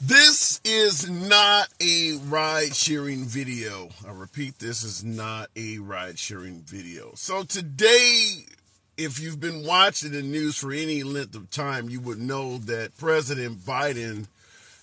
This is not a ride sharing video. I repeat, this is not a ride sharing video. So today, if you've been watching the news for any length of time, you would know that President Biden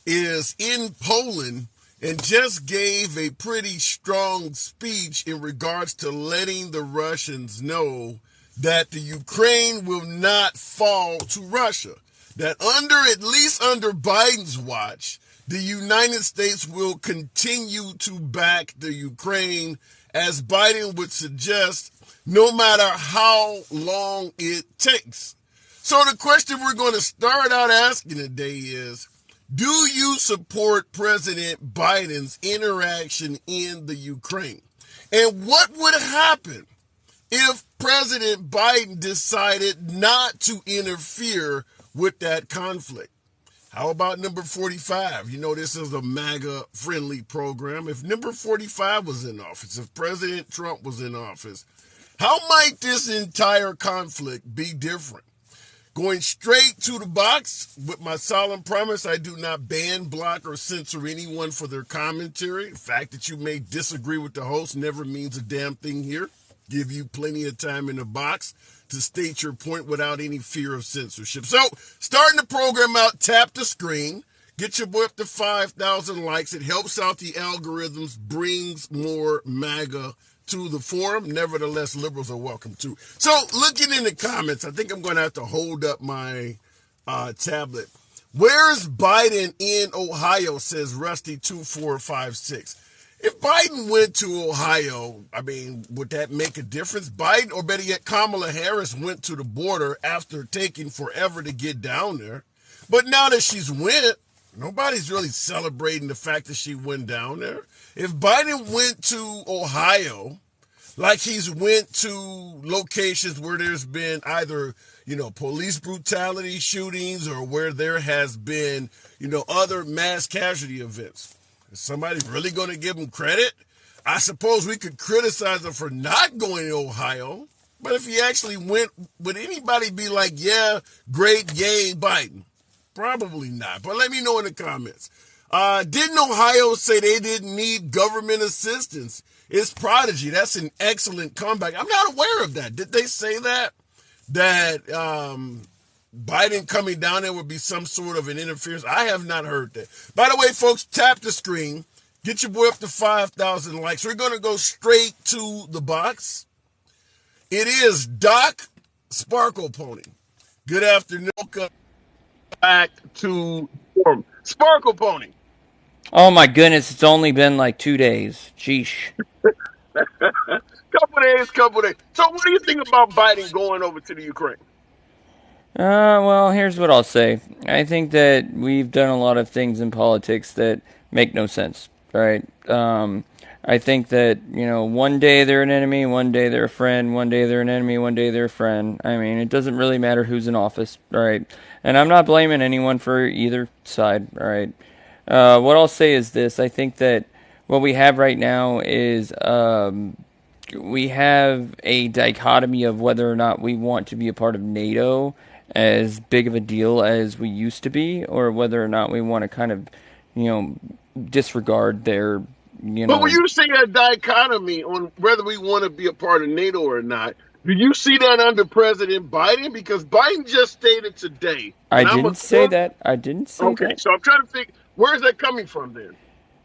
is in Poland and just gave a pretty strong speech in regards to letting the Russians know that the Ukraine will not fall to Russia. That at least under Biden's watch, the United States will continue to back the Ukraine, as Biden would suggest, no matter how long it takes. So the question we're going to start out asking today is, do you support President Biden's interaction in the Ukraine? And what would happen if President Biden decided not to interfere with that conflict? How about number 45? You know, this is a MAGA-friendly program. If number 45 was in office, if President Trump was in office, how might this entire conflict be different? Going straight to the box with my solemn promise, I do not ban, block, or censor anyone for their commentary. The fact that you may disagree with the host never means a damn thing here. Give you plenty of time in the box to state your point without any fear of censorship. So, starting the program out, tap the screen. Get your boy up to 5,000 likes. It helps out the algorithms, brings more MAGA to the forum. Nevertheless, liberals are welcome too. So, looking in the comments, I think I'm going to have to hold up my tablet. Where's Biden in Ohio, says Rusty2456. If Biden went to Ohio, I mean, would that make a difference? Biden, or better yet, Kamala Harris went to the border after taking forever to get down there. But now that she's went, nobody's really celebrating the fact that she went down there. If Biden went to Ohio, like he's went to locations where there's been either, police brutality shootings or where there has been, other mass casualty events, is somebody really going to give him credit? I suppose we could criticize him for not going to Ohio, but if he actually went, would anybody be like, yeah, great, yay, Biden? Probably not, but let me know in the comments. Didn't Ohio say they didn't need government assistance? It's Prodigy. That's an excellent comeback. I'm not aware of that. Did they say that? That Biden coming down there would be some sort of an interference? I have not heard that. By the way, folks, tap the screen. Get your boy up to 5,000 likes. We're going to go straight to the box. It is Doc Sparkle Pony. Good afternoon. Welcome back to forum. Sparkle Pony. Oh my goodness, it's only been like 2 days. Sheesh. Couple days. So what do you think about Biden going over to the Ukraine? Well, here's what I'll say. I think that we've done a lot of things in politics that make no sense, right? I think that, one day they're an enemy, one day they're a friend, one day they're an enemy, one day they're a friend. I mean, it doesn't really matter who's in office, right? And I'm not blaming anyone for either side, right? What I'll say is this. I think that what we have right now is we have a dichotomy of whether or not we want to be a part of NATO as big of a deal as we used to be, or whether or not we want to kind of, disregard their, But when you say a dichotomy on whether we want to be a part of NATO or not, do you see that under President Biden? Because Biden just stated today. I didn't say that. I didn't say Okay, that. so I'm trying to think, where is that coming from then?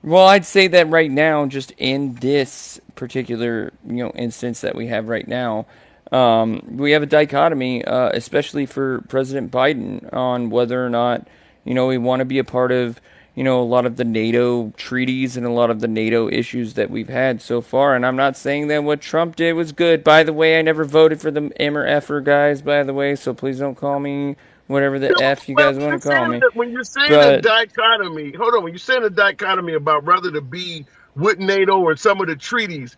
Well, I'd say that right now, just in this particular, instance that we have right now, we have a dichotomy, especially for President Biden, on whether or not, we want to be a part of, a lot of the NATO treaties and a lot of the NATO issues that we've had so far. And I'm not saying that what Trump did was good. By the way, I never voted for the M or F guys, by the way, so please don't call me whatever the F you guys want to call me. When you're saying a But dichotomy, hold on, when you're saying a dichotomy about whether to be with NATO or some of the treaties,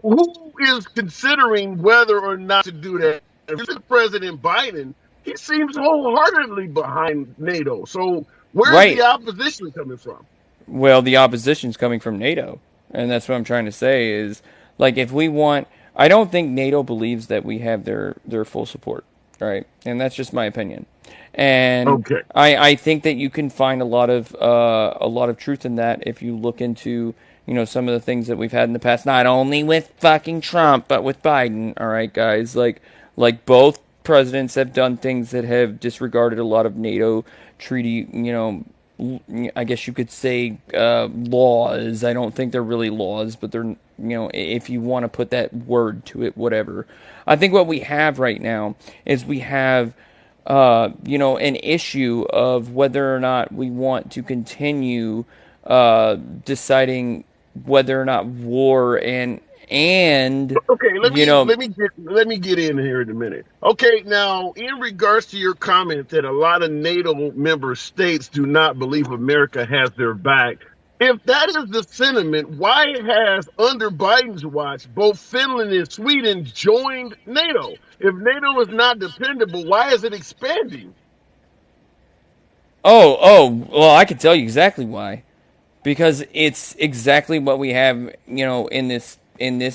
who is considering whether or not to do that? If it's President Biden, he seems wholeheartedly behind NATO. So where's right. the opposition coming from? Well, the opposition's coming from NATO, and that's what I'm trying to say is, like, if we want, I don't think NATO believes that we have their full support, right? And that's just my opinion. And Okay. I think that you can find a lot of truth in that if you look into some of the things that we've had in the past, not only with fucking Trump but with Biden. All right, guys, like both presidents have done things that have disregarded a lot of NATO treaty, I guess you could say laws. I don't think they're really laws, but they're, if you want to put that word to it, whatever. I think what we have right now is we have, an issue of whether or not we want to continue deciding whether or not war and Okay, let you me know let me get let me get in here in a minute. Okay, now in regards to your comment that a lot of NATO member states do not believe America has their back, if that is the sentiment, why has under Biden's watch both Finland and Sweden joined NATO? If NATO is not dependable, why is it expanding? well, I can tell you exactly why. Because it's exactly what we have, in this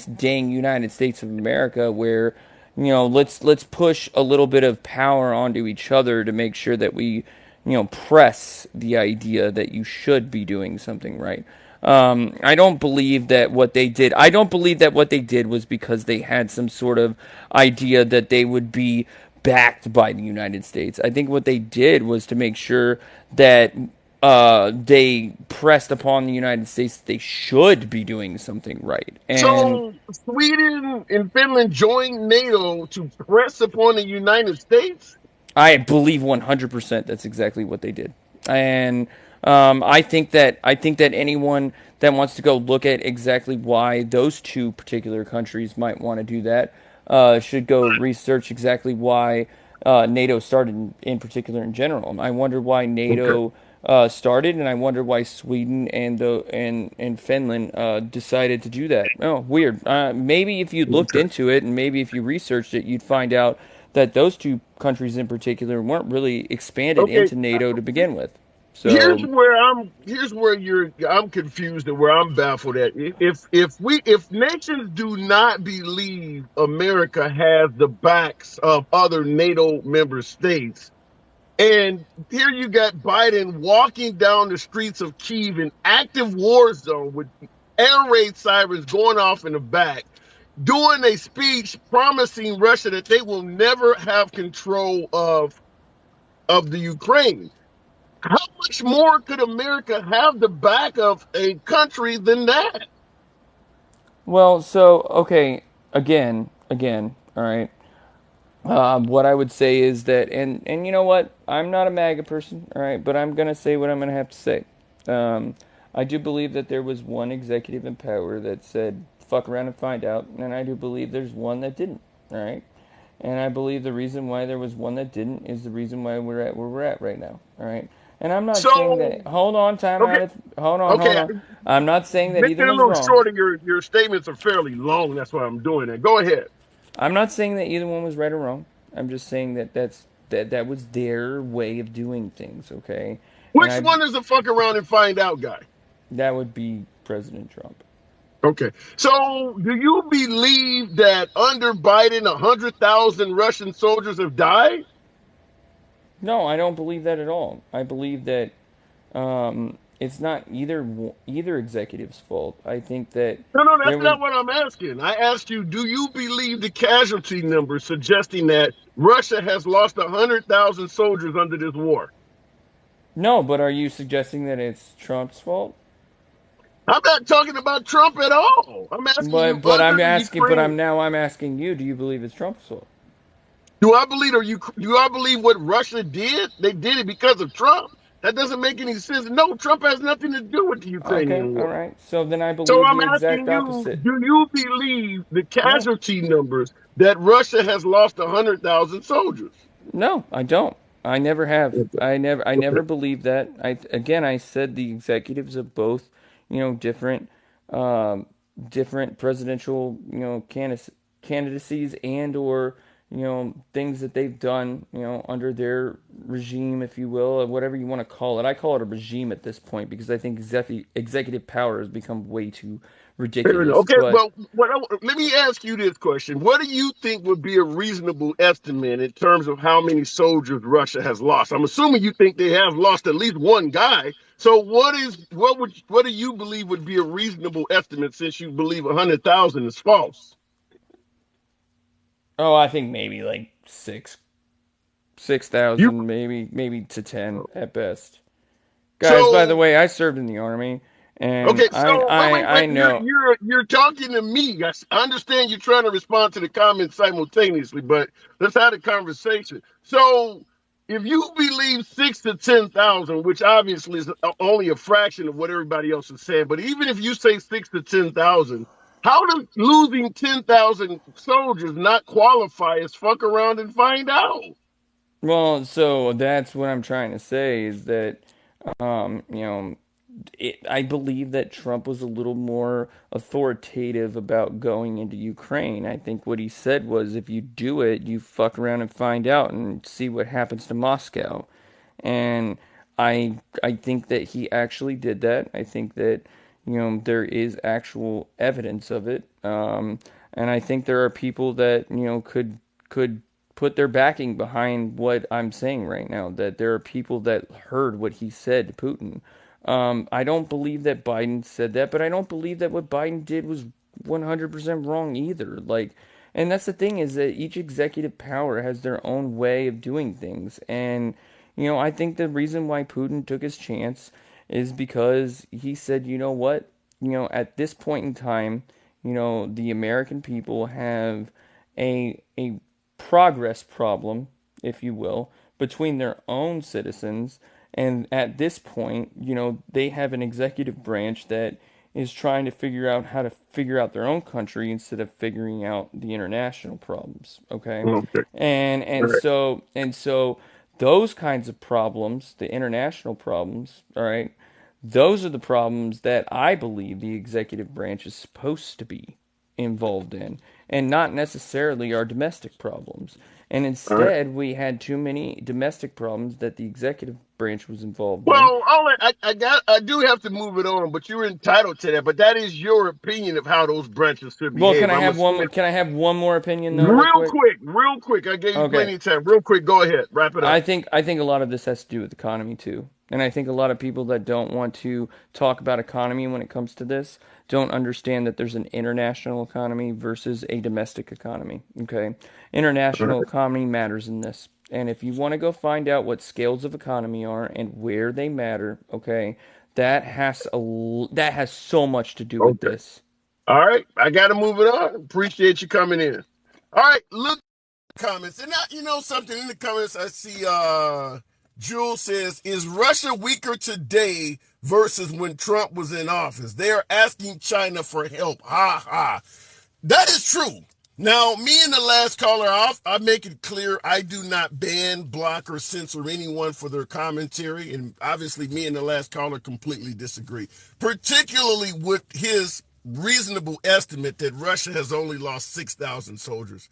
dang United States of America, where let's push a little bit of power onto each other to make sure that we press the idea that you should be doing something right. I don't believe that what they did. I don't believe that what they did was because they had some sort of idea that they would be backed by the United States. I think what they did was to make sure that they pressed upon the United States that they should be doing something right. And So Sweden and Finland joined NATO to press upon the United States? I believe 100% that's exactly what they did. And I think that anyone that wants to go look at exactly why those two particular countries might want to do that should go research exactly why NATO started in particular in general. I wonder why Okay. NATO started, and I wonder why Sweden and Finland decided to do that. Oh, weird. Maybe if you looked Okay. into it and maybe if you researched it, you'd find out that those two countries in particular weren't really expanded Okay. into NATO to begin with. Here's So, where I'm confused and where I'm baffled at. If nations do not believe America has the backs of other NATO member states, and here you got Biden walking down the streets of Kyiv in active war zone with air raid sirens going off in the back, doing a speech promising Russia that they will never have control of the Ukraine. How much more could America have the back of a country than that? well, okay, again, all right. What I would say is that, and you know what? I'm not a MAGA person, all right, but I'm gonna say what I'm gonna have to say. Um, I do believe that there was one executive in power that said "fuck around and find out," and I do believe there's one that didn't, all right. And I believe the reason why there was one that didn't is the reason why we're at where we're at right now, all right. And I'm not saying So, that. Hold on, time okay, out. Hold on, hold okay, on. I'm not saying that make either it a one's little wrong. shorter. Your statements are fairly long. That's why I'm doing it. Go ahead. I'm not saying that either one was right or wrong. I'm just saying that that was their way of doing things. Okay, and Which I one is the fuck around and find out guy? that would be President Trump. Okay, so do you believe that under Biden, 100,000 Russian soldiers have died? No, I don't believe that at all. I believe that it's not either executive's fault. I think that No, no, that's there was not what I'm asking. I asked you, do you believe the casualty numbers suggesting that Russia has lost 100,000 soldiers under this war? no. But are you suggesting that it's Trump's fault? I'm not talking about Trump at all. I'm asking you But under I'm asking. But Ukraine. I'm asking you. Do you believe it's Trump's fault? Do I believe what Russia did? They did it because of Trump. That doesn't make any sense. No, Trump has nothing to do with the Okay, Ukrainian all war. right. So then I So believe I'm the exact asking you, opposite. do you believe the No, casualty numbers that Russia has lost 100,000 soldiers? no, I don't. I never have. Okay. I Okay. never believed that. I said the executives of both, different, different presidential, candidacies and or things that they've done, under their regime, if you will, or whatever you want to call it. I call it a regime at this point because I think executive power has become way too Fair enough. ridiculous. Okay, But well, let me ask you this question. What do you think would be a reasonable estimate in terms of how many soldiers Russia has lost? I'm assuming you think they have lost at least one guy. So what do you believe would be a reasonable estimate since you believe 100,000 is false? oh, I think maybe like six You thousand, maybe to 10 at best. Guys, by the so way, I served in the army, and Okay, so wait. I know. You're talking to me. I understand you're trying to respond to the comments simultaneously, but let's have a conversation. So, if you believe 6 to 10,000, which obviously is only a fraction of what everybody else is saying, but even if you say 6 to 10,000, how does losing 10,000 soldiers not qualify as fuck around and find out? Well, so that's what I'm trying to say is that, um, you know, I believe that Trump was a little more authoritative about going into Ukraine. I think what he said was, if you do it, you fuck around and find out and see what happens to Moscow. And I think that he actually did that. I think that there is actual evidence of it. And I think there are people that could put their backing behind what I'm saying right now. That there are people that heard what he said to Putin. I don't believe that Biden said that, but I don't believe that what Biden did was 100% wrong either. Like, and that's the thing is that each executive power has their own way of doing things. And, I think the reason why Putin took his chance is because he said, you know what? At this point in time, the American people have a progress problem, if you will, between their own citizens. And at this point, they have an executive branch that is trying to figure out how to figure out their own country instead of figuring out the international problems. Okay, Okay, and all and right. so and so those kinds of problems, the international problems, all right, those are the problems that I believe the executive branch is supposed to be involved in, and not necessarily our domestic problems. And All right. instead, we had too many domestic problems that the executive branch was involved in. Well, I do have to move it on, but you're entitled to that. But that is your opinion of how those branches should Well, behave. I'm assuming. Can I have one more opinion though, real quick? Real quick. I gave you Okay. plenty of time. Real quick, go ahead, wrap it up. I think a lot of this has to do with economy too. And I think a lot of people that don't want to talk about economy when it comes to this don't understand that there's an international economy versus a domestic economy. Okay? All International right. economy matters in this. And if you want to go find out what scales of economy are and where they matter, okay, that has so much to do with Okay. this. All right. I got to move it on. Appreciate you coming in. All right. Look. Comments. And now, you know something in the comments, I see Jules says, is Russia weaker today versus when Trump was in office? They are asking China for help. Ha ha. That is true. Now, me and the last caller off, I make it clear I do not ban, block, or censor anyone for their commentary. And obviously, me and the last caller completely disagree, particularly with his reasonable estimate that Russia has only lost 6,000 soldiers.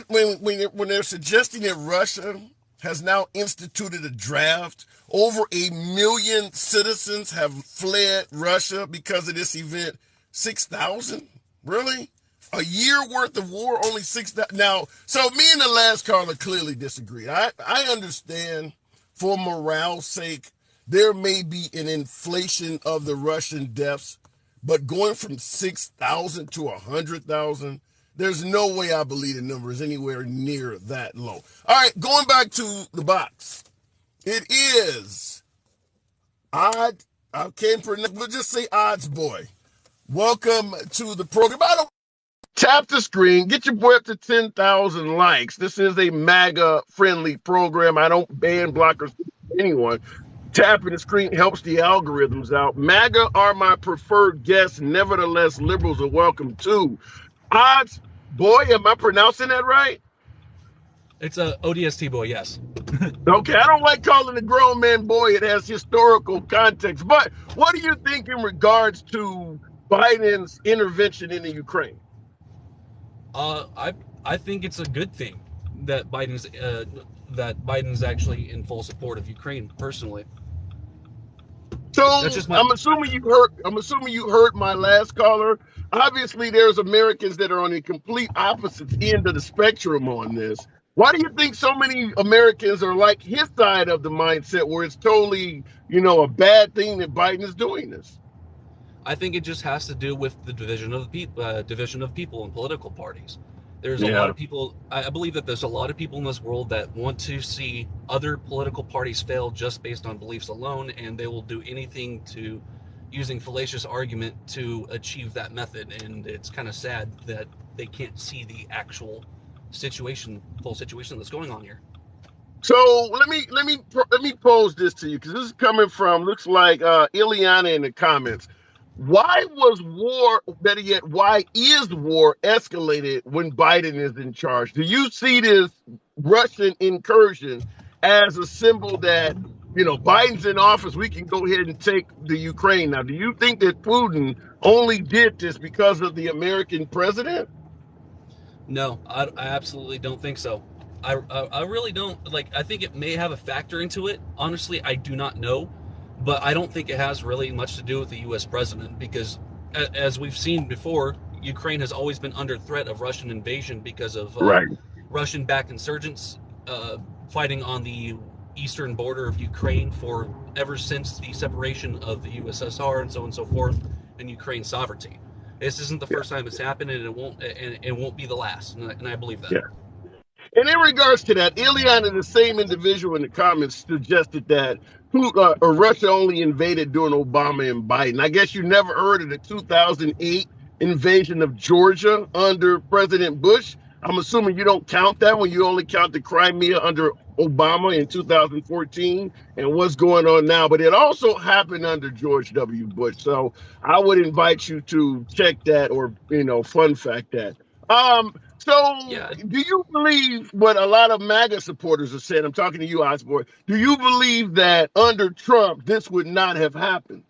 When they're suggesting that Russia has now instituted a draft, over 1 million citizens have fled Russia because of this event. 6,000? Really? A year worth of war, only 6,000. Now, so me and the last caller clearly disagree. I understand for morale's sake, there may be an inflation of the Russian deaths, but going from 6,000 to 100,000, there's no way I believe the number is anywhere near that low. All right, going back to the box. It is odd. I can't pronounce, we'll just say odds boy. Welcome to the program. I don't tap the screen, get your boy up to 10,000 likes. This is a MAGA friendly program. I don't ban blockers anyone. Tapping the screen helps the algorithms out. MAGA are my preferred guests. Nevertheless, liberals are welcome too. Odds, boy, am I pronouncing that right? It's a ODST boy, yes. Okay, I don't like calling a grown man boy. It has historical context. But what do you think in regards to Biden's intervention in the Ukraine? I I think it's a good thing that Biden's actually in full support of Ukraine. Personally, that's So just my. I'm assuming you heard. I'm assuming you heard my last caller. Obviously, there's Americans that are on the complete opposite end of the spectrum on this. Why do you think so many Americans are like his side of the mindset, where it's totally, a bad thing that Biden is doing this? I think it just has to do with the division of people in political parties. There's a lot Yeah. of people. I believe that there's a lot of people in this world that want to see other political parties fail just based on beliefs alone, and they will do anything to, using fallacious argument, to achieve that method. And it's kind of sad that they can't see the actual full situation that's going on here. So let me pose this to you, because this is coming from, looks like, Ileana in the comments. Why was war, better yet, why is war escalated when Biden is in charge? Do you see this Russian incursion as a symbol that, Biden's in office, we can go ahead and take the Ukraine? Now, do you think that Putin only did this because of the American president? No, I absolutely don't think so. I really don't. Like, I think it may have a factor into it. Honestly, I do not know, but I don't think it has really much to do with the U.S. president because, as we've seen before, Ukraine has always been under threat of Russian invasion because of Right. Russian-backed insurgents fighting on the eastern border of Ukraine for ever since the separation of the USSR and so on and so forth, and Ukraine's sovereignty. This isn't the Yeah. first time it's happened, and it won't be the last. And I believe that. Yeah. And in regards to that, Ileana, the same individual in the comments, suggested that or Russia only invaded during Obama and Biden. I guess you never heard of the 2008 invasion of Georgia under President Bush. I'm assuming you don't count that one. You only count the Crimea under Obama in 2014 and what's going on now. But it also happened under George W. Bush. So I would invite you to check that, or, fun fact that. So, Yeah, do you believe what a lot of MAGA supporters are saying? I'm talking to you, Osborne. Do you believe that under Trump, this would not have happened?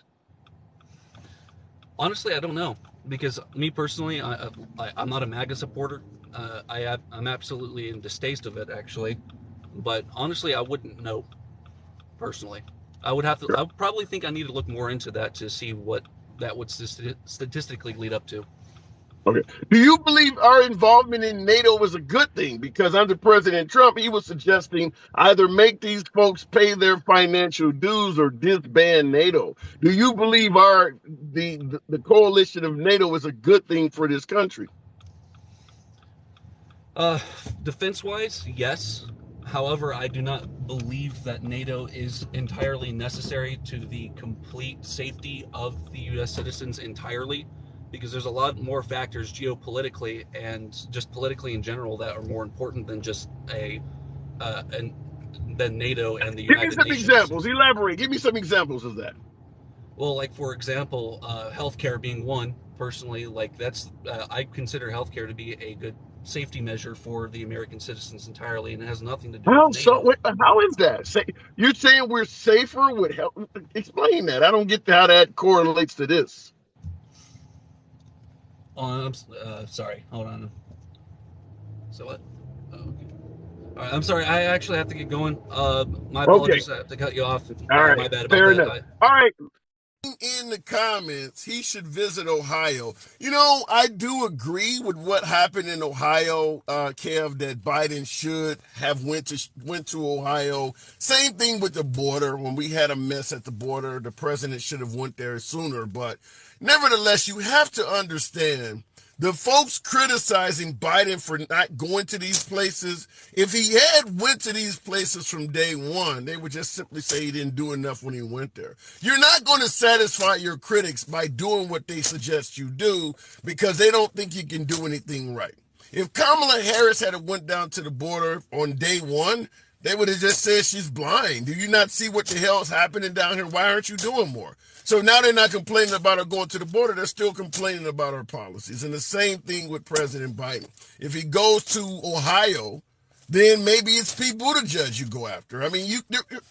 honestly, I don't know because me personally, I'm not a MAGA supporter. I'm absolutely in distaste of it, actually. But honestly, I wouldn't know personally. I would have to. I would probably think I need to look more into that to see what that would statistically lead up to. Okay. Do you believe our involvement in NATO was a good thing? Because under President Trump, he was suggesting either make these folks pay their financial dues or disband NATO. Do you believe the coalition of NATO is a good thing for this country? Uh, Defense-wise, yes. However, I do not believe that NATO is entirely necessary to the complete safety of the U.S. citizens entirely, because there's a lot more factors geopolitically and just politically in general that are more important than just and than NATO and the Give me United some Nations. examples. Elaborate. Give me some examples of that. Well, like for example, healthcare being one. Personally, like that's I consider healthcare to be a good safety measure for the American citizens entirely, and it has nothing to do with How so? NATO. Wait, how is that? You're saying we're safer with help? Explain that. I don't get how that correlates to this. I'm sorry. Hold on. So what? Oh, okay. All right. I'm sorry. I actually have to get going. My Okay. apologies. I have to cut you off. All right. My bad about Fair that. enough. All right. In the comments, he should visit Ohio. I do agree with what happened in Ohio, Kev, that Biden should have went to Ohio. Same thing with the border. When we had a mess at the border, the president should have went there sooner. But nevertheless, you have to understand the folks criticizing Biden for not going to these places. If he had went to these places from day one, they would just simply say he didn't do enough when he went there. You're not going to satisfy your critics by doing what they suggest you do because they don't think you can do anything right. If Kamala Harris had went down to the border on day one, they would have just said she's blind. Do you not see what the hell's happening down here? Why aren't you doing more? So now they're not complaining about her going to the border. They're still complaining about her policies. And the same thing with President Biden. If he goes to Ohio, then maybe it's Pete Buttigieg you go after. I mean,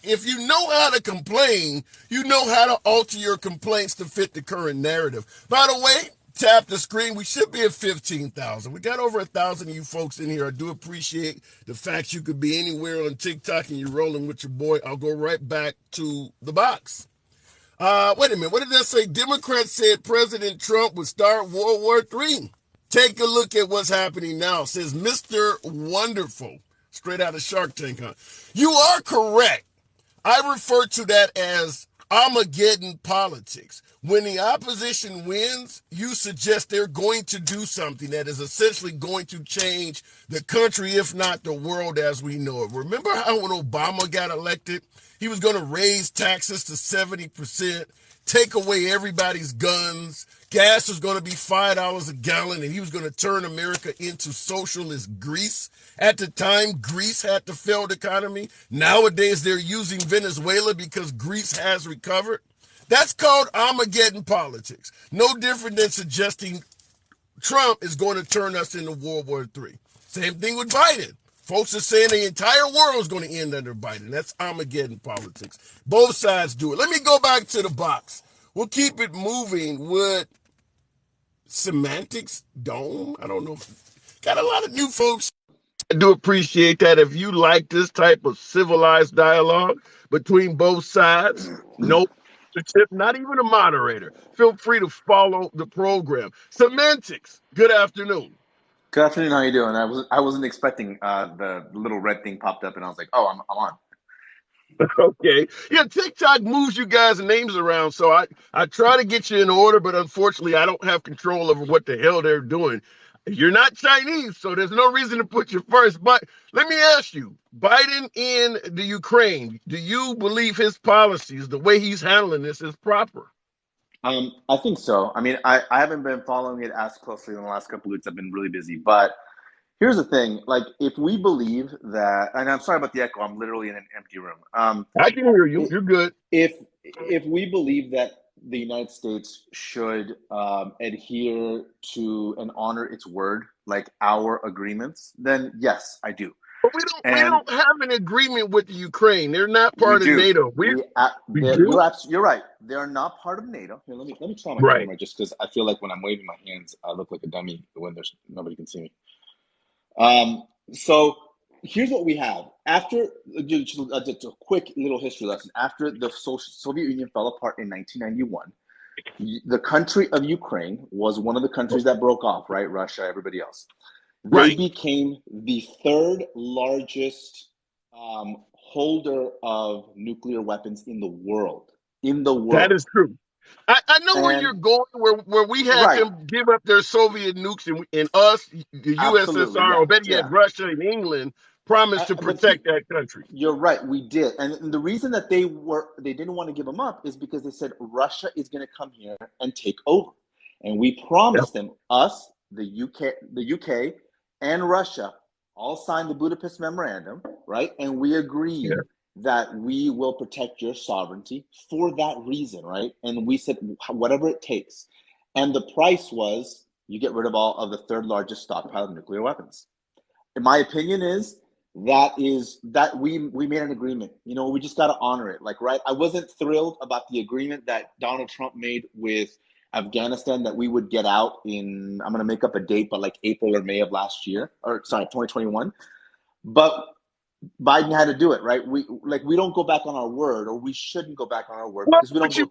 if you know how to complain, you know how to alter your complaints to fit the current narrative. By the way, tap the screen. We should be at 15,000. We got over 1,000 of you folks in here. I do appreciate the fact you could be anywhere on TikTok and you're rolling with your boy. I'll go right back to the box. Wait a minute. What did that say? Democrats said President Trump would start World War III. Take a look at what's happening now. Says Mr. Wonderful. Straight out of Shark Tank, huh? You are correct. I refer to that as Armageddon politics. When the opposition wins, you suggest they're going to do something that is essentially going to change the country, if not the world as we know it. Remember how when Obama got elected, he was going to raise taxes to 70%, take away everybody's guns, gas was going to be $5 a gallon, and he was going to turn America into socialist Greece. At the time, Greece had the failed economy. Nowadays, they're using Venezuela because Greece has recovered. That's called Armageddon politics. No different than suggesting Trump is going to turn us into World War III. Same thing with Biden. Folks are saying the entire world is going to end under Biden. That's Armageddon politics. Both sides do it. Let me go back to the box. We'll keep it moving with Semantics Dome. I don't know. Got a lot of new folks. I do appreciate that. If you like this type of civilized dialogue between both sides, nope. Not even a moderator. Feel free to follow the program. Semantics, good afternoon. Good afternoon. How you doing? I wasn't expecting the little red thing popped up, and I was like, "Oh, I'm on." Okay. Yeah, TikTok moves you guys' names around, so I try to get you in order, but unfortunately, I don't have control over what the hell they're doing. You're not Chinese, so there's no reason to put you first. But let me ask you, Biden in the Ukraine, do you believe his policies, the way he's handling this, is proper? I think so. I mean, I haven't been following it as closely in the last couple of weeks. I've been really busy. But here's the thing: like, if we believe that, and I'm sorry about the echo. I'm literally in an empty room. I can hear you. You're good. If we believe that the United States should adhere to and honor its word, like our agreements, then yes, I do. But we don't have an agreement with the Ukraine. They're not part of NATO. We do? You're right. They're not part of NATO. Here, let me try my camera just because I feel like when I'm waving my hands, I look like a dummy when there's nobody can see me. So here's what we have. After just a quick little history lesson. After the Soviet Union fell apart in 1991, the country of Ukraine was one of the countries that broke off, right? Russia, everybody else. They became the third largest holder of nuclear weapons in the world. That is true. I know where you're going, where we had them give up their Soviet nukes and us, the USSR, or better yet, Russia and England, promised to protect that country. You're right, we did. And the reason that they didn't want to give them up is because they said Russia is going to come here and take over. And we promised them, us, the UK, and Russia all signed the Budapest Memorandum, right? And we agreed that we will protect your sovereignty for that reason, right? And we said whatever it takes. And the price was you get rid of all of the third largest stockpile of nuclear weapons. In my opinion is that we made an agreement. You know, we just got to honor it. Like, right? I wasn't thrilled about the agreement that Donald Trump made with Afghanistan that we would get out in, I'm going to make up a date, but like April or May of last year, or sorry, 2021. But Biden had to do it, right? We don't go back on our word, or we shouldn't go back on our word because we don't.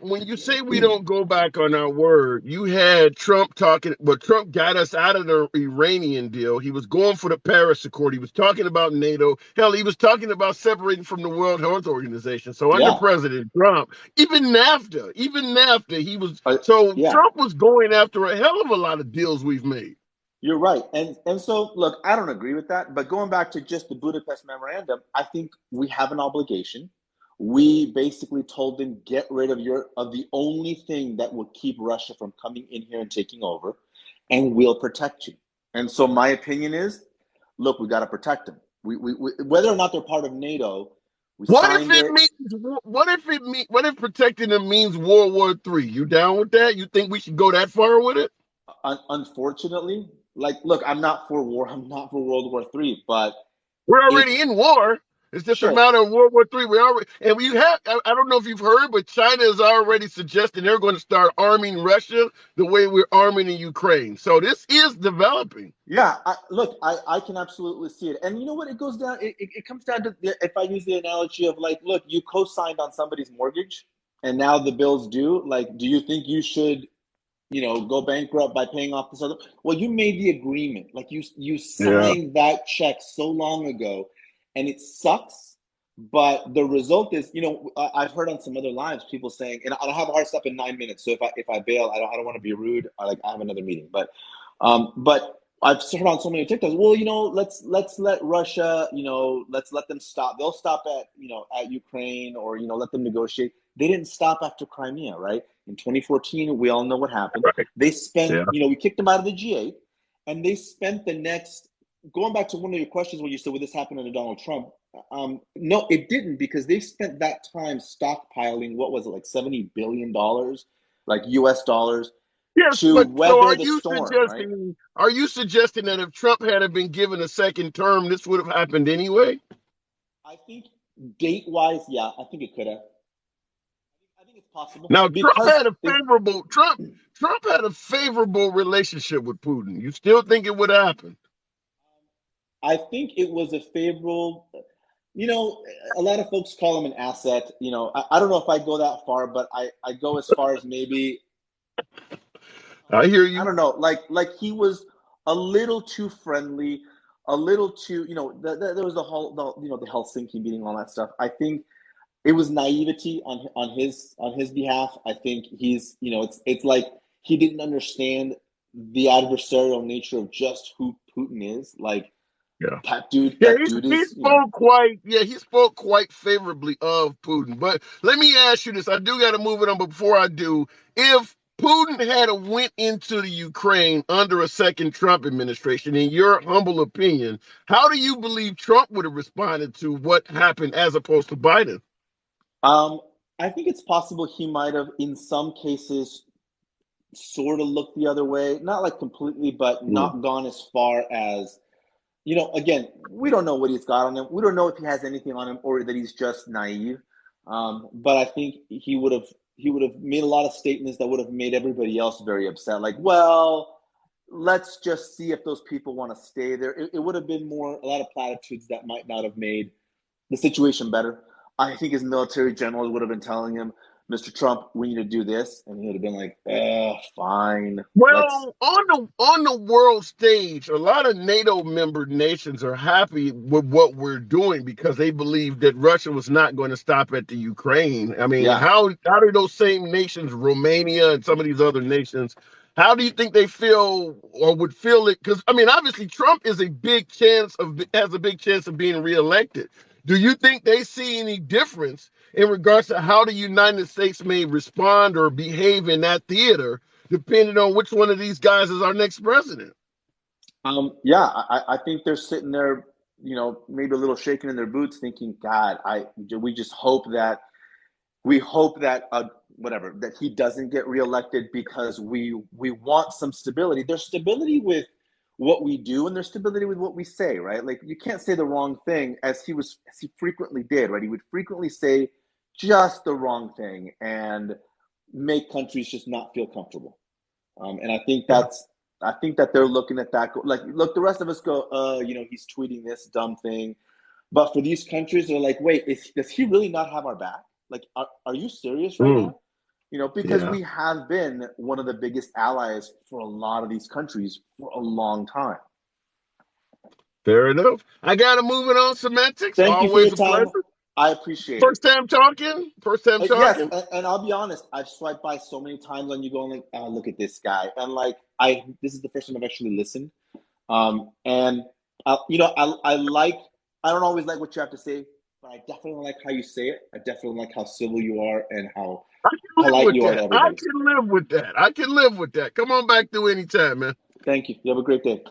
When you say we don't go back on our word, you had Trump talking. Well, Trump got us out of the Iranian deal. He was going for the Paris Accord. He was talking about NATO. Hell, he was talking about separating from the World Health Organization. So under President Trump, even NAFTA, he was. Trump was going after a hell of a lot of deals we've made. You're right. And so, look, I don't agree with that. But going back to just the Budapest Memorandum, I think we have an obligation. We basically told them, get rid of the only thing that will keep Russia from coming in here and taking over, and we'll protect you. And so my opinion is, look, we got to protect them. We whether or not they're part of NATO. What if protecting them means World War III? You down with that? You think we should go that far with it? Unfortunately. Like, look, I'm not for war. I'm not for World War III, but we're already in war. It's just a Sure. matter of World War III. We already, and we have. I don't know if you've heard, but China is already suggesting they're going to start arming Russia the way we're arming in Ukraine. So this is developing. Yeah, look, I can absolutely see it. And you know what? It goes down, it comes down to, if I use the analogy of like, look, you co-signed on somebody's mortgage and now the bill's due. Like, do you think you should, go bankrupt by paying off this other? Well, you made the agreement. Like you Yeah. signed that check so long ago, and it sucks. But the result is, I've heard on some other lives people saying, and I have a hard stop in 9 minutes. So if I bail, I don't want to be rude. I have another meeting, but I've heard on so many TikToks. Well, let's let Russia, let's let them stop. They'll stop at Ukraine, or let them negotiate. They didn't stop after Crimea, right? In 2014, we all know what happened. Right. They spent, Yeah. we kicked them out of the G8, and they spent the next. Going back to one of your questions where you said, "Would this happen under Donald Trump?" No, it didn't, because they spent that time stockpiling. What was it, like $70 billion, like U.S. dollars, Yes, to but so weather the storm, right? are you suggesting that if Trump had been given a second term, this would have happened anyway? I think date-wise, yeah, I think it could have. I think it's possible Now because Trump had a favorable relationship with Putin. You still think it would happen? I think it was a favorable. A lot of folks call him an asset. I don't know if I go that far, but I go as far as maybe, I hear I you. don't know, like he was a little too friendly, a little too, there was the Helsinki meeting, all that stuff. I think it was naivety on his behalf. I think it's like he didn't understand the adversarial nature of just who Putin is. Like, Yeah. that dude, Yeah, that dude is, he spoke quite favorably of Putin. But let me ask you this. I do got to move it on, but before I do, if Putin had went into the Ukraine under a second Trump administration, in your humble opinion, how do you believe Trump would have responded to what happened as opposed to Biden? um, I think it's possible he might have, in some cases, sort of looked the other way, not like completely, but Mm. not gone as far as, again, we don't know what he's got on him. We don't know if he has anything on him or that he's just naive. But I think he would have made a lot of statements that would have made everybody else very upset. Like, well, let's just see if those people want to stay there. It would have been a lot of platitudes that might not have made the situation better. I think his military generals would have been telling him, "Mr. Trump, we need to do this," and he would have been like, fine, let's. Well, on the world stage, a lot of NATO member nations are happy with what we're doing because they believe that Russia was not going to stop at the Ukraine. I mean, Yeah. how do those same nations, Romania and some of these other nations, how do you think they feel or would feel it? Because I mean, obviously, Trump is has a big chance of being reelected. Do you think they see any difference in regards to how the United States may respond or behave in that theater, depending on which one of these guys is our next president? Yeah, I think they're sitting there, maybe a little shaking in their boots, thinking, "God, we just hope that whatever, that he doesn't get reelected, because we want some stability. There's stability with what we do, and there's stability with what we say, right? Like, you can't say the wrong thing, as he frequently did, right? He would frequently say just the wrong thing and make countries just not feel comfortable. And I think that they're looking at that. Like, look, the rest of us go, he's tweeting this dumb thing. But for these countries, they're like, wait, does he really not have our back? Like, are you serious right Mm, now? Because yeah, we have been one of the biggest allies for a lot of these countries for a long time. fair enough. I got to move it on semantics. Thank you for your Always a time. pleasure. I appreciate it. First time talking. First time Yes, talking. and I'll be honest. I've swiped by so many times on you going like, "Oh, look at this guy," and like, this is the first time I've actually listened. And I don't always like what you have to say, but I definitely like how you say it. I definitely like how civil you are and how I can live polite with you are to that. I everybody. can live with that. I can live with that. Come on back through anytime, man. Thank you. You have a great day.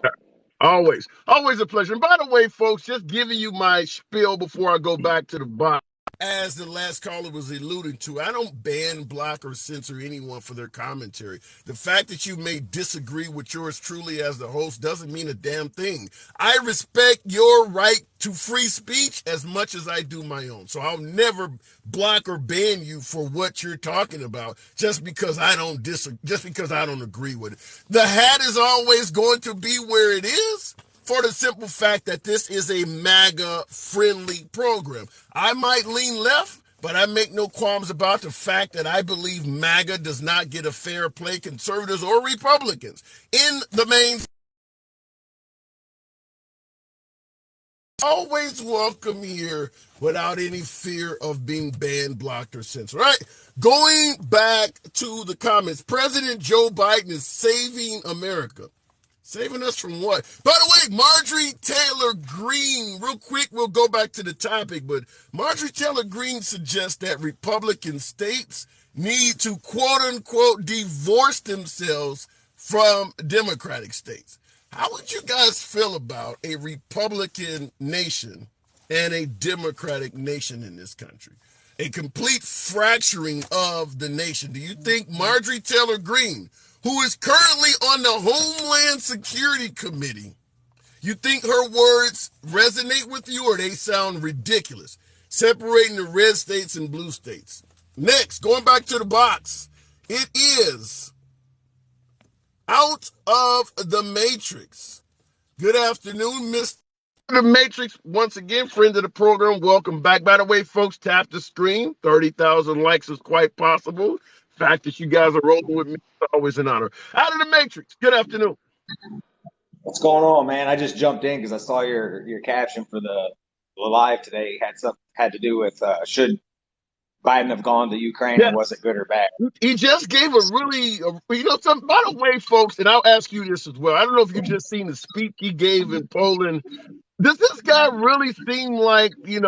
Always. Always a pleasure. And by the way, folks, just giving you my spiel before I go back to the bottom. As the last caller was alluding to, I don't ban, block, or censor anyone for their commentary. The fact that you may disagree with yours truly as the host doesn't mean a damn thing. I respect your right to free speech as much as I do my own. So I'll never block or ban you for what you're talking about just because I don't just because I don't agree with it. The hat is always going to be where it is, for the simple fact that this is a MAGA friendly program. I might lean left, but I make no qualms about the fact that I believe MAGA does not get a fair play, conservatives or Republicans, in the main. Always welcome here without any fear of being banned, blocked, or censored. All right, going back to the comments, President Joe Biden is saving America. Saving us from what? By the way, Marjorie Taylor Greene, real quick, we'll go back to the topic, but Marjorie Taylor Greene suggests that Republican states need to, quote unquote, divorce themselves from Democratic states. How would you guys feel about a Republican nation and a Democratic nation in this country? A complete fracturing of the nation. Do you think Marjorie Taylor Greene, who is currently on the Homeland Security Committee, you think her words resonate with you or they sound ridiculous? Separating the red states and blue states. Next, going back to the box, it is Out of the Matrix. Good afternoon, Mr. The Matrix. Once again, friend of the program, welcome back. By the way, folks, tap the screen. 30,000 likes is quite possible. The fact that you guys are rolling with me is always an honor. Out of the Matrix. Good afternoon. What's going on, man? I just jumped in because I saw your caption for the live today had to do with should Biden have gone to Ukraine Yeah. and was it good or bad? He just gave a really, something. By the way, folks, and I'll ask you this as well. I don't know if you just seen the speech he gave in Poland. Does this guy really seem like, he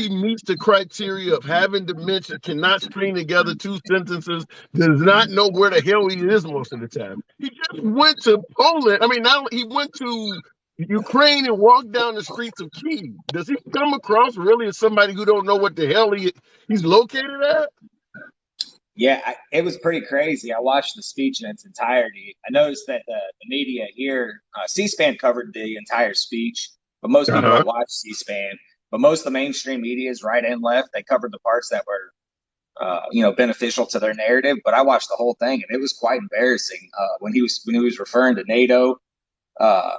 meets the criteria of having dementia, cannot string together two sentences, does not know where the hell he is most of the time? He just went to Poland. I mean, now he went to Ukraine and walked down the streets of Kyiv. Does he come across really as somebody who don't know what the hell he's located at? Yeah, it was pretty crazy. I watched the speech in its entirety. I noticed that the media here, C-SPAN covered the entire speech, but most people don't watch C-SPAN. But most of the mainstream media is right and left. They covered the parts that were, beneficial to their narrative. But I watched the whole thing, and it was quite embarrassing when he was referring to NATO.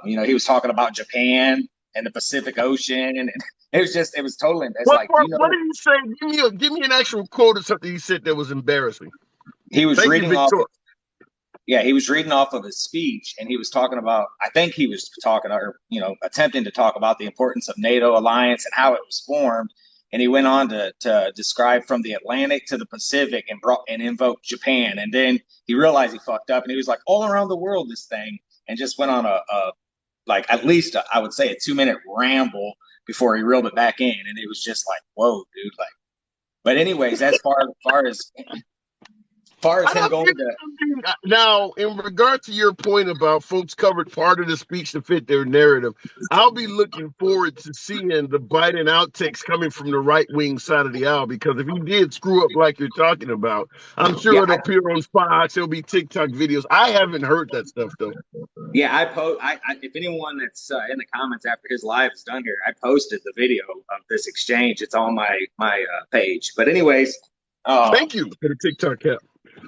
He was talking about Japan and the Pacific Ocean, and it was totally. What did he say? Give me an actual quote of something he said that was embarrassing. He was reading off. Yeah, he was reading off of his speech, and he was talking about. I think he was talking, or attempting to talk about the importance of NATO alliance and how it was formed. And he went on to describe from the Atlantic to the Pacific and invoked Japan. And then he realized he fucked up, and he was like, all around the world, this thing, and just went on at least I would say a 2-minute ramble before he reeled it back in. And it was just like, whoa, dude. But anyways, as far as him going to. Now, in regard to your point about folks covered part of the speech to fit their narrative, I'll be looking forward to seeing the Biden outtakes coming from the right-wing side of the aisle, because if he did screw up like you're talking about, I'm sure it'll appear on Fox, there'll be TikTok videos. I haven't heard that stuff, though. Yeah, if anyone that's in the comments after his live is done here, I posted the video of this exchange. It's on my page. But anyways. Thank you for the TikTok cap.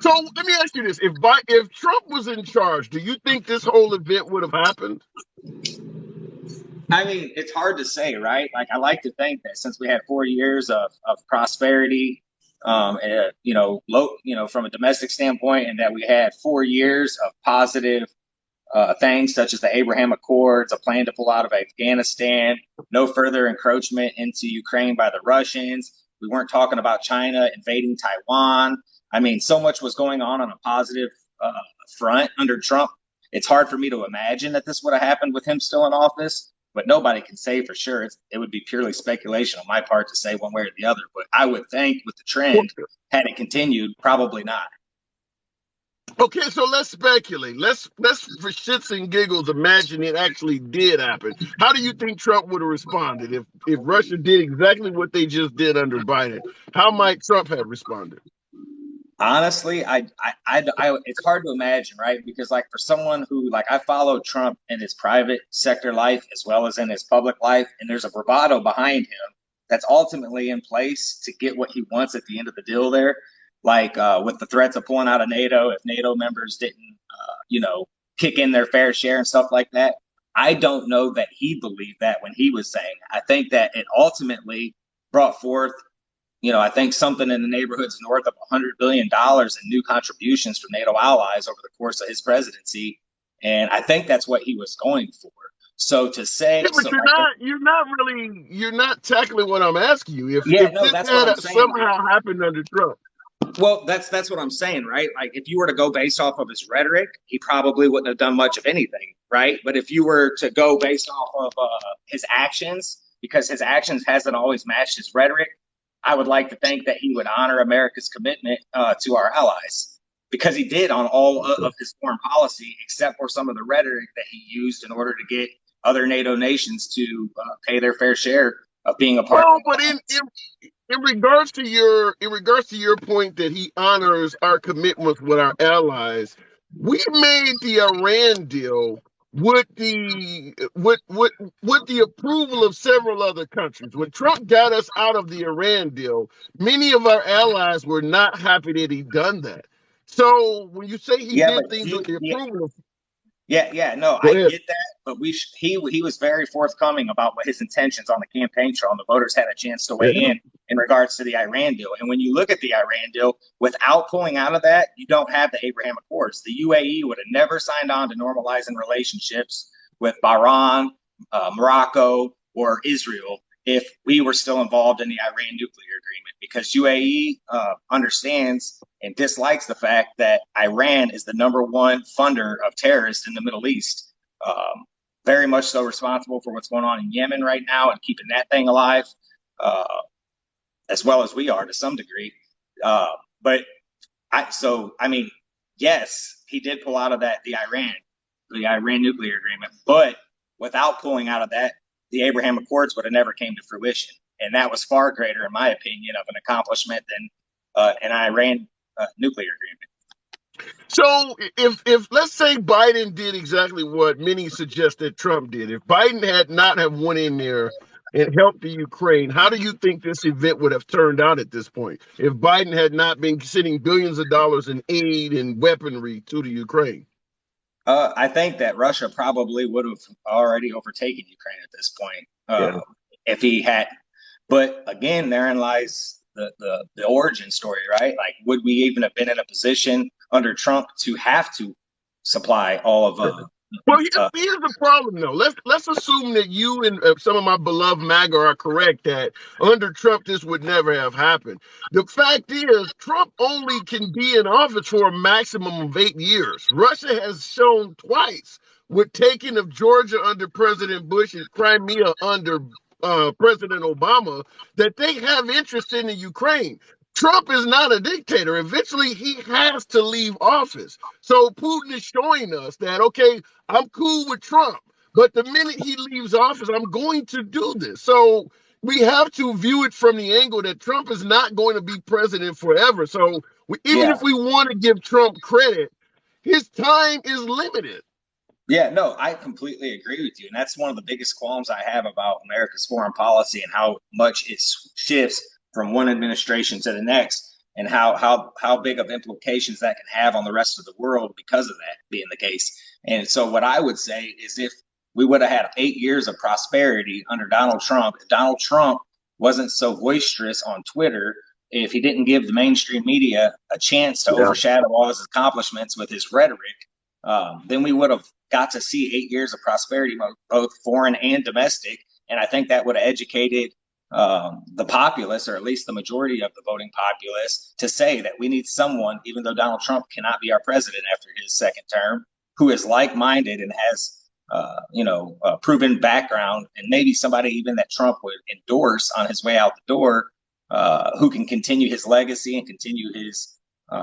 So let me ask you this: if Trump was in charge, do you think this whole event would have happened? I mean, it's hard to say, right? Like, I like to think that since we had 4 years of prosperity, from a domestic standpoint, and that we had 4 years of positive things such as the Abraham Accords, a plan to pull out of Afghanistan, no further encroachment into Ukraine by the Russians. We weren't talking about China invading Taiwan. I mean, so much was going on a positive front under Trump. It's hard for me to imagine that this would have happened with him still in office, but nobody can say for sure. It would be purely speculation on my part to say one way or the other. But I would think with the trend, had it continued, probably not. Okay, so let's speculate. Let's for shits and giggles imagine it actually did happen. How do you think Trump would have responded if Russia did exactly what they just did under Biden? How might Trump have responded? Honestly, it's hard to imagine, right? Because like for someone who like I follow Trump in his private sector life as well as in his public life, and there's a bravado behind him that's ultimately in place to get what he wants at the end of the deal there. Like with the threats of pulling out of NATO if NATO members didn't, you know, kick in their fair share and stuff like that. I don't know that he believed that when he was saying. I think that it ultimately brought forth, you know, I think something in the neighborhoods north of $100 billion in new contributions from NATO allies over the course of his presidency. And I think that's what he was going for. So to say, Yeah, but so like, you're not tackling what I'm asking you. yeah, If no, this that's what I'm had saying. Like, somehow happened under Trump, well, that's what I'm saying, right? Like, if you were to go based off of his rhetoric, he probably wouldn't have done much of anything, right? But if you were to go based off of his actions, because his actions hasn't always matched his rhetoric, I would like to think that he would honor America's commitment to our allies, because he did on all of his foreign policy, except for some of the rhetoric that he used in order to get other NATO nations to pay their fair share of being a part of well, the but alliance. in regards to your point that he honors our commitments with our allies, we made the Iran deal with the approval of several other countries. When Trump got us out of the Iran deal, many of our allies were not happy that he done that. So when you say he Yeah, but did things with the approval of, yeah, no, go I ahead. get that, but he was very forthcoming about what his intentions on the campaign trail, and the voters had a chance to weigh Yeah. in regards to the Iran deal. And when you look at the Iran deal, without pulling out of that, you don't have the Abraham Accords. The UAE would have never signed on to normalizing relationships with Bahrain, Morocco, or Israel if we were still involved in the Iran nuclear agreement, because UAE understands and dislikes the fact that Iran is the number one funder of terrorists in the Middle East. Um, Very much so responsible for what's going on in Yemen right now and keeping that thing alive, uh, as well as we are to some degree. But I mean, yes, he did pull out of the Iran nuclear agreement, but without pulling out of that, the Abraham Accords would have never came to fruition, and that was far greater, in my opinion, of an accomplishment than an Iran nuclear agreement. So if let's say Biden did exactly what many suggest that Trump did, if Biden had not have went in there and helped the Ukraine, how do you think this event would have turned out at this point? If Biden had not been sending billions of dollars in aid and weaponry to the Ukraine? I think that Russia probably would have already overtaken Ukraine at this point, Yeah. if he had. But again, therein lies the origin story, right? Like, would we even have been in a position under Trump to have to supply all of Well, uh, here's the problem, though. Let's assume that you and some of my beloved MAGA are correct that under Trump this would never have happened. The fact is, Trump only can be in office for a maximum of 8 years. Russia has shown twice, with taking of Georgia under President Bush and Crimea under President Obama, that they have interest in the Ukraine. Trump is not a dictator. Eventually, he has to leave office. So Putin is showing us that, okay, I'm cool with Trump, but the minute he leaves office, I'm going to do this. So we have to view it from the angle that Trump is not going to be president forever. So even yeah. if we want to give Trump credit, his time is limited. Yeah, no, I completely agree with you. And that's one of the biggest qualms I have about America's foreign policy and how much it shifts from one administration to the next, and how big of implications that can have on the rest of the world because of that being the case. And so what I would say is, if we would have had 8 years of prosperity under Donald Trump, if Donald Trump wasn't so boisterous on Twitter, if he didn't give the mainstream media a chance to Yeah. overshadow all his accomplishments with his rhetoric, then we would have got to see 8 years of prosperity, both foreign and domestic. And I think that would have educated the populace, or at least the majority of the voting populace, to say that we need someone, even though Donald Trump cannot be our president after his second term, who is like-minded and has, proven background, and maybe somebody even that Trump would endorse on his way out the door, who can continue his legacy and continue his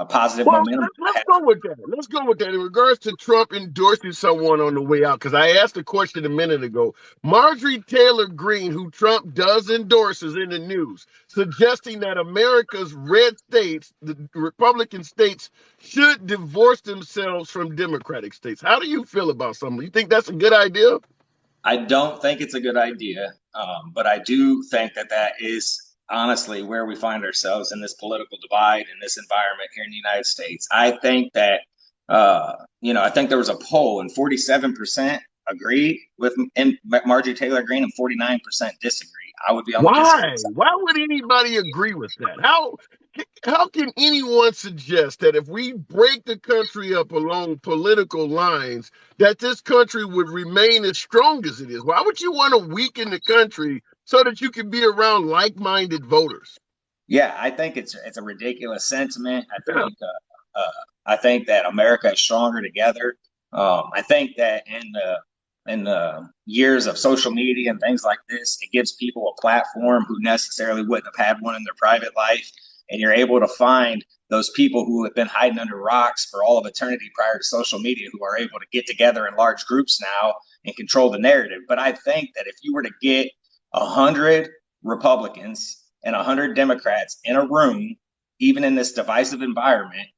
positive Well, momentum. let's go with that. Let's go with that. In regards to Trump endorsing someone on the way out, because I asked a question a minute ago. Marjorie Taylor Greene, who Trump does endorse, is in the news, suggesting that America's red states, the Republican states, should divorce themselves from Democratic states. How do you feel about something? You think that's a good idea? I don't think it's a good idea, but I do think that that is honestly where we find ourselves in this political divide in this environment here in the United States. I think that, I think there was a poll and 47% agreed with Marjorie Taylor Greene and 49% disagree. I would be on the disagree Why? side. Why would anybody agree with that? How can anyone suggest that if we break the country up along political lines, that this country would remain as strong as it is? Why would you want to weaken the country so that you can be around like-minded voters? Yeah, I think it's a ridiculous sentiment. Yeah. I think that America is stronger together. I think that in the years of social media and things like this, it gives people a platform who necessarily wouldn't have had one in their private life, and you're able to find those people who have been hiding under rocks for all of eternity prior to social media, who are able to get together in large groups now and control the narrative. But I think that if you were to get 100 Republicans and 100 Democrats in a room, even in this divisive environment,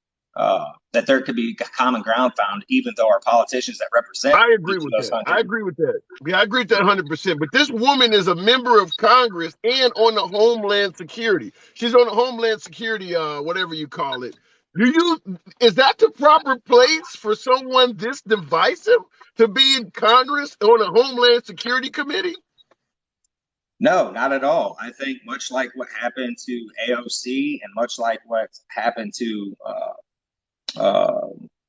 that there could be common ground found, even though our politicians that represent I agree each of with those that. I 100. agree with that. Yeah, I agree with that 100%. But this woman is a member of Congress and on the Homeland Security. She's on the Homeland Security, whatever you call it. Is that the proper place for someone this divisive to be in Congress on a Homeland Security Committee? No, not at all. I think much like what happened to AOC and much like what happened to,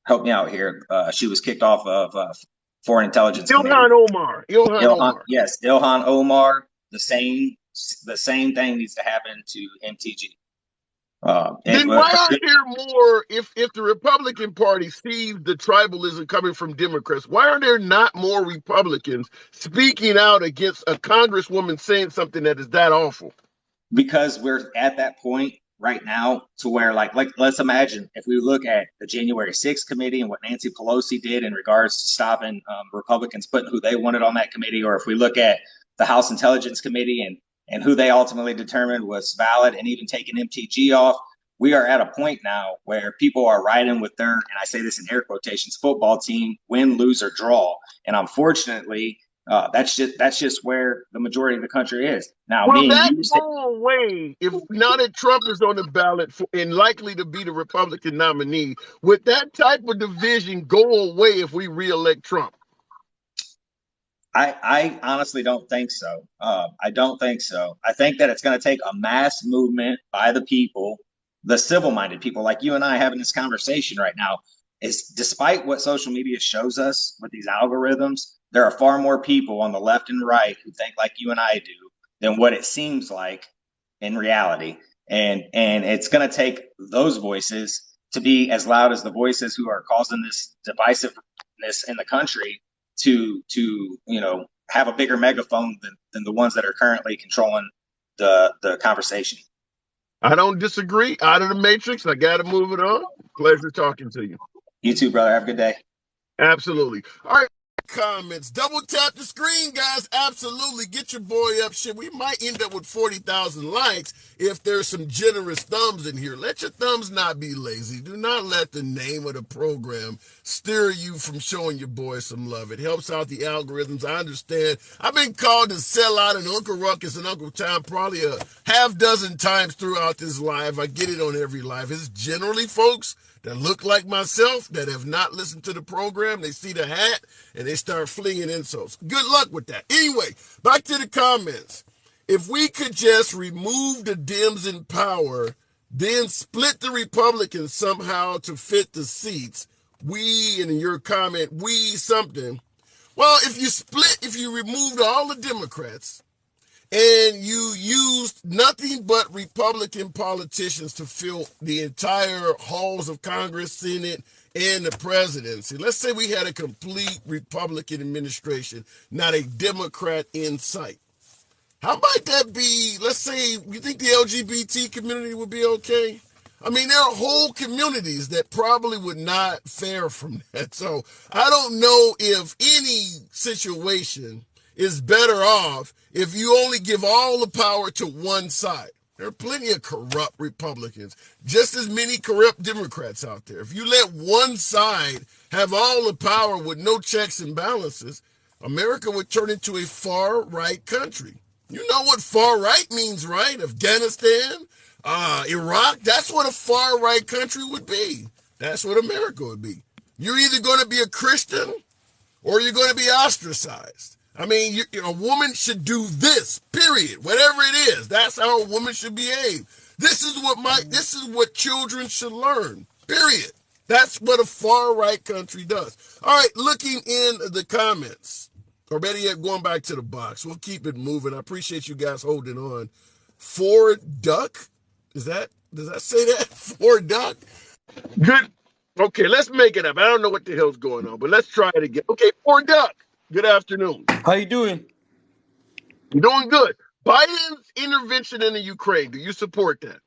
help me out here, she was kicked off of Foreign Intelligence Committee. Ilhan Omar. Ilhan Omar. Yes, Ilhan Omar. The same thing needs to happen to MTG. Then why aren't there more, if the Republican Party sees the tribalism coming from Democrats, why are there not more Republicans speaking out against a congresswoman saying something that is that awful? Because we're at that point right now to where like let's imagine if we look at the January 6th committee and what Nancy Pelosi did in regards to stopping Republicans putting who they wanted on that committee, or if we look at the House Intelligence Committee and who they ultimately determined was valid and even taking MTG off. We are at a point now where people are riding with their, and I say this in air quotations, football team, win, lose, or draw. And unfortunately, that's just where the majority of the country is now. Will Me and that you, go away if now that Trump is on the ballot and likely to be the Republican nominee? Would that type of division go away if we reelect Trump? I honestly don't think so. I don't think so. I think that it's going to take a mass movement by the people, the civil-minded people like you and I having this conversation right now. Is despite what social media shows us with these algorithms, there are far more people on the left and right who think like you and I do than what it seems like in reality. And it's going to take those voices to be as loud as the voices who are causing this divisiveness in the country to have a bigger megaphone than the ones that are currently controlling the conversation. I don't disagree. Out of the matrix, I got to move it on. Pleasure talking to you. You too, brother. Have a good day. Absolutely. All right. Comments. Double tap the screen, guys. Absolutely. Get your boy up. Shit, we might end up with 40,000 likes if there's some generous thumbs in here. Let your thumbs not be lazy. Do not let the name of the program steer you from showing your boy some love. It helps out the algorithms. I understand. I've been called to sell out and Uncle Ruckus and Uncle Tom probably a half dozen times throughout this live. I get it on every live. It's generally folks that look like myself that have not listened to the program. They see the hat and they start flinging insults. Good luck with that. Anyway, back to the comments. If we could just remove the Dems in power, then split the Republicans somehow to fit the seats, we, and in your comment, we something. Well, if you removed all the Democrats, and you used nothing but Republican politicians to fill the entire halls of Congress, Senate, and the presidency. Let's say we had a complete Republican administration, not a Democrat in sight. How might that be? Let's say you think the LGBT community would be okay? I mean, there are whole communities that probably would not fare from that. So I don't know if any situation is better off if you only give all the power to one side. There are plenty of corrupt Republicans, just as many corrupt Democrats out there. If you let one side have all the power with no checks and balances, America would turn into a far right country. You know what far right means, right? Afghanistan, Iraq, that's what a far right country would be. That's what America would be. You're either going to be a Christian or you're going to be ostracized. I mean, a woman should do this, period. Whatever it is, that's how a woman should behave. This is what children should learn, period. That's what a far right country does. All right, looking in the comments, or better yet, going back to the box. We'll keep it moving. I appreciate you guys holding on. Ford Duck, does that say that? Ford Duck? Good. Okay, let's make it up. I don't know what the hell's going on, but let's try it again. Okay, Ford Duck. Good afternoon. How you doing? You're doing good. Biden's intervention in the Ukraine, do you support that?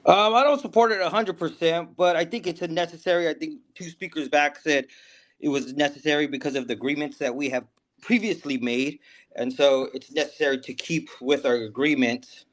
I don't support it 100%, but I think it's a necessary. I think two speakers back said it was necessary because of the agreements that we have previously made, and so it's necessary to keep with our agreements.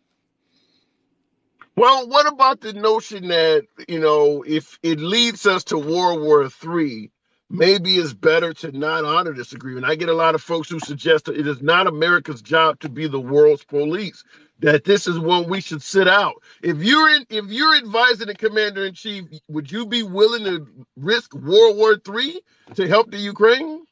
Well, what about the notion that, if it leads us to World War III, maybe it's better to not honor this agreement? I get a lot of folks who suggest that it is not America's job to be the world's police, that this is one we should sit out. If you're advising the commander in chief, would you be willing to risk World War III to help the Ukraine?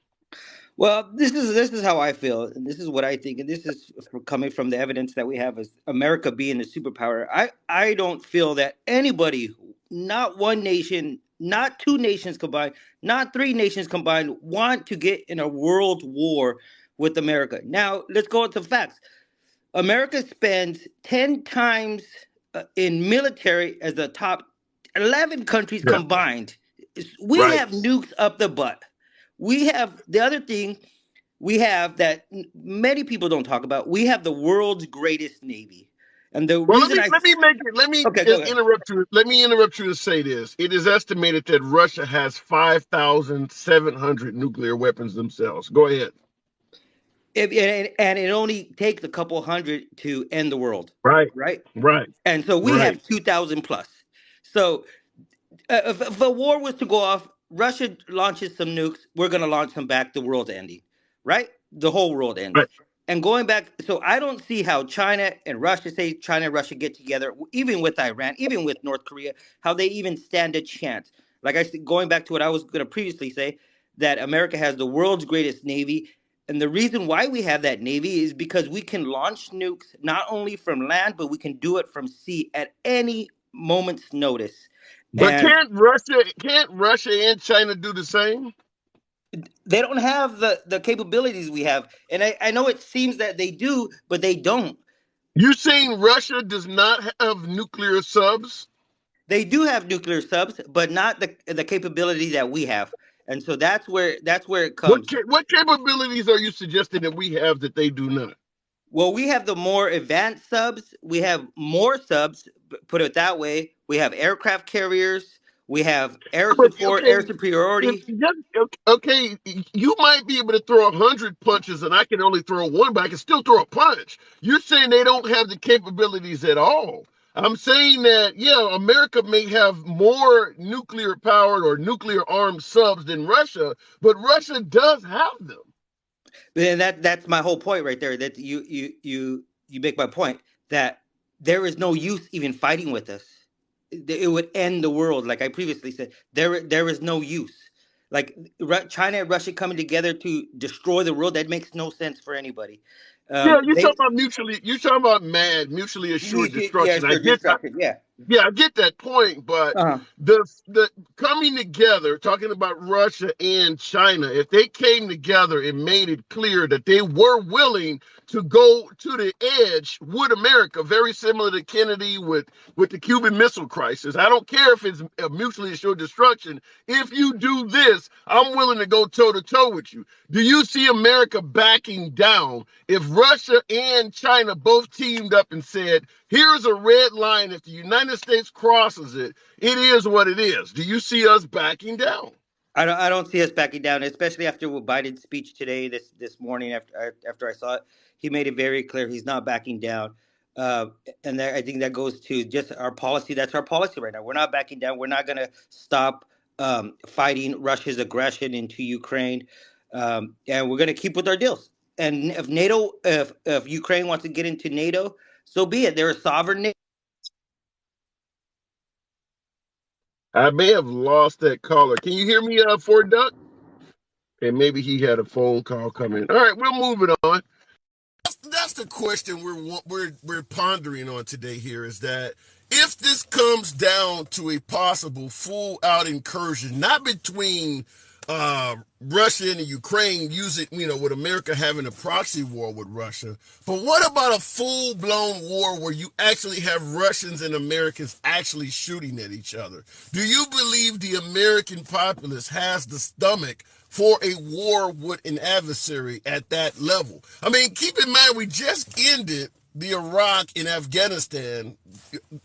Well, this is how I feel, and this is what I think, and this is coming from the evidence that we have as America being a superpower. I don't feel that anybody, not one nation, not two nations combined, not three nations combined, want to get in a world war with America. Now, let's go into facts. America spends 10 times in military as the top 11 countries combined. We have nukes up the butt. We have the other thing we have that many people don't talk about. We have the world's greatest navy. And the reason let me interrupt you. Let me interrupt you to say this. It is estimated that Russia has 5,700 nuclear weapons themselves. Go ahead. And it only takes a couple hundred to end the world. Right. And so we have 2,000 plus. So if a war was to go off, Russia launches some nukes, we're going to launch them back, the world's ending, right? The whole world ends. Right. And going back, so I don't see how China and Russia get together, even with Iran, even with North Korea, how they even stand a chance. Like I said, going back to what I was going to previously say, that America has the world's greatest navy. And the reason why we have that navy is because we can launch nukes not only from land, but we can do it from sea at any moment's notice. But can't Russia and China do the same? They don't have the capabilities we have. And I know it seems that they do, but they don't. You saying Russia does not have nuclear subs? They do have nuclear subs, but not the capability that we have. And so that's where it comes. What capabilities are you suggesting that we have that they do not? Well, we have the more advanced subs. We have more subs, put it that way. We have aircraft carriers. We have air support, air superiority. Okay, you might be able to throw 100 punches and I can only throw one, but I can still throw a punch. You're saying they don't have the capabilities at all. I'm saying that, America may have more nuclear powered or nuclear armed subs than Russia, but Russia does have them. And that's my whole point right there. That you make my point that there is no use even fighting with us. It would end the world, like I previously said. There is no use. Like China and Russia coming together to destroy the world, that makes no sense for anybody. You're talking about mutually assured destruction. I get that. Yeah, I get that point, but the coming together, talking about Russia and China, if they came together and made it clear that they were willing to go to the edge with America, very similar to Kennedy with the Cuban Missile Crisis. I don't care if it's a mutually assured destruction. If you do this, I'm willing to go toe to toe with you. Do you see America backing down if Russia and China both teamed up and said, here's a red line. If the United States crosses it, it is what it is. Do you see us backing down? I don't see us backing down, especially after Biden's speech today, this morning. After I saw it, he made it very clear he's not backing down. Uh, and I think that goes to just our policy. That's our policy right now. We're not backing down. We're not going to stop fighting Russia's aggression into Ukraine, and we're going to keep with our deals. And if Ukraine wants to get into NATO, so be it. They're a sovereign nation. I may have lost that caller. Can you hear me, Fort Duck? And maybe he had a phone call coming. All right, we'll move it on. That's the question we're pondering on today. Here is that if this comes down to a possible full out incursion, not between Russia and Ukraine, using with America having a proxy war with Russia, but what about a full blown war where you actually have Russians and Americans actually shooting at each other? Do you believe the American populace has the stomach for a war with an adversary at that level? I mean, keep in mind, we just ended the Iraq and Afghanistan,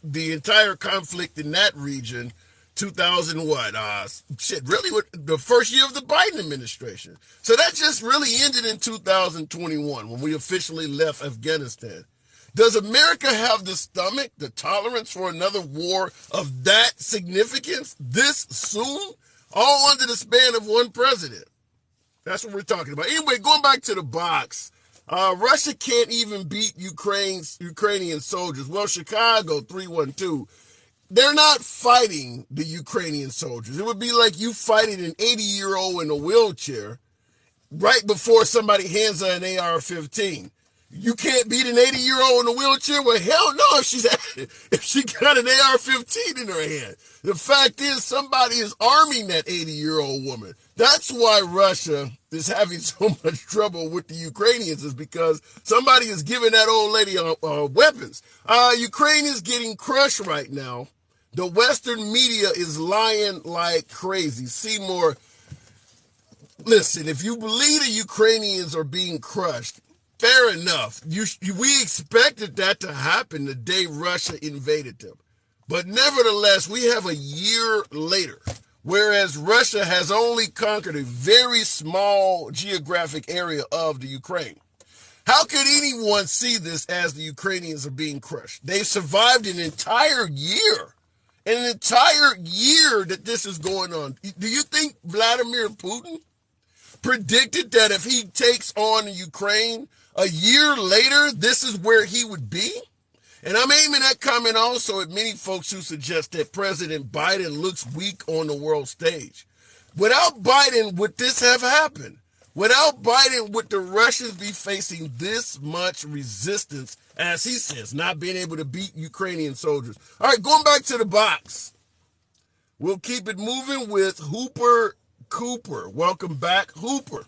the entire conflict in that region, 2000 what? Really, with the first year of the Biden administration. So that just really ended in 2021 when we officially left Afghanistan. Does America have the stomach, the tolerance for another war of that significance this soon? All under the span of one president. That's what we're talking about. Anyway, going back to the box, Russia can't even beat Ukrainian soldiers. Well, Chicago 312. They're not fighting the Ukrainian soldiers. It would be like you fighting an 80-year-old in a wheelchair right before somebody hands her an AR-15. You can't beat an 80-year-old in a wheelchair? Well, hell no, if she got an AR-15 in her hand. The fact is, somebody is arming that 80-year-old woman. That's why Russia is having so much trouble with the Ukrainians, is because somebody is giving that old lady weapons. Ukraine is getting crushed right now. The Western media is lying like crazy. Seymour, listen, if you believe the Ukrainians are being crushed, fair enough. We expected that to happen the day Russia invaded them. But nevertheless, we have a year later, whereas Russia has only conquered a very small geographic area of the Ukraine. How could anyone see this as the Ukrainians are being crushed? They've survived an entire year that this is going on. Do you think Vladimir Putin predicted that if he takes on Ukraine a year later, this is where he would be? And I'm aiming that comment also at many folks who suggest that President Biden looks weak on the world stage. Without Biden, would this have happened? Without Biden, would the Russians be facing this much resistance, as he says, not being able to beat Ukrainian soldiers? All right, going back to the box. We'll keep it moving with Hooper Cooper. Welcome back, Hooper.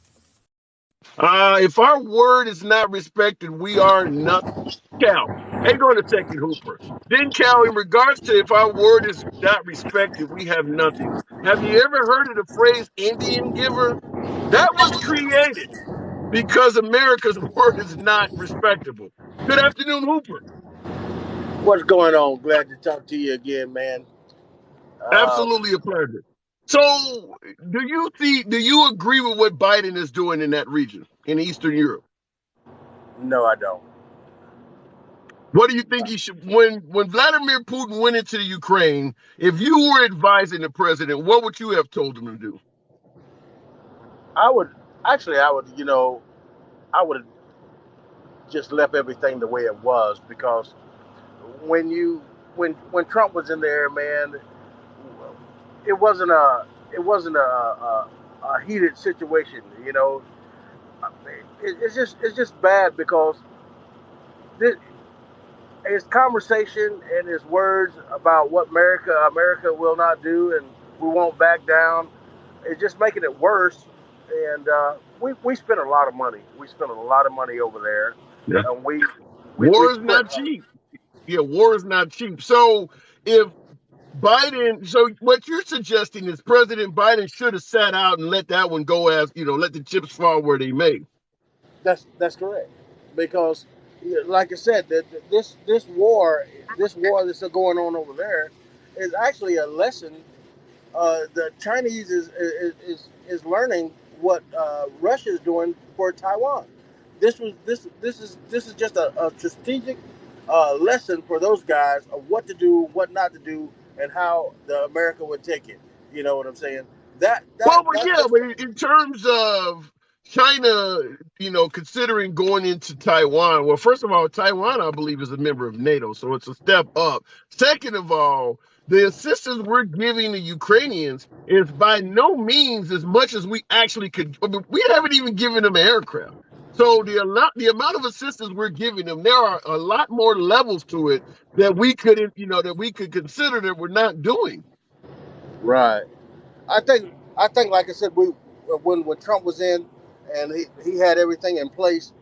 If our word is not respected, we are nothing. Cal, hang on a second, Hooper. Then, Cal, in regards to if our word is not respected, we have nothing. Have you ever heard of the phrase Indian giver? That was created because America's word is not respectable. Good afternoon, Hooper. What's going on? Glad to talk to you again, man. Absolutely a pleasure. So, do you agree with what Biden is doing in that region, in Eastern Europe? No, I don't. What do you think he should, when Vladimir Putin went into the Ukraine, if you were advising the president, what would you have told him to do? I would have just left everything the way it was, because when Trump was in there, man, it wasn't a heated situation, you know. It's just bad because his conversation and his words about what America will not do and we won't back down is just making it worse. And we spent a lot of money. We spent a lot of money over there. Yeah. And war is not cheap. Yeah, war is not cheap. So if Biden, so what you're suggesting is President Biden should have sat out and let that one go, as let the chips fall where they may. That's correct. because, like I said, this war that's going on over there is actually a lesson. The Chinese is learning what Russia is doing for Taiwan. This is just a strategic lesson for those guys of what to do, what not to do, and how the America would take it. You know what I'm saying? Well, but That's yeah, just but in terms of China, considering going into Taiwan, well, first of all, Taiwan, I believe, is a member of NATO, so it's a step up. Second of all, the assistance we're giving the Ukrainians is by no means as much as we actually could. I mean, we haven't even given them aircraft. So the amount of assistance we're giving them, there are a lot more levels to it that we could, that we could consider that we're not doing. right. I think, like I said, we when Trump was in and he had everything in place,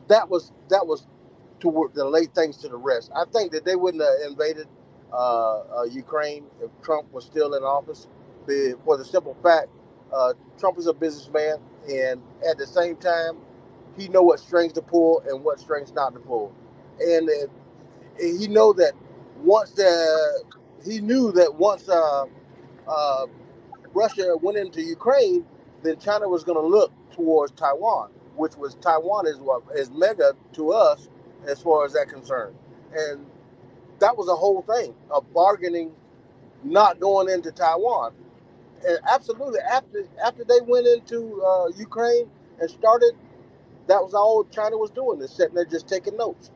that was to lay things to the rest. I think that they wouldn't have invaded Ukraine if Trump was still in office, for the simple fact Trump is a businessman, and at the same time, he know what strings to pull and what strings not to pull, and he know that once the he knew that once uh, Russia went into Ukraine, then China was going to look towards Taiwan, which was Taiwan is what is mega to us as far as that concerned, and that was a whole thing of bargaining, not going into Taiwan. And absolutely, after they went into Ukraine and started, that was all China was doing, is sitting there just taking notes,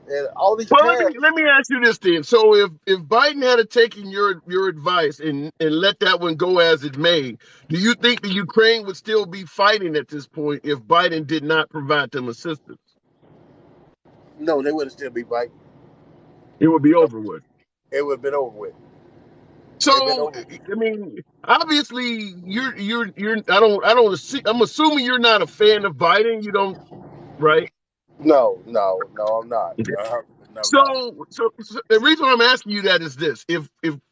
and all these Well, let tariffs. me ask you this then. So if Biden had taken your advice and let that one go as it may, do you think the Ukraine would still be fighting at this point if Biden did not provide them assistance? No, they wouldn't still be fighting. It would be No, over with. it would have been over with. It'd been So over. I mean, obviously you're I don't see, I'm assuming you're not a fan of Biden. You don't, right? No, no, no, I'm not. No, I'm not. So the reason I'm asking you that is this: if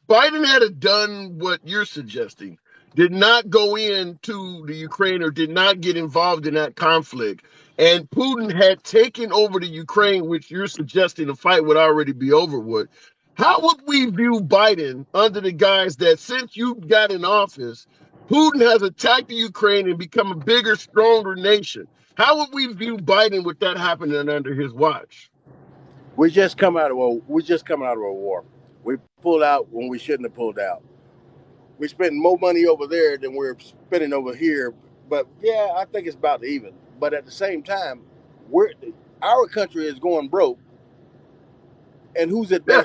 Biden had done what you're suggesting, did not go into the Ukraine or did not get involved in that conflict, and Putin had taken over the Ukraine, which you're suggesting the fight would already be over with, how would we view Biden under the guise that since you got in office, Putin has attacked the Ukraine and become a bigger, stronger nation? How would we view Biden with that happening under his watch? We just coming out of a war. We pulled out when we shouldn't have pulled out. We spent more money over there than we're spending over here. But yeah, I think it's about even. But at the same time, we're our country is going broke, and Yeah,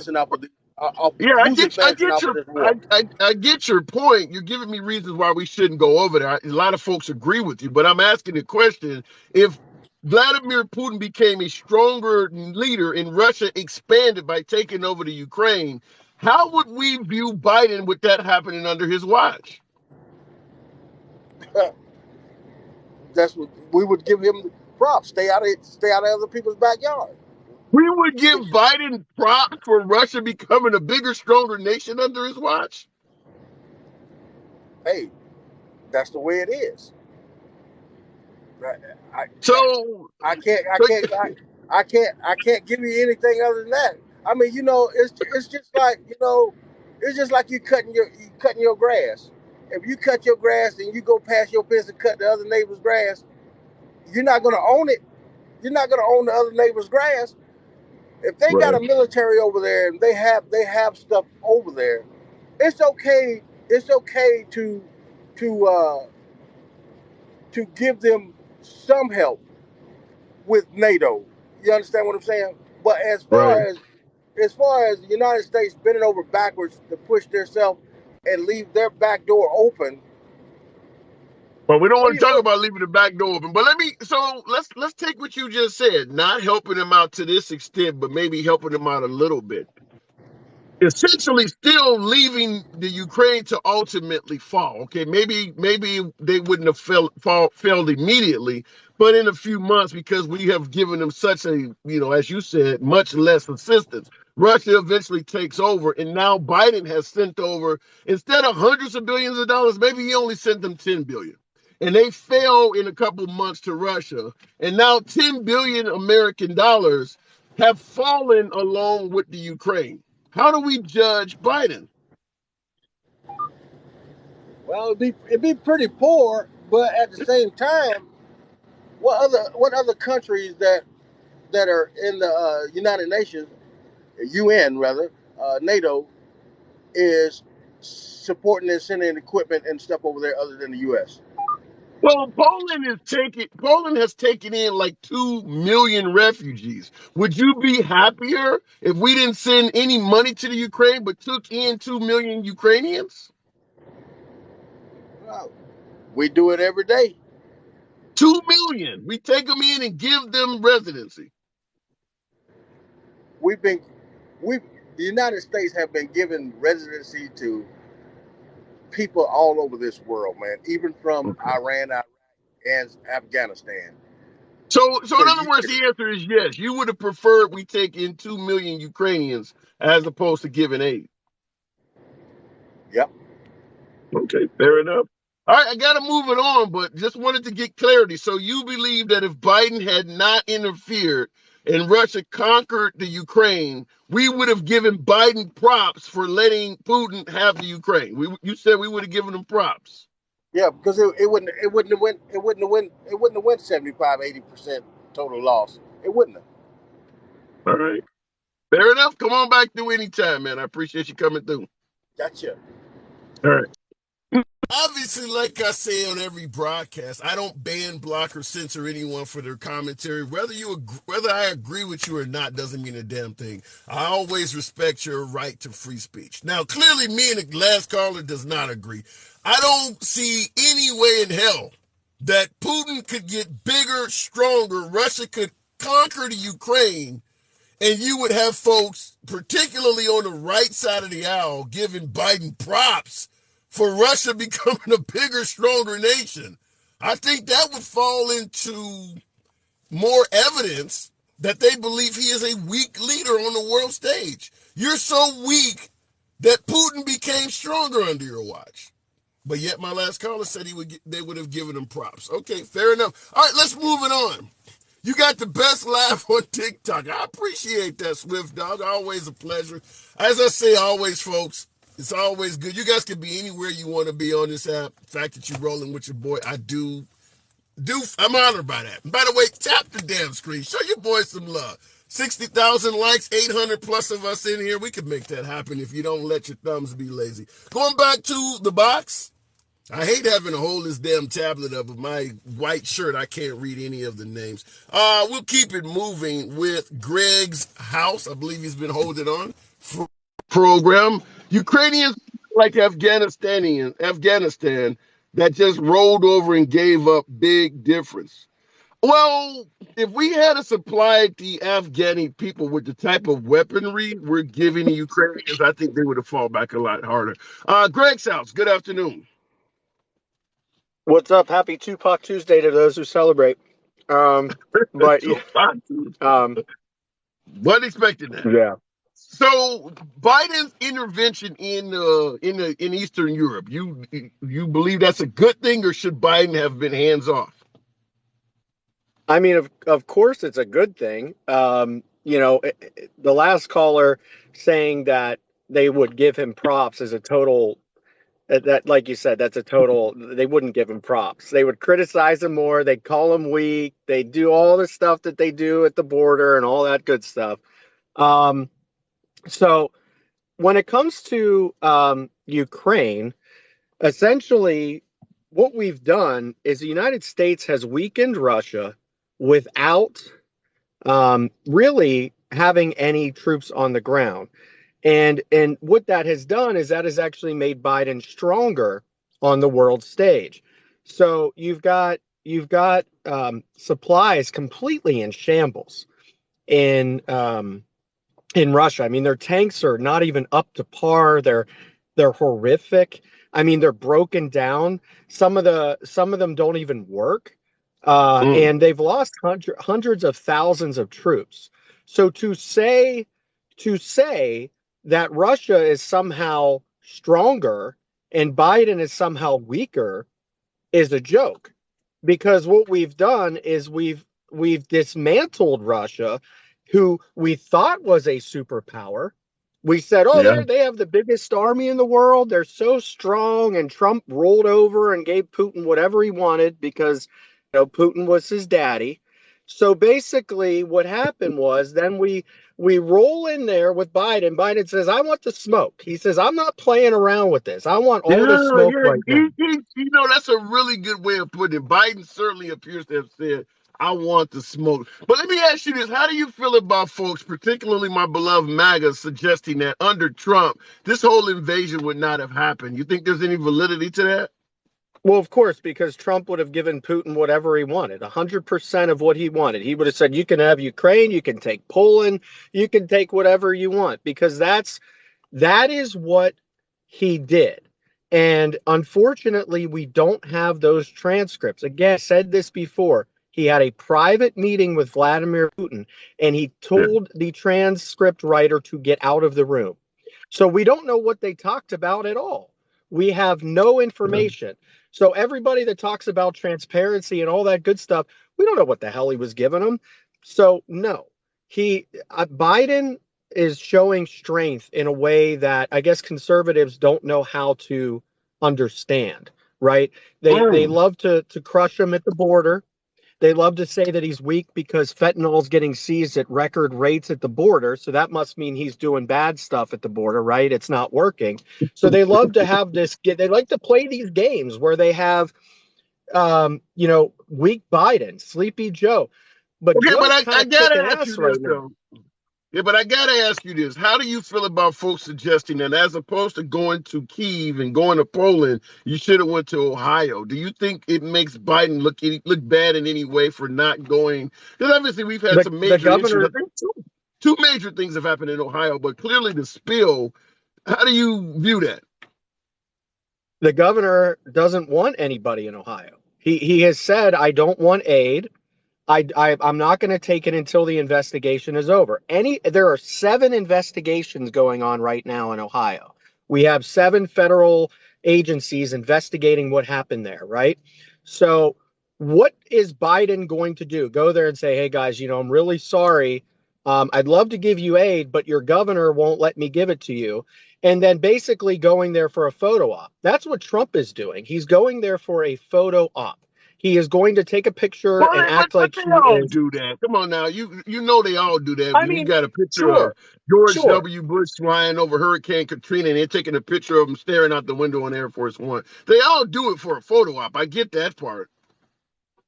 yeah, who's I advancing get off of your, this war? I get your point. You're giving me reasons why we shouldn't go over there. A lot of folks agree with you, but I'm asking the question: if Vladimir Putin became a stronger leader and Russia expanded by taking over the Ukraine, how would we view Biden with that happening under his watch? That's what we would give him props. Stay out of other people's backyard. We would give Biden props for Russia becoming a bigger, stronger nation under his watch. Hey, that's the way it is. I, So, I can't I so can't I can't give you anything other than that. I mean, it's just like it's just like you cutting your grass. If you cut your grass and you go past your fence and cut the other neighbor's grass, you're not gonna own it. You're not gonna own the other neighbor's grass. If they got right, a military over there and they have stuff over there, it's okay. It's okay to to give them some help with NATO. You understand what I'm saying? But right. as far as the United States bending over backwards to push themselves and leave their back door open, But we don't what do want to you talk what, about leaving the back door open. But let's take what you just said, not helping them out to this extent, but maybe helping them out a little bit. Essentially still leaving the Ukraine to ultimately fall. Okay, maybe they wouldn't have failed immediately, but in a few months because we have given them such a, as you said, much less assistance. Russia eventually takes over, and now Biden has sent over, instead of hundreds of billions of dollars, maybe he only sent them 10 billion. and they fell in a couple months to Russia. And now 10 billion American dollars have fallen along with the Ukraine. How do we judge Biden? Well, it'd be pretty poor, but at the same time, what other countries that are in the United Nations, UN rather, NATO, is supporting and sending equipment and stuff over there other than the U.S.? Well, Poland has taken in like 2 million refugees. Would you be happier if we didn't send any money to the Ukraine but took in 2 million Ukrainians? Well, we do it every day. 2 million. We take them in and give them residency. The United States have been giving residency to people all over this world, man, even from Iran, Iraq, and Afghanistan. So in other words, the answer is yes. You would have preferred we take in 2 million Ukrainians as opposed to giving aid. Yep. Okay, fair enough. All right, I got to move it on, but just wanted to get clarity. So you believe that if Biden had not interfered and Russia conquered the Ukraine, we would have given Biden props for letting Putin have the Ukraine. You said we would have given him props. Yeah, because it wouldn't have went 75, 80% total loss. It wouldn't have. All right. Fair enough. Come on back through anytime, man. I appreciate you coming through. Gotcha. All right. Obviously, like I say on every broadcast, I don't ban, block, or censor anyone for their commentary. Whether I agree with you or not doesn't mean a damn thing. I always respect your right to free speech. Now, clearly, me and the last caller does not agree. I don't see any way in hell that Putin could get bigger, stronger, Russia could conquer the Ukraine, and you would have folks, particularly on the right side of the aisle, giving Biden props for Russia becoming a bigger, stronger nation. I think that would fall into more evidence that they believe he is a weak leader on the world stage. You're so weak that Putin became stronger under your watch. But yet my last caller said they would have given him props. Okay, fair enough. All right, let's move it on. You got the best laugh on TikTok. I appreciate that, Swift Dog. Always a pleasure. As I say always, folks, it's always good. You guys can be anywhere you want to be on this app. The fact that you're rolling with your boy, I'm honored by that. And by the way, tap the damn screen. Show your boy some love. 60,000 likes, 800 plus of us in here. We could make that happen if you don't let your thumbs be lazy. Going back to the box. I hate having to hold this damn tablet up with my white shirt. I can't read any of the names. We'll keep it moving with Greg's house. I believe he's been holding on for program. Ukrainians like Afghanistan that just rolled over and gave up. Big difference. Well, if we had supplied the Afghani people with the type of weaponry we're giving the Ukrainians, I think they would have fought back a lot harder. Greg's house, good afternoon. What's up? Happy Tupac Tuesday to those who celebrate. Wasn't expecting that. Yeah. So Biden's intervention in Eastern Europe, you believe that's a good thing, or should Biden have been hands off? I mean, of course, it's a good thing. The last caller saying that they would give him props is a total. That, like you said, that's a total. They wouldn't give him props. They would criticize him more. They'd call him weak. They do all the stuff that they do at the border and all that good stuff. So when it comes to Ukraine, essentially what we've done is the United States has weakened Russia without really having any troops on the ground. And what that has done is that has actually made Biden stronger on the world stage. So you've got supplies completely in shambles in Russia. I mean, their tanks are not even up to par. They're horrific. I mean, they're broken down. Some of them don't even work. And they've lost hundreds of thousands of troops. So to say that Russia is somehow stronger and Biden is somehow weaker is a joke, because what we've done is we've dismantled Russia, who we thought was a superpower. We said, oh, Yeah. they have the biggest army in the world. They're so strong. And Trump rolled over and gave Putin whatever he wanted because, Putin was his daddy. So basically what happened was then we roll in there with Biden. Biden says, I want the smoke. He says, I'm not playing around with this. I want all the smoke right now. That's a really good way of putting it. Biden certainly appears to have said, I want the smoke. But let me ask you this. How do you feel about folks, particularly my beloved MAGA, suggesting that under Trump, this whole invasion would not have happened? You think there's any validity to that? Well, of course, because Trump would have given Putin whatever he wanted, 100% of what he wanted. He would have said, you can have Ukraine, you can take Poland, you can take whatever you want, because that is what he did. And unfortunately, we don't have those transcripts. Again, I said this before. He had a private meeting with Vladimir Putin, and he told the transcript writer to get out of the room. So we don't know what they talked about at all. We have no information. So everybody that talks about transparency and all that good stuff, we don't know what the hell he was giving them. So no, Biden is showing strength in a way that I guess conservatives don't know how to understand, right? They love to crush him at the border. They love to say that he's weak because fentanyl is getting seized at record rates at the border. So that must mean he's doing bad stuff at the border, right? It's not working. So they love to have this, they like to play these games where they have, weak Biden, Sleepy Joe. But okay, Joe's but I kind of gotta kicking ask ass you right this now. though. Yeah, but I gotta ask you this. How do you feel about folks suggesting that as opposed to going to Kyiv and going to Poland, you should have went to Ohio? Do you think it makes Biden look bad in any way for not going? Because obviously we've had some The major issues. governor, I think two major things have happened in Ohio, but clearly the spill. How do you view that? the governor doesn't want anybody in Ohio. He has said, I don't want aid. I'm not going to take it until the investigation is over. There are 7 investigations going on right now in Ohio. We have 7 federal agencies investigating what happened there, right? So what is Biden going to do? Go there and say, hey guys, I'm really sorry. I'd love to give you aid, but your governor won't let me give it to you. And then basically going there for a photo op. That's what Trump is doing. He's going there for a photo op. He is going to take a picture and act like they he all is. do that. Come on now, you know they all do that. I We mean, got a picture of sure, George sure. W. Bush flying over Hurricane Katrina, and they're taking a picture of him staring out the window on Air Force One. They all do it for a photo op. I get that part.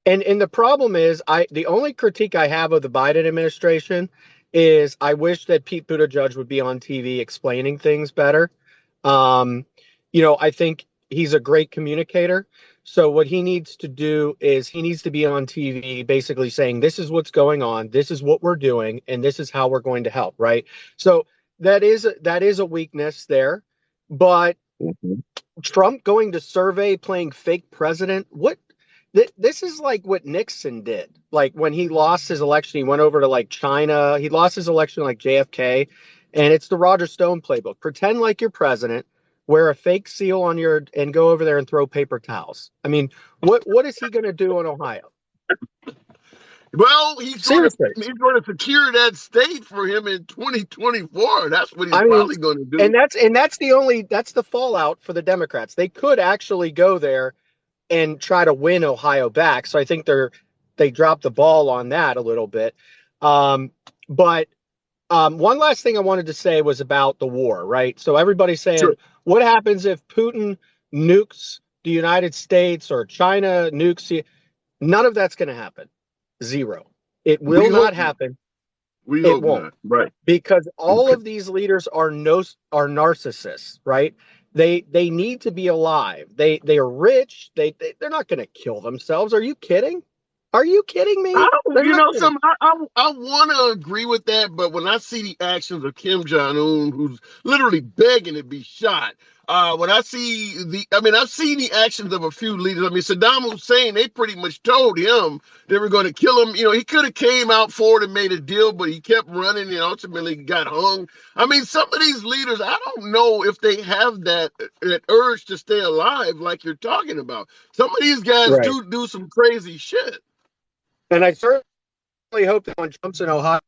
And the problem is, the only critique I have of the Biden administration is I wish that Pete Buttigieg would be on TV explaining things better. I think he's a great communicator. So what he needs to do is he needs to be on TV basically saying, this is what's going on, this is what we're doing, and this is how we're going to help, right? So that is a weakness there. But Trump going to survey playing fake president, this is like what Nixon did. Like when he lost his election, he went over to like China. He lost his election like JFK. And it's the Roger Stone playbook. Pretend like you're president, wear a fake seal on and go over there and throw paper towels. I mean, what is he going to do in Ohio? Well, he's going Seriously. to secure that state for him in 2024. That's what he's probably going to do. And that's the fallout for the Democrats. They could actually go there and try to win Ohio back. So I think they dropped the ball on that a little bit. But one last thing I wanted to say was about the war, right? So everybody's saying, sure, what happens if Putin nukes the United States or China nukes? None of that's going to happen. Zero. It will not happen. It won't. Not. Right. Because all of these leaders are narcissists, right? They need to be alive. They are rich. They're not going to kill themselves. Are you kidding? Are you kidding me? I want to agree with that, but when I see the actions of Kim Jong-un, who's literally begging to be shot, when I see I've seen the actions of a few leaders. I mean, Saddam Hussein, they pretty much told him they were going to kill him. You know, he could have came out forward and made a deal, but he kept running and ultimately got hung. I mean, some of these leaders, I don't know if they have that urge to stay alive like you're talking about. Some of these guys Right. do some crazy shit. And I certainly hope that when Trump's in Ohio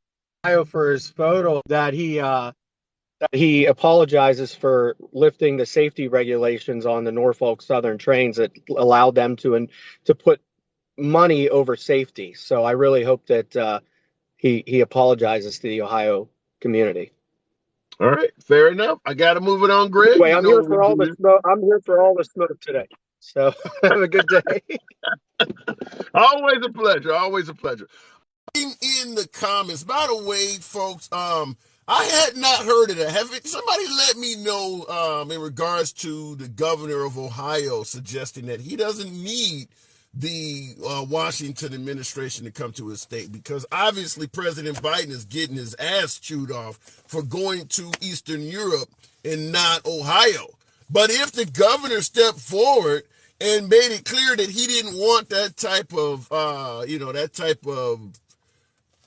for his photo, that he apologizes for lifting the safety regulations on the Norfolk Southern trains that allowed them to put money over safety. So I really hope that he apologizes to the Ohio community. All right, fair enough. I got to move it on, Greg. Anyway, You I'm know here what for we all do the smoke. I'm here for all the smoke today. So have a good day. Always a pleasure. Always a pleasure. In the comments, by the way, folks, I had not heard of that. Somebody let me know in regards to the governor of Ohio suggesting that he doesn't need the Washington administration to come to his state, because obviously President Biden is getting his ass chewed off for going to Eastern Europe and not Ohio. But if the governor stepped forward and made it clear that he didn't want that type of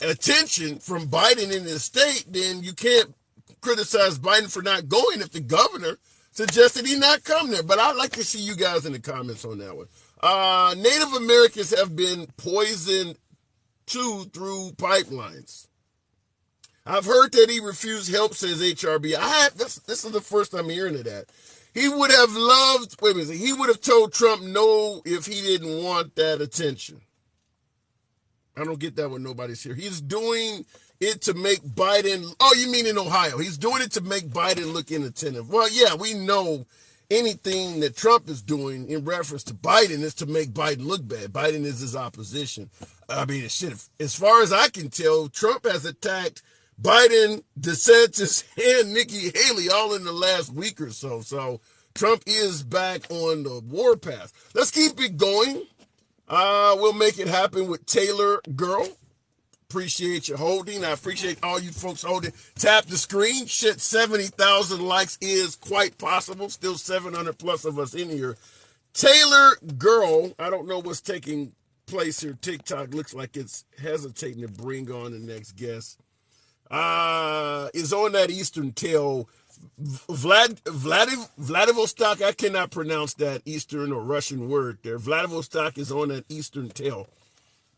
attention from Biden in his state, then you can't criticize Biden for not going if the governor suggested he not come there. But I'd like to see you guys in the comments on that one. Native Americans have been poisoned too through pipelines. I've heard that he refused help, says HRB. This is the first I'm hearing of that. He would have loved, wait a minute, he would have told Trump no if he didn't want that attention. I don't get that when nobody's here. He's doing it to make Biden, oh, you mean in Ohio? He's doing it to make Biden look inattentive. Well, yeah, we know anything that Trump is doing in reference to Biden is to make Biden look bad. Biden is his opposition. I mean, shit, as far as I can tell, Trump has attacked Biden, DeSantis, and Nikki Haley all in the last week or so. So Trump is back on the warpath. Let's keep it going. We'll make it happen with Taylor Girl. Appreciate you holding. I appreciate all you folks holding. Tap the screen. Shit, 70,000 likes is quite possible. Still 700 plus of us in here. Taylor Girl, I don't know what's taking place here. TikTok looks like it's hesitating to bring on the next guest. Is on that Eastern tail. Vladivostok, I cannot pronounce that Eastern or Russian word there. Vladivostok is on that Eastern tail.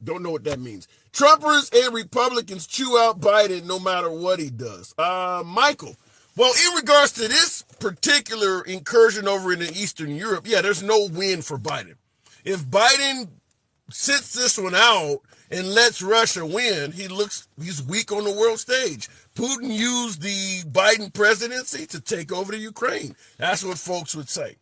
Don't know what that means. Trumpers and Republicans chew out Biden no matter what he does. Michael, well, in regards to this particular incursion over in Eastern Europe, yeah, there's no win for Biden. If Biden sits this one out and lets Russia win, he's weak on the world stage. Putin used the Biden presidency to take over the Ukraine. That's what folks would say.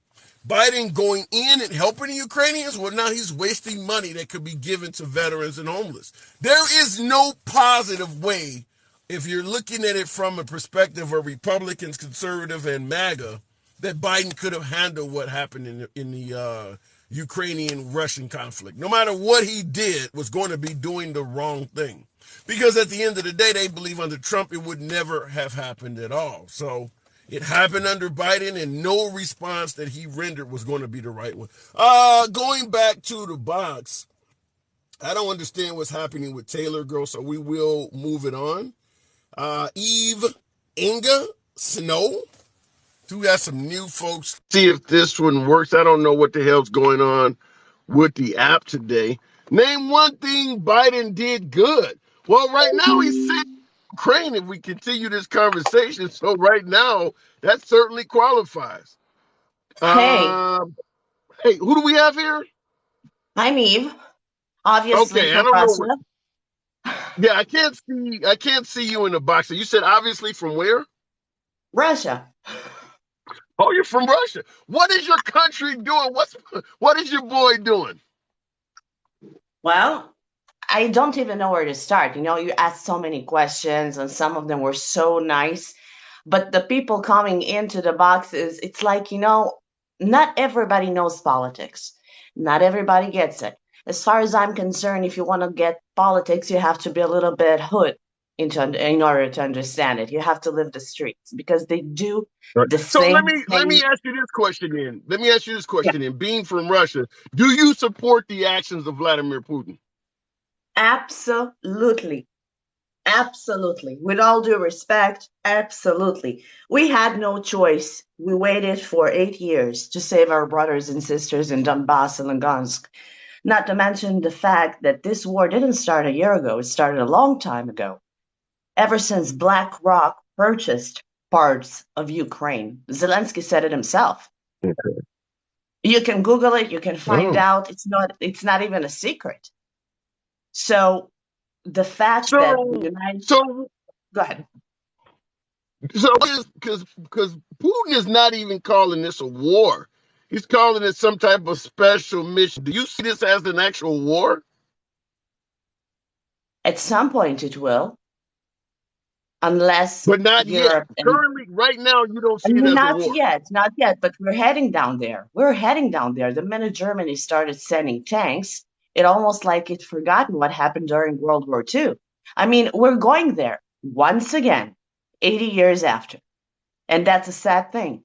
Biden going in and helping the Ukrainians, well, now he's wasting money that could be given to veterans and homeless. There is no positive way, if you're looking at it from a perspective of Republicans, conservative, and MAGA, that Biden could have handled what happened in the Ukrainian-Russian conflict. No matter what he did, was going to be doing the wrong thing. Because at the end of the day, they believe under Trump, it would never have happened at all. So it happened under Biden, and no response that he rendered was going to be the right one. Going back to the box, I don't understand what's happening with Taylor Girl, so we will move it on. Eve Inga Snow. We got some new folks. See if this one works. I don't know what the hell's going on with the app today. Name one thing Biden did good. Well, right now he's saying Ukraine if we continue this conversation. So right now, that certainly qualifies. Hey, Hey, who do we have here? I'm Eve, obviously Okay, I from don't know. Russia. Yeah, I can't see you in the box. So you said obviously from where? Russia. Oh, you're from Russia. What is your country doing? What is your boy doing? Well, I don't even know where to start. You know, you asked so many questions, and some of them were so nice. But the people coming into the boxes, it's like, you know, not everybody knows politics. Not everybody gets it. As far as I'm concerned, if you want to get politics, you have to be a little bit hood. in order to understand it. You have to live the streets because they do Right. the So let same me thing. ask you this question then. Let me ask you this Yeah, question then. Being from Russia, do you support the actions of Vladimir Putin? absolutely. Absolutely. With all due respect, absolutely. We had no choice. We waited for 8 years to save our brothers and sisters in Donbass and Lugansk. Not to mention the fact that this war didn't start a year ago, it started a long time ago. Ever since BlackRock purchased parts of Ukraine. Zelensky said it himself. You can Google it, you can find Oh. out. It's not even a secret. So the fact that the So United so go ahead. so because Putin is not even calling this a war. He's calling it some type of special mission. Do you see this as an actual war? At some point it will, unless But not yet. Europe and Currently, right now, you don't see it as a not war. yet, not yet, but we're heading down there. We're heading down there. The minute Germany started sending tanks, it almost like it's forgotten what happened during World War II. I mean, we're going there once again, 80 years after. And that's a sad thing.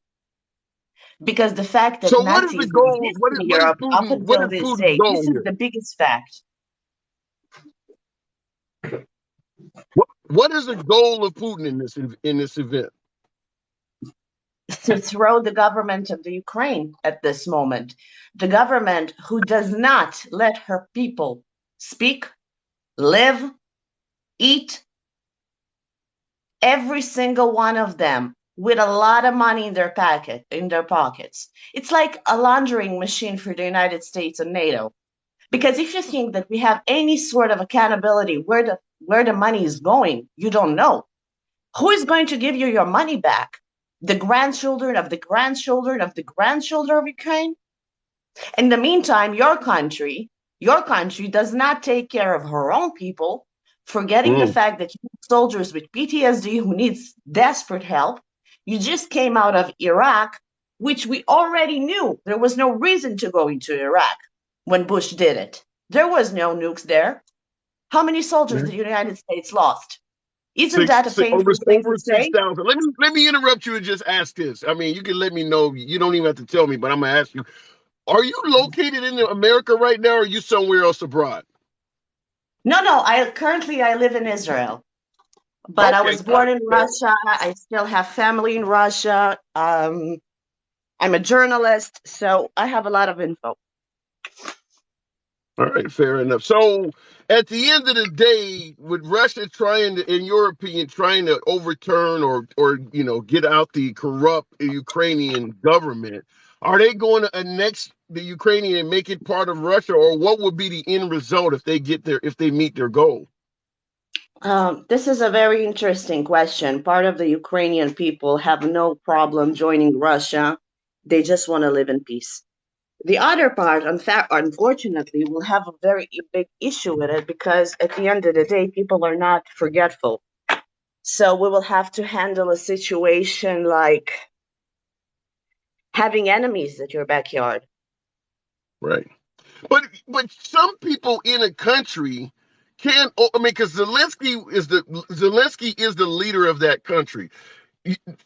Because the fact that So what is the Nazis goal? exist in What is Europe up Putin? What until is this Putin's day, this goal is here? the biggest fact. What is the goal of Putin in this event? To throw the government of the Ukraine at this moment. The government who does not let her people speak, live, eat, every single one of them with a lot of money in their pockets. It's like a laundering machine for the United States and NATO. Because if you think that we have any sort of accountability where the money is going, you don't know. Who is going to give you your money back? The grandchildren of the grandchildren of the grandchildren of Ukraine? In the meantime, your country does not take care of her own people, forgetting the fact that you have soldiers with PTSD who needs desperate help. You just came out of Iraq, which we already knew there was no reason to go into Iraq when Bush did it. There was no nukes there. How many soldiers the United States lost? Isn't that a Over painful thing to say? 6,000. Let me interrupt you and just ask this. I mean, you can let me know. You don't even have to tell me, but I'm gonna ask you: are you located in America right now, or are you somewhere else abroad? No. I live in Israel, but I Okay, was born in Russia. I still have family in Russia. I'm a journalist, so I have a lot of info. all right, fair enough. So, at the end of the day, with Russia trying to, in your opinion, trying to overturn or get out the corrupt Ukrainian government, are they going to annex the Ukrainian and make it part of Russia, or what would be the end result if they meet their goal? This is a very interesting question. Part of the Ukrainian people have no problem joining Russia. They just want to live in peace. The other part, in fact, unfortunately, will have a very big issue with it because at the end of the day, people are not forgetful. So we will have to handle a situation like having enemies at your backyard. Right. But some people in a country can't. I mean, because Zelensky is the leader of that country.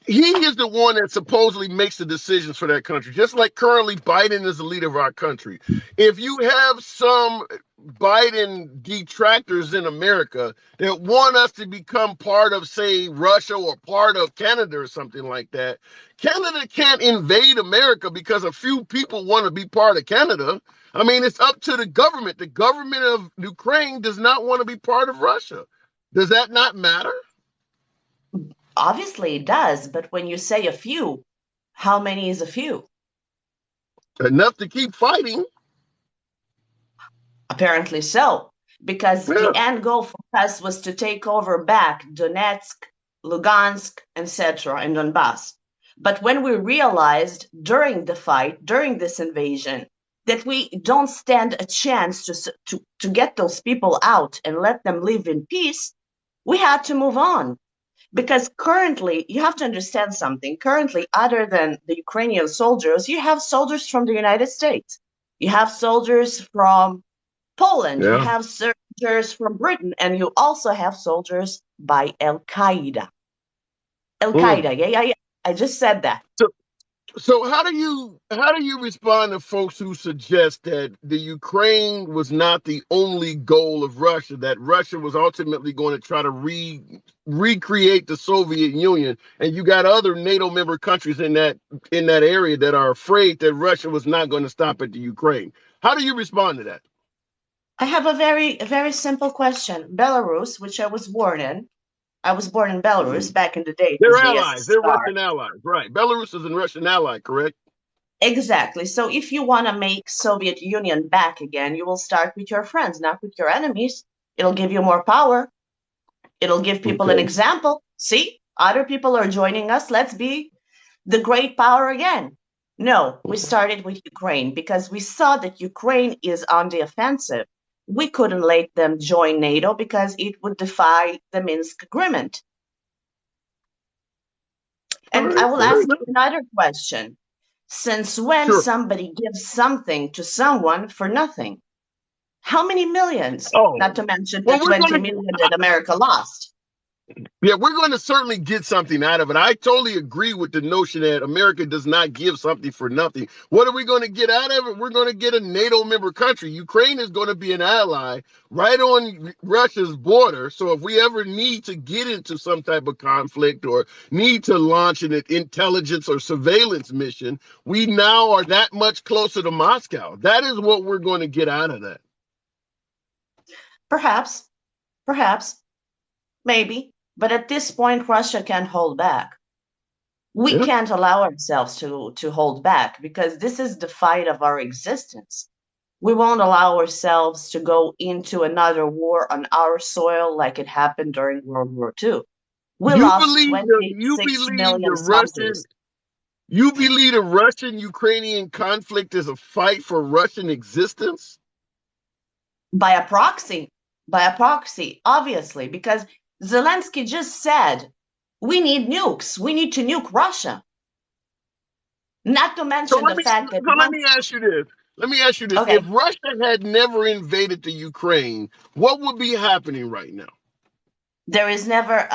He is the one that supposedly makes the decisions for that country. Just like currently Biden is the leader of our country. If you have some Biden detractors in America that want us to become part of, say, Russia or part of Canada or something like that, Canada can't invade America because a few people want to be part of Canada. I mean, it's up to the government. The government of Ukraine does not want to be part of Russia. Does that not matter? Obviously, it does. But when you say a few, how many is a few? Enough to keep fighting. Apparently so, because the end goal for us was to take over back Donetsk, Lugansk, etc., and Donbass. But when we realized during the fight, during this invasion, that we don't stand a chance to get those people out and let them live in peace, we had to move on. Because currently, you have to understand something. Currently, other than the Ukrainian soldiers, you have soldiers from the United States. You have soldiers from Poland. You have soldiers from Britain, and you also have soldiers by Al Qaeda. Al Mm. Qaeda, yeah. I just said that. So how do you respond to folks who suggest that the Ukraine was not the only goal of Russia, that Russia was ultimately going to try to recreate the Soviet Union, and you got other NATO member countries in that area that are afraid that Russia was not going to stop at the Ukraine? How do you respond to that? I have a very simple question. Belarus, which I was born in, Belarus back in the day. It They're was the allies. They're SSR. Russian allies, right? Belarus is a Russian ally, correct? Exactly. So if you want to make Soviet Union back again, you will start with your friends, not with your enemies. It'll give you more power. It'll give people an Okay. example. See, other people are joining us. Let's be the great power again. No, we started with Ukraine because we saw that Ukraine is on the offensive. We couldn't let them join NATO because it would defy the Minsk Agreement. All And right. I will Fair ask enough. you another question. Since when Sure. somebody gives something to someone for nothing? How many millions? Oh, Not to mention the well, 20 million that America lost. we're going to certainly get something out of it. I totally agree with the notion that America does not give something for nothing. What are we going to get out of it? We're going to get a NATO member country. Ukraine is going to be an ally right on Russia's border. So if we ever need to get into some type of conflict or need to launch an intelligence or surveillance mission, we now are that much closer to Moscow. That is what we're going to get out of that. Perhaps, maybe. But at this point, Russia can't hold back. We Yeah. can't allow ourselves to hold back because this is the fight of our existence. We won't allow ourselves to go into another war on our soil like it happened during World War II. We You lost believe you 26 believe the million Russian soldiers You believe the Russian-Ukrainian conflict is a fight for Russian existence? by a proxy, obviously, because Zelensky just said, we need nukes. We need to nuke Russia. Not to So mention the fact that let me ask you this. Let me ask you this. If okay, Russia had never invaded the Ukraine, what would be happening right now? there is never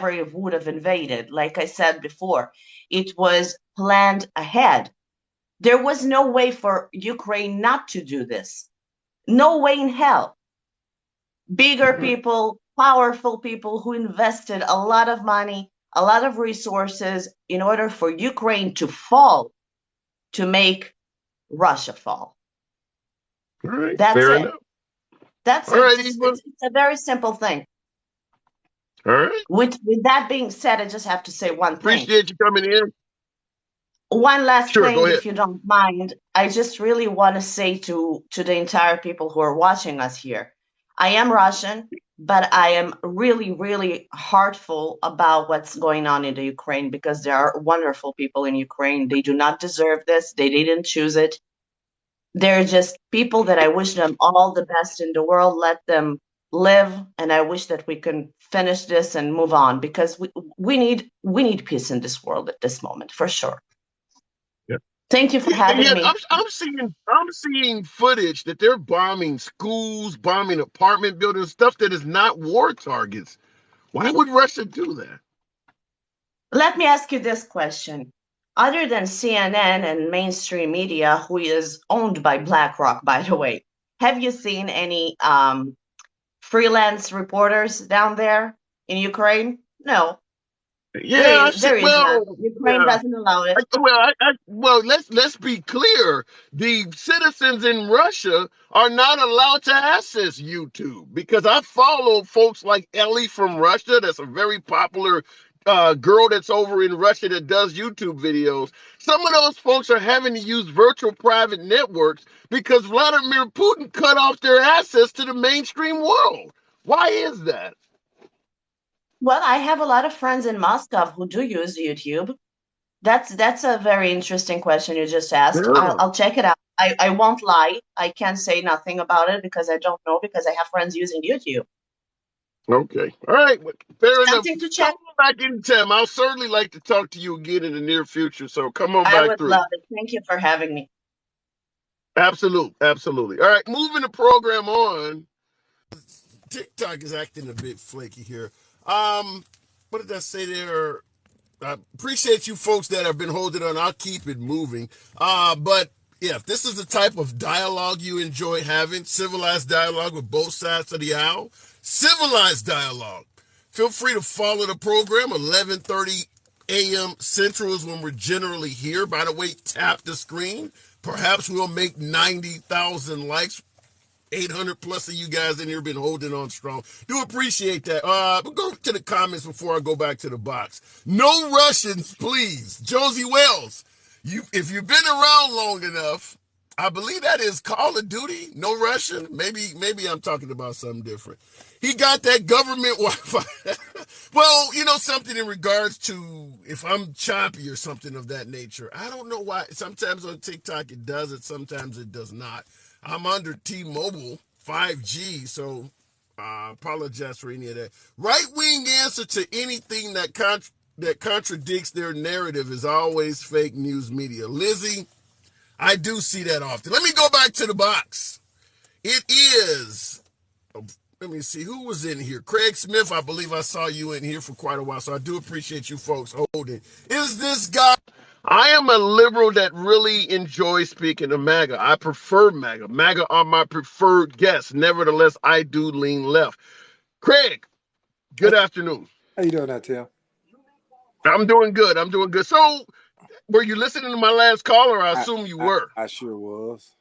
it would have invaded. Like I said before, it was planned ahead. There was no way for Ukraine not to do this. No way in hell. Bigger people, powerful people who invested a lot of money, a lot of resources in order for Ukraine to fall, to make Russia fall. All right, That's fair it. enough. That's All it. right, Eva. It's a very simple thing. All right. With that being said, I just have to say one thing. Appreciate you coming in. One last Sure, go thing, ahead. if you don't mind. I just really want to say to the entire people who are watching us here, I am Russian, but I am really, really heartful about what's going on in the Ukraine because there are wonderful people in Ukraine. They do not deserve this. They didn't choose it. They're just people that I wish them all the best in the world. Let them live, and I wish that we can finish this and move on because we need peace in this world at this moment for sure. Yeah. Thank you for having Yeah, me. I'm seeing footage that they're bombing schools, bombing apartment buildings, stuff that is not war targets. Why would Russia do that? Let me ask you this question. Other than CNN and mainstream media, who is owned by BlackRock, by the way, have you seen any freelance reporters down there in Ukraine? No, Yeah, there is none. Ukraine yeah. doesn't allow it. Well, let's be clear. The citizens in Russia are not allowed to access YouTube because I follow folks like Ellie from Russia. That's a very popular girl that's over in Russia that does YouTube videos. Some of those folks are having to use virtual private networks because Vladimir Putin cut off their access to the mainstream world. Why is that? Well, I have a lot of friends in Moscow who do use YouTube. That's a very interesting question you just asked. Yeah. I'll check it out. I won't lie. I can't say nothing about it because I don't know because I have friends using YouTube. Okay. All right. Fair enough. Something to Come check. on back anytime. I'll certainly like to talk to you again in the near future. So come on I back would through. love it. Thank you for having me. Absolutely. Absolutely. All right. Moving the program on. TikTok is acting a bit flaky here. What did I say there? I appreciate you folks that have been holding on. I'll keep it moving. But yeah, if this is the type of dialogue you enjoy having, civilized dialogue with both sides of the aisle, civilized dialogue, feel free to follow the program. 11:30 a.m. Central is when we're generally here. By the way, tap the screen. Perhaps we'll make 90,000 likes. 800 plus of you guys in here been holding on strong. Do appreciate that. But go to the comments before I go back to the box. No Russians, please. Josie Wells, if you've been around long enough, I believe that is Call of Duty. No Russian. Maybe I'm talking about something different. He got that government Wi-Fi. Well, something in regards to if I'm choppy or something of that nature. I don't know why. Sometimes on TikTok it does it. Sometimes it does not. I'm under T-Mobile 5G, so I apologize for any of that. Right-wing answer to anything that contradicts their narrative is always fake news media. Lizzie, I do see that often. Let me go back to the box. It is, let me see, who was in here? Craig Smith, I believe I saw you in here for quite a while, so I do appreciate you folks holding. Is this guy... I am a liberal that really enjoys speaking to MAGA. I prefer MAGA. MAGA are my preferred guests. Nevertheless, I do lean left. Craig, good afternoon. How you doing, Tim? I'm doing good. So, were you listening to my last caller? I assume you were. I sure was.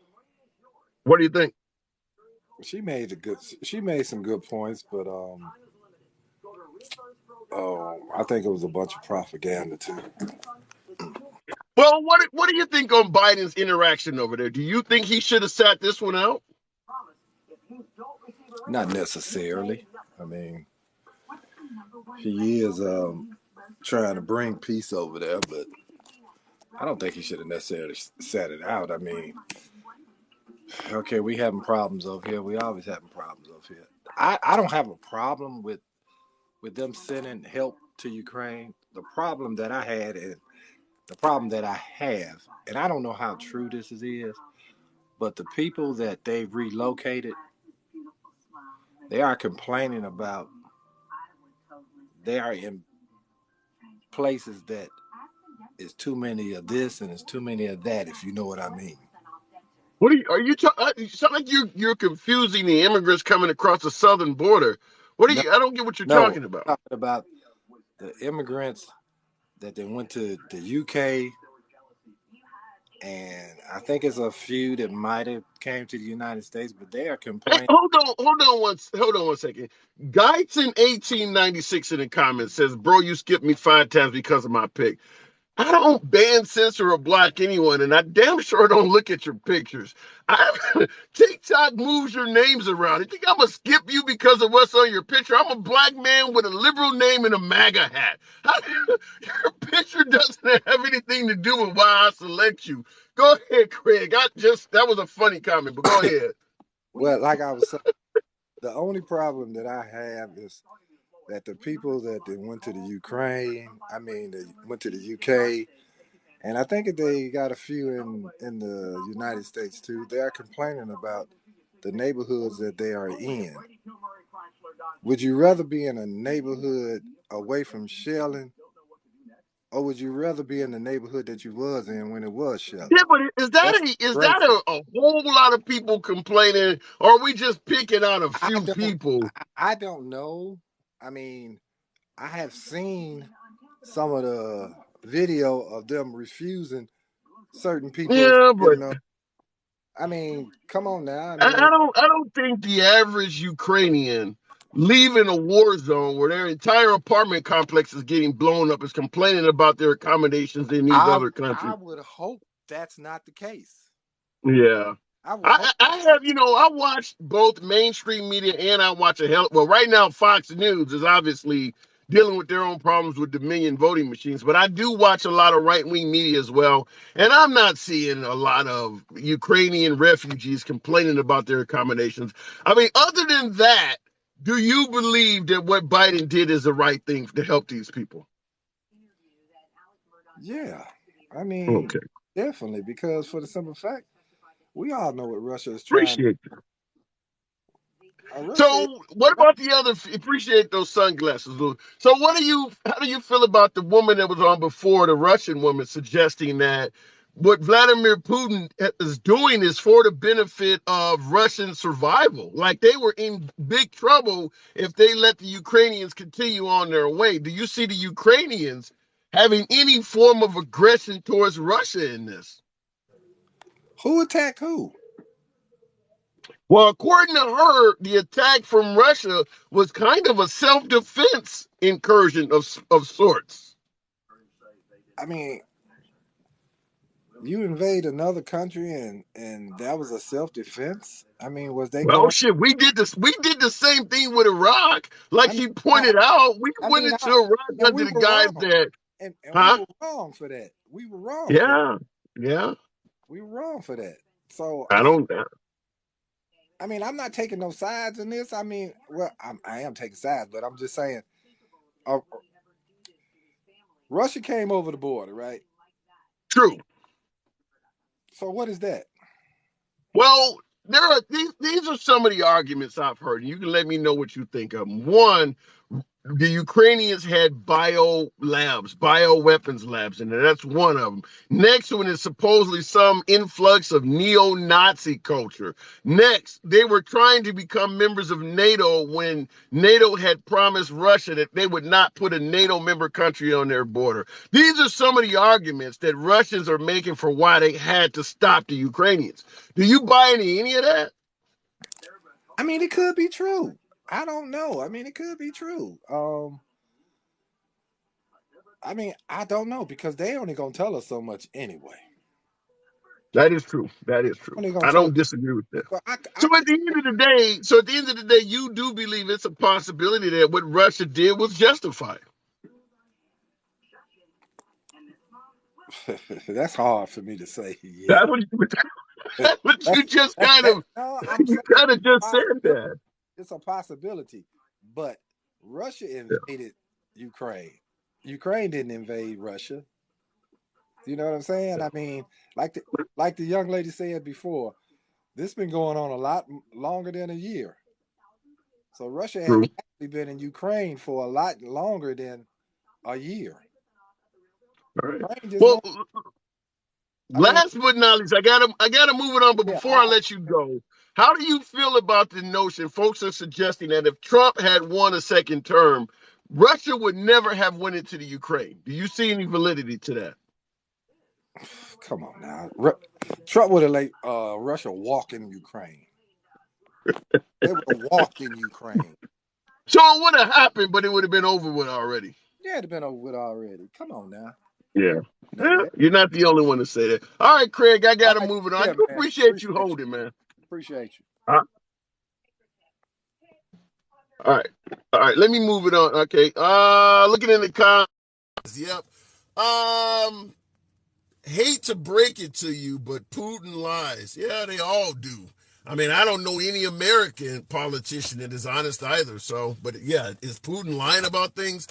What do you think? She made some good points, but I think it was a bunch of propaganda too. Well, what do you think on Biden's interaction over there? Do you think he should have sat this one out? Not necessarily. I mean, he is trying to bring peace over there, but I don't think he should have necessarily sat it out. I mean, okay, we having problems over here. We always having problems over here. I don't have a problem with them sending help to Ukraine. The problem that I had and the problem that I have, and I don't know how true this is, but the people that they've relocated, they are complaining about they are in places that is too many of this and it's too many of that, if you know what I mean. What are you talking? You sound like you're confusing the immigrants coming across the southern border. I don't get what you're talking about. I'm talking about the immigrants that they went to the UK, and I think it's a few that might have came to the United States, but they are complaining. Hey, hold on one second. Guyton 1896 in the comments says, "Bro, you skipped me 5 times because of my pick." I don't ban, censor, or block anyone, and I damn sure don't look at your pictures. TikTok moves your names around. You think I'm going to skip you because of what's on your picture? I'm a black man with a liberal name and a MAGA hat. Your picture doesn't have anything to do with why I select you. Go ahead, Craig. That was a funny comment, but go ahead. Well, like I was saying, the only problem that I have is that the people that they went to the Ukraine, they went to the UK, and I think they got a few in the United States too. They are complaining about the neighborhoods that they are in. Would you rather be in a neighborhood away from shelling, or would you rather be in the neighborhood that you was in when it was shelling? Yeah, but is that a whole lot of people complaining, or are we just picking out a few people? I don't know. I mean, I have seen some of the video of them refusing certain people. Yeah, but I mean, come on now. I don't think the average Ukrainian leaving a war zone where their entire apartment complex is getting blown up is complaining about their accommodations in these other countries. I would hope that's not the case. Yeah. I watch both mainstream media and I watch right now Fox News is obviously dealing with their own problems with Dominion voting machines, but I do watch a lot of right-wing media as well, and I'm not seeing a lot of Ukrainian refugees complaining about their accommodations. I mean, other than that, do you believe that what Biden did is the right thing to help these people? Yeah, I mean, okay. Definitely, because for the simple fact, we all know what Russia is trying. Appreciate that. Russia. So what about the other? Appreciate those sunglasses, Lou. So what do you? How do you feel about the woman that was on before, the Russian woman, suggesting that what Vladimir Putin is doing is for the benefit of Russian survival? Like they were in big trouble if they let the Ukrainians continue on their way. Do you see the Ukrainians having any form of aggression towards Russia in this? Who attacked who? Well, according to her, the attack from Russia was kind of a self-defense incursion of sorts. I mean, you invade another country and that was a self-defense. I mean, was they Well, going? shit, we did this. We did the same thing with Iraq. Like I mean, he pointed out, we went into Iraq and under we the were guise wrong, that, and we huh? were wrong for that. We were wrong for Yeah, yeah. we were wrong for that. So I don't. I mean, I'm not taking no sides in this. I mean, well, I am taking sides, but I'm just saying, uh, Russia came over the border, right? True. So what is that? Well, there are these are some of the arguments I've heard. You can let me know what you think of them. One, the Ukrainians had bioweapons labs in there. That's one of them. Next one is supposedly some influx of neo-Nazi culture. Next, they were trying to become members of NATO when NATO had promised Russia that they would not put a NATO member country on their border. These are some of the arguments that Russians are making for why they had to stop the Ukrainians. Do you buy any of that? I mean, it could be true. I don't know. I mean, it could be true. I mean, I don't know because they only gonna tell us so much anyway. That is true. That is true. Only gonna I tell don't disagree with that. Well, So at the end of the day, you do believe it's a possibility that what Russia did was justified. That's hard for me to say. Yeah, That's what you just kind of no, I'm you saying kind of just said that. it's a possibility, but Russia invaded Ukraine. Ukraine didn't invade Russia. You know what I'm saying? I mean, like the young lady said before, this been going on a lot longer than a year. So Russia has True. actually been in Ukraine for a lot longer than a year. All right. Ukraine just Well, won't- last but not least, I gotta move it on. But Yeah, before I let you go, how do you feel about the notion? Folks are suggesting that if Trump had won a second term, Russia would never have went into the Ukraine. Do you see any validity to that? come on now. Trump would have let Russia walk in Ukraine. They would have walked in Ukraine. So it would have happened, but it would have been over with already. Yeah, it'd have been over with already. Come on now. Yeah. You're not the only one to say that. All right, Craig, I got to move it on. Yeah, I do man. appreciate you holding, man. Appreciate you. All right. Let me move it on. Okay. Looking in the comments. Yep. Hate to break it to you, but Putin lies. Yeah, they all do. I mean, I don't know any American politician that is honest either. So, but yeah, is Putin lying about things?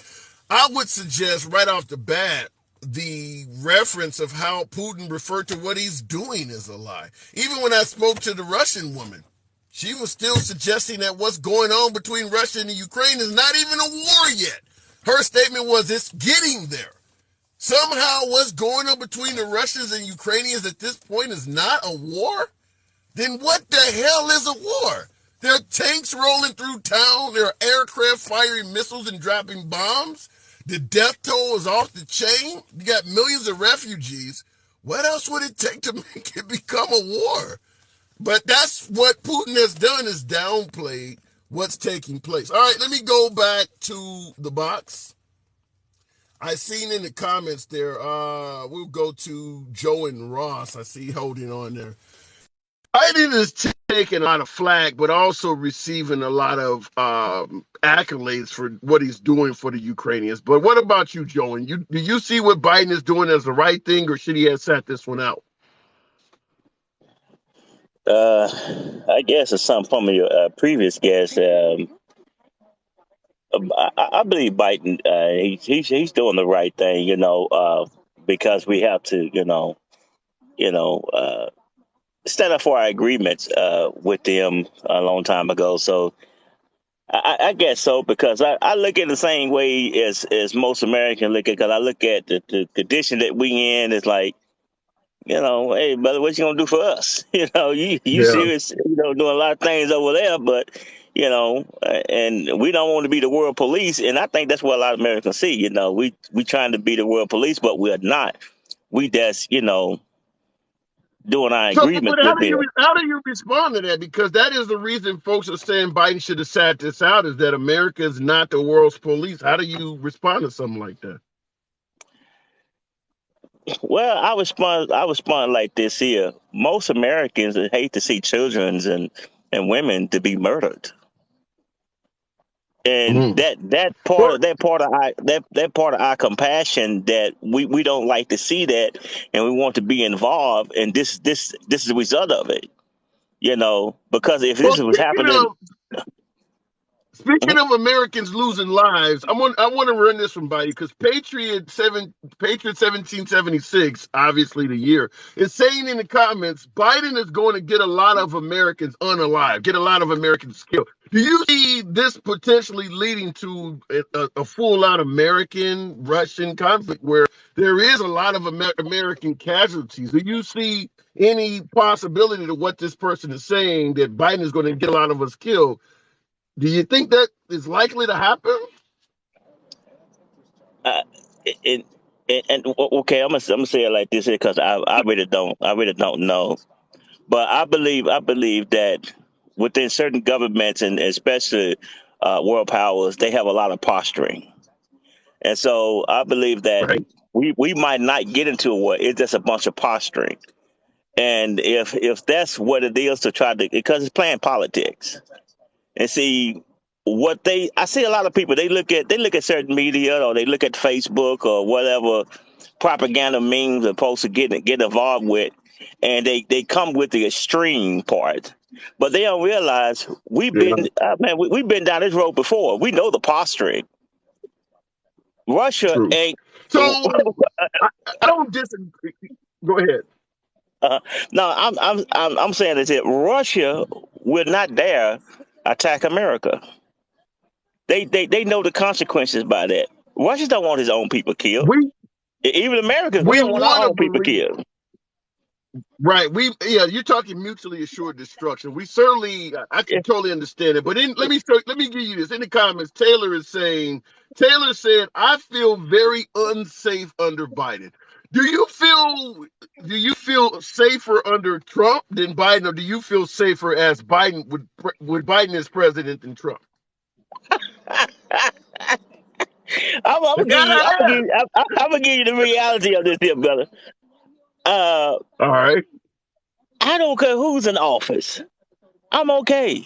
I would suggest right off the bat, the reference of how Putin referred to what he's doing is a lie. Even when I spoke to the Russian woman, she was still suggesting that what's going on between Russia and the Ukraine is not even a war yet. Her statement was it's getting there. Somehow what's going on between the Russians and Ukrainians at this point is not a war? Then what the hell is a war? There are tanks rolling through town. There are aircraft firing missiles and dropping bombs. The death toll is off the chain. You got millions of refugees. What else would it take to make it become a war? But that's what Putin has done, is downplayed what's taking place. All right, let me go back to the box. I seen in the comments there, we'll go to Joe and Ross. I see holding on there. Biden is taking a lot of flack, but also receiving a lot of accolades for what he's doing for the Ukrainians. But what about you, Joe? And do you see what Biden is doing as the right thing, or should he have sat this one out? I guess it's something from your previous guest. I believe Biden, he's doing the right thing, because we have to, stand up for our agreements with them a long time ago. So I guess so because I look at it the same way as most Americans look at because I look at the condition that we in is like, hey brother, what you gonna do for us? You Yeah. serious, doing a lot of things over there, but and we don't want to be the world police, and I think that's what a lot of Americans see. We trying to be the world police, but we're not. We just doing our So, but agreements with them. how do you respond to that? Because that is the reason folks are saying Biden should have sat this out, is that America is not the world's police. How do you respond to something like that? Well, I respond like this here. Most Americans hate to see children and women to be murdered. And Mm. that part Well, of that part of our compassion that we don't like to see that, and we want to be involved, and this is the result of it. Because if well, this was happening. speaking of Americans losing lives, I want to run this from Biden because Patriot 1776, obviously the year, is saying in the comments Biden is going to get a lot of Americans unalive, get a lot of Americans killed. Do you see this potentially leading to a full-out American-Russian conflict where there is a lot of American casualties? Do you see any possibility to what this person is saying, that Biden is going to get a lot of us killed? Do you think that is likely to happen? Uh, and, okay, I'm gonna say it like this here because I really don't know, but I believe that within certain governments and especially world powers, they have a lot of posturing, and so I believe that Right. we might not get into a war. It's just a bunch of posturing, and if that's what it is to try to, because it's playing politics. And see I see a lot of people, they look at certain media, or they look at Facebook or whatever propaganda memes they're supposed to get involved with, and they come with the extreme part, but they don't realize Yeah, we've been down this road before. We know the posturing. Russia true. ain't. So I don't disagree. Go ahead. No, I'm saying is that Russia will not dare attack America. They know the consequences by that. Russians don't want his own people killed. We Even Americans, we we don't want want our to own people believe. killed. Right. You're talking mutually assured destruction. We certainly, I Yeah. can totally understand it. But let me give you this. In the comments, Taylor said, I feel very unsafe under Biden. Do you feel safer under Trump than Biden, or do you feel safer as Biden with Biden as president than Trump? I'm I gonna give you, gotta ask. I'm gonna give you the reality of this here, brother. Uh, All right. I don't care who's in office. I'm okay.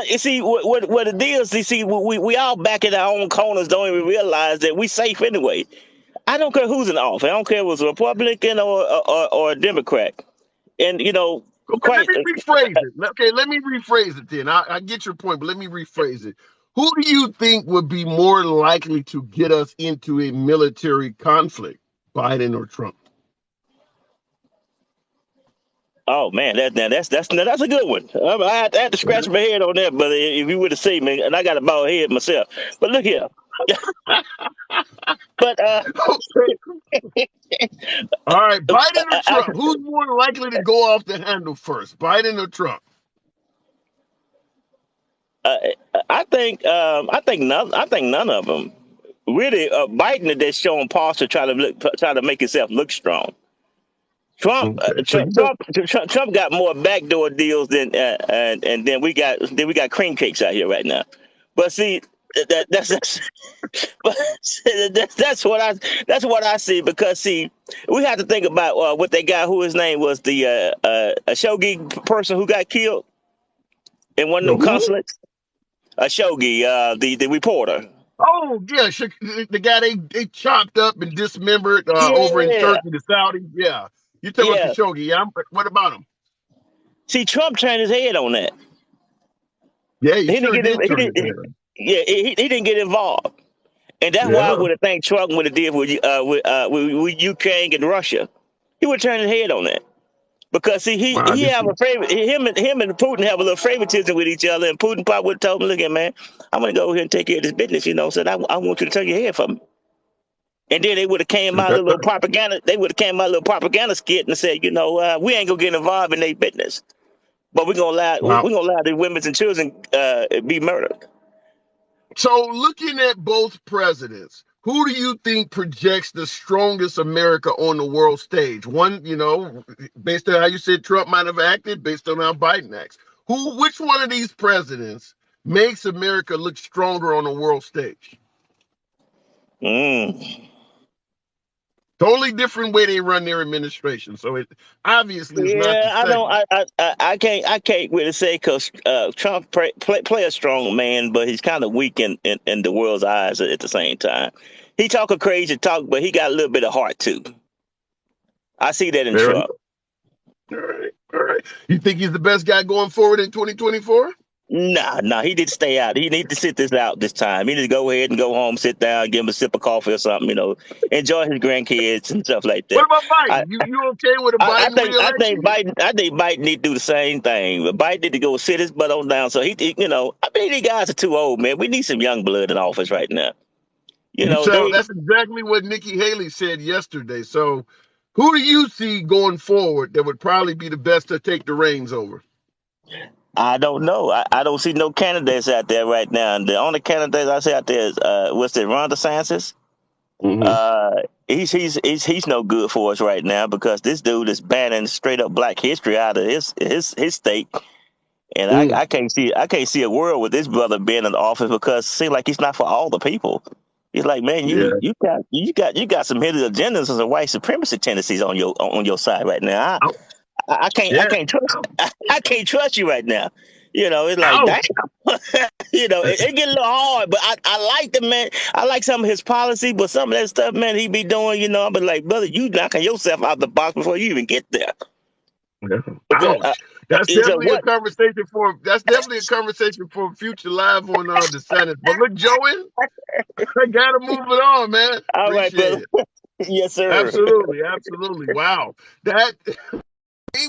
You see, what it is, you see, we all back in our own corners, don't even realize that we safe anyway. I don't care who's in office. I don't care if it's a Republican or a Democrat. And Okay, let quite me rephrase it. Okay, let me rephrase it then. I get your point, but let me rephrase it. Who do you think would be more likely to get us into a military conflict, Biden or Trump? oh man, that's a good one. I had to scratch my head on that, but if you would have seen me, and I got a bald head myself. But look here. But Okay. All right, Biden or I, Trump? Who's more likely to go off the handle first, Biden or Trump? I, I think none of them really. Biden that's showing pause to try to make himself look strong. Okay, so you don't. Trump got more backdoor deals than and then we got cream cakes out here right now. But see, that's but that's what I see, because see, we have to think about what that guy, who his name was, the Khashoggi person who got killed in one of The them who? consulates. Khashoggi, the reporter. Oh yeah, the guy they chopped up and dismembered over in Yeah, Turkey, the Saudis. Yeah, you talking about yeah. Khashoggi? Yeah. What about him? See, Trump turned his head on that. Yeah, he He didn't sure get in, did he turn his didn't. head. Yeah, he didn't get involved. And that's why I Yeah. would have think Trump would have did with Ukraine and Russia. He would turn his head on that. Because see, Wow, he have a favorite. Him and Putin have a little favoritism with each other, and Putin probably would have told him, "Look, at man, I'm gonna go here and take care of this business." Said, "I want you to turn your head for me." And then they would have came out a little propaganda. They would have came out a little propaganda skit and said, we ain't gonna get involved in their business, but we're gonna allow the women and children be murdered. So, looking at both presidents, who do you think projects the strongest America on the world stage? One, based on how you said Trump might have acted, based on how Biden acts. Which one of these presidents makes America look stronger on the world stage? Totally different way they run their administration. So it obviously is not the same. I can't really say because Trump play a strong man, but he's kind of weak in the world's eyes at the same time. He talk a crazy talk, but he got a little bit of heart too. I see that in Trump. All right. You think he's the best guy going forward in 2024? Nah, he need to stay out. He need to sit this out this time. He need to go ahead and go home, sit down, give him a sip of coffee or something, enjoy his grandkids and stuff like that. What about Biden? You okay with a Biden reelection? I think Biden need to do the same thing. But Biden need to go sit his butt on down. So he these guys are too old, man. We need some young blood in office right now. That's exactly what Nikki Haley said yesterday. So who do you see going forward that would probably be the best to take the reins over? I don't know. I don't see no candidates out there right now. And the only candidates I see out there is Ron DeSantis. He's no good for us right now because this dude is banning straight up Black history out of his state. And I can't see a world with this brother being in office because it seems like he's not for all the people. He's like, man, you got some hidden agendas and some white supremacy tendencies on your side right now. I can't trust you right now. It's like, damn. It get a little hard, but I like the man. I like some of his policy, but some of that stuff, man, he be doing, I'm like, brother, you knocking yourself out the box before you even get there. That's definitely a conversation for future live on the Senate. But look, Joey, I gotta move it on, man. All right, brother. Yes, sir. Absolutely. Wow.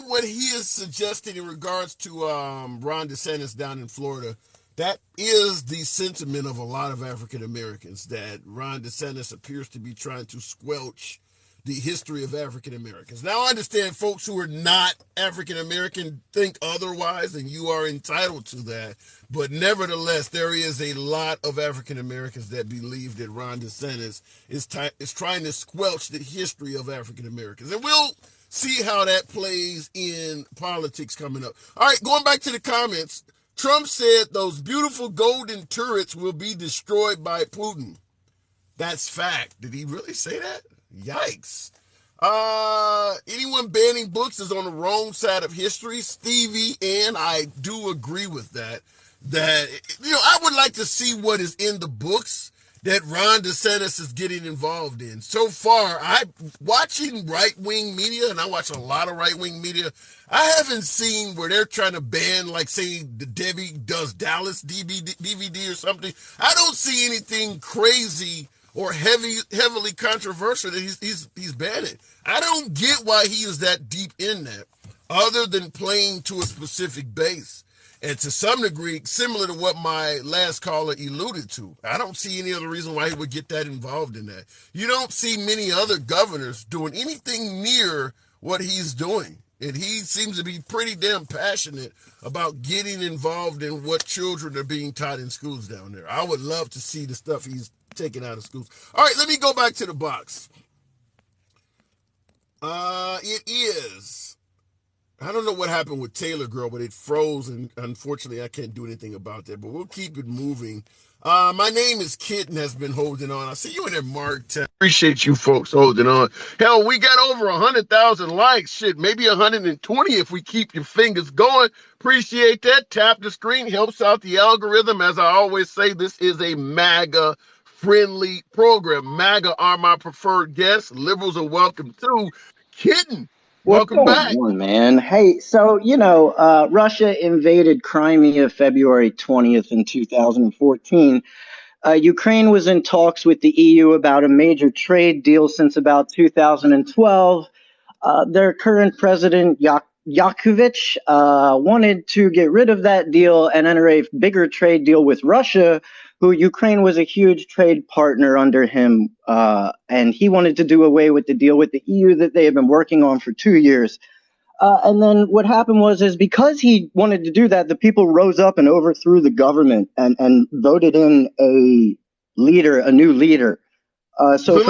What he is suggesting in regards to Ron DeSantis down in Florida, that is the sentiment of a lot of African Americans, that Ron DeSantis appears to be trying to squelch the history of African Americans. Now, I understand folks who are not African American think otherwise, and you are entitled to that. But nevertheless, there is a lot of African Americans that believe that Ron DeSantis is trying to squelch the history of African Americans. And we'll see how that plays in politics coming up. All right, going back to the comments, Trump said those beautiful golden turrets will be destroyed by Putin. That's fact. Did he really say that? Yikes. Anyone banning books is on the wrong side of history. Stevie, and I do agree with that. I would like to see what is in the books that Ron DeSantis is getting involved in. So far, I'm watching right-wing media, and I watch a lot of right-wing media. I haven't seen where they're trying to ban, like, say, the Debbie Does Dallas DVD or something. I don't see anything crazy or heavily controversial that he's banning. I don't get why he is that deep in that, other than playing to a specific base. And to some degree, similar to what my last caller alluded to. I don't see any other reason why he would get that involved in that. You don't see many other governors doing anything near what he's doing. And he seems to be pretty damn passionate about getting involved in what children are being taught in schools down there. I would love to see the stuff he's taking out of schools. All right, let me go back to the box. It is... I don't know what happened with Taylor Girl, but it froze, and unfortunately, I can't do anything about that. But we'll keep it moving. My name is Kitten has been holding on. I see you in there, Mark. Appreciate you folks holding on. Hell, we got over 100,000 likes. Shit, maybe 120 if we keep your fingers going. Appreciate that. Tap the screen. Helps out the algorithm. As I always say, this is a MAGA-friendly program. MAGA are my preferred guests. Liberals are welcome too. Kitten. Welcome back. Man. Hey, so, Russia invaded Crimea February 20th in 2014. Ukraine was in talks with the EU about a major trade deal since about 2012. Their current president, Yakovich wanted to get rid of that deal and enter a bigger trade deal with Russia, who Ukraine was a huge trade partner under him, and he wanted to do away with the deal with the EU that they had been working on for 2 years. And then what happened is because he wanted to do that, the people rose up and overthrew the government and voted in a new leader. So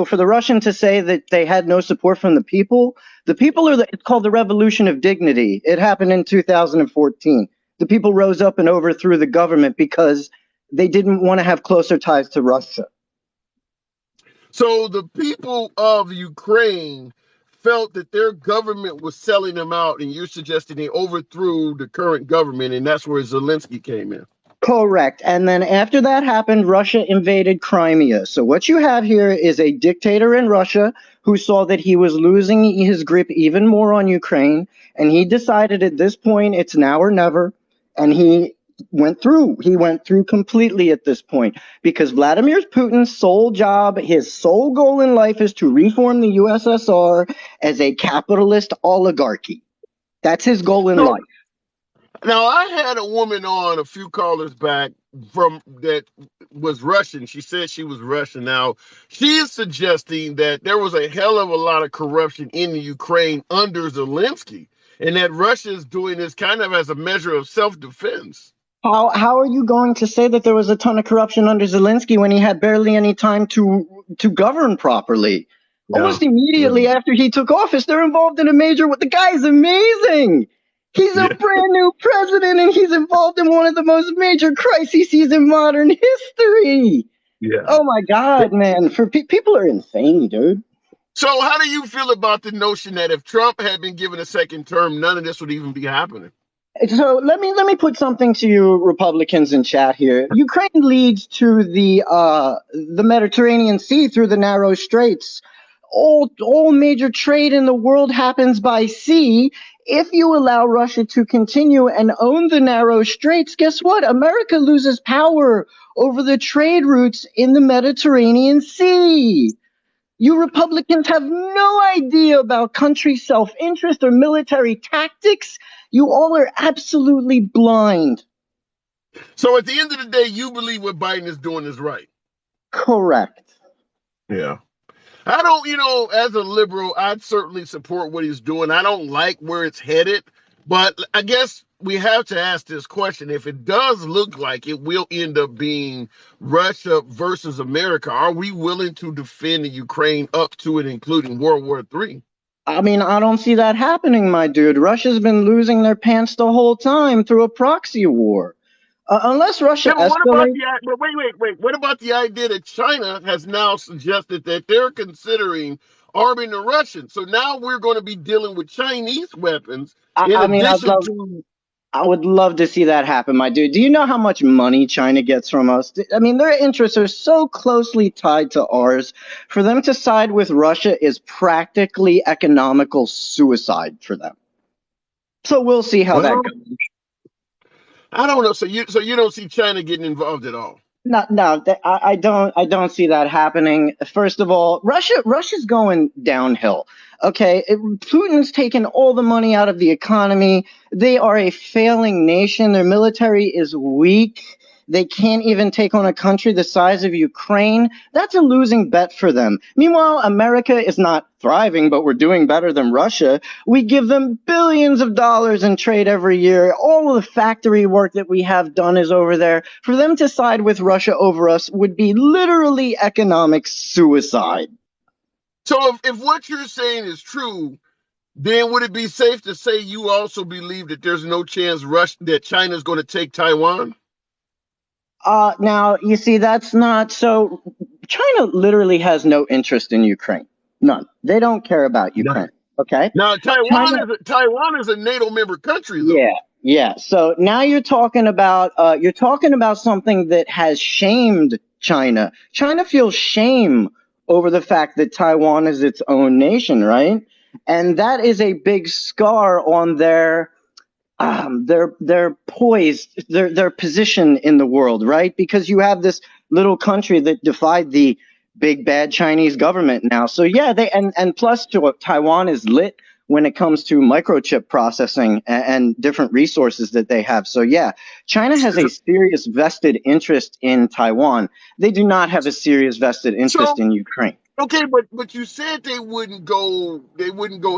for the Russian to say that they had no support from the people it's called the Revolution of Dignity. It happened in 2014. The people rose up and overthrew the government because they didn't want to have closer ties to Russia. So the people of Ukraine felt that their government was selling them out, and you're suggesting they overthrew the current government, and that's where Zelensky came in. Correct. And then after that happened, Russia invaded Crimea. So what you have here is a dictator in Russia who saw that he was losing his grip even more on Ukraine, and he decided at this point it's now or never, and he went through completely at this point, because Vladimir Putin's sole job, his sole goal in life is to reform the USSR as a capitalist oligarchy. That's his goal in life. Now, I had a woman on a few callers back that was Russian. She said she was Russian. Now, she is suggesting that there was a hell of a lot of corruption in the Ukraine under Zelensky, and that Russia is doing this kind of as a measure of self-defense. How are you going to say that there was a ton of corruption under Zelensky when he had barely any time to govern properly? Yeah. Almost immediately after he took office, they're involved in a major. The guy's amazing. He's a brand new president, and he's involved in one of the most major crises in modern history. Yeah. Oh my God, man! People are insane, dude. So, how do you feel about the notion that if Trump had been given a second term, none of this would even be happening? So let me put something to you Republicans in chat here. Ukraine leads to the Mediterranean Sea through the narrow straits. All major trade in the world happens by sea. If you allow Russia to continue and own the narrow straits, guess what? America loses power over the trade routes in the Mediterranean Sea. You Republicans have no idea about country self-interest or military tactics. You all are absolutely blind. So at the end of the day, you believe what Biden is doing is right? Correct. Yeah. I don't, as a liberal, I'd certainly support what he's doing. I don't like where it's headed, but I guess we have to ask this question. If it does look like it will end up being Russia versus America, are we willing to defend the Ukraine up to and including World War III? I mean, I don't see that happening, my dude. Russia's been losing their pants the whole time through a proxy war. Unless Russia escalates. Wait. What about the idea that China has now suggested that they're considering arming the Russians? So now we're going to be dealing with Chinese weapons. I would love to see that happen, my dude. Do you know how much money China gets from us? I mean, their interests are so closely tied to ours. For them to side with Russia is practically economical suicide for them. So we'll see how that goes. I don't know. So you don't see China getting involved at all? No, I don't see that happening. First of all, Russia's going downhill. Okay, Putin's taken all the money out of the economy. They are a failing nation. Their military is weak. They can't even take on a country the size of Ukraine. That's a losing bet for them. Meanwhile, America is not thriving, but we're doing better than Russia. We give them billions of dollars in trade every year. All of the factory work that we have done is over there. For them to side with Russia over us would be literally economic suicide. So if what you're saying is true, then would it be safe to say you also believe that there's no chance that China's going to take Taiwan? Now, you see, that's not so. China literally has no interest in Ukraine. None. They don't care about Ukraine. Okay. Now, Taiwan is a NATO member country, though. Yeah. So now you're talking about something that has shamed China. China feels shame over the fact that Taiwan is its own nation, right? And that is a big scar on their poise, their position in the world, right? Because you have this little country that defied the big bad Chinese government now. So yeah, and plus Taiwan is lit when it comes to microchip processing and different resources that they have. So yeah, China has a serious vested interest in Taiwan. They do not have a serious vested interest So in Ukraine. okay, but you said they wouldn't go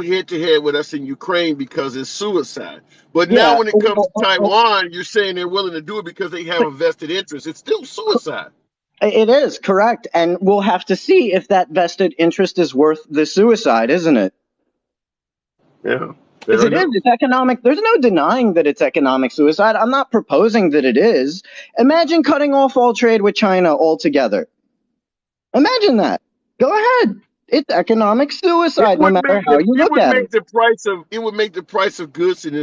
head to head with us in Ukraine because it's suicide. But now Yeah, when it comes to Taiwan, you're saying they're willing to do it because they have a vested interest. It's still suicide. it is correct. And we'll have to see if that vested interest is worth the suicide, isn't it? Yeah. Because Fair it is, enough. it's economic. There's no denying that it's economic suicide. I'm not proposing that it is. Imagine cutting off all trade with China altogether. Imagine that. Go ahead. It's economic suicide, no matter how you look at it. It would make the price of goods and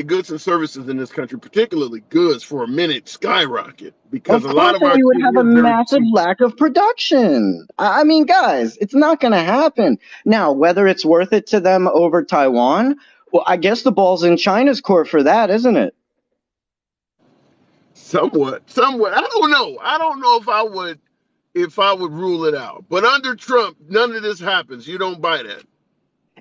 goods and services in this country, particularly goods, for a minute skyrocket because Of a lot course, of and our you would shit have a is very massive cheap. lack of production. I mean, guys, it's not going to happen. Now, whether it's worth it to them over Taiwan, well, I guess the ball's in China's court for that, isn't it? Somewhat. I don't know. I don't know if I would rule it out. But under Trump, none of this happens. You don't buy that.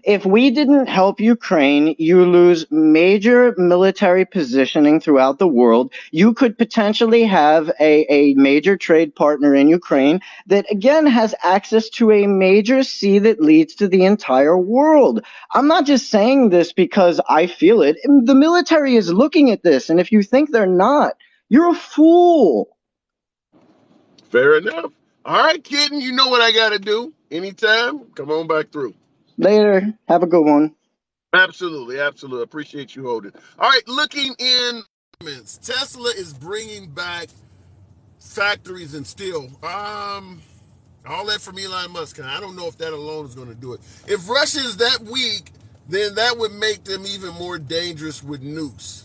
If we didn't help Ukraine, you lose major military positioning throughout the world. You could potentially have a major trade partner in Ukraine that, again, has access to a major sea that leads to the entire world. I'm not just saying this because I feel it. The military is looking at this, and if you think they're not, you're a fool. Fair enough. All right, kitten, you know what I got to do. Anytime, come on back through. Later. Have a good one. Absolutely. Appreciate you holding. All right, looking in Tesla is bringing back factories and steel. All that from Elon Musk. And I don't know if that alone is going to do it. If Russia is that weak, then that would make them even more dangerous with nukes.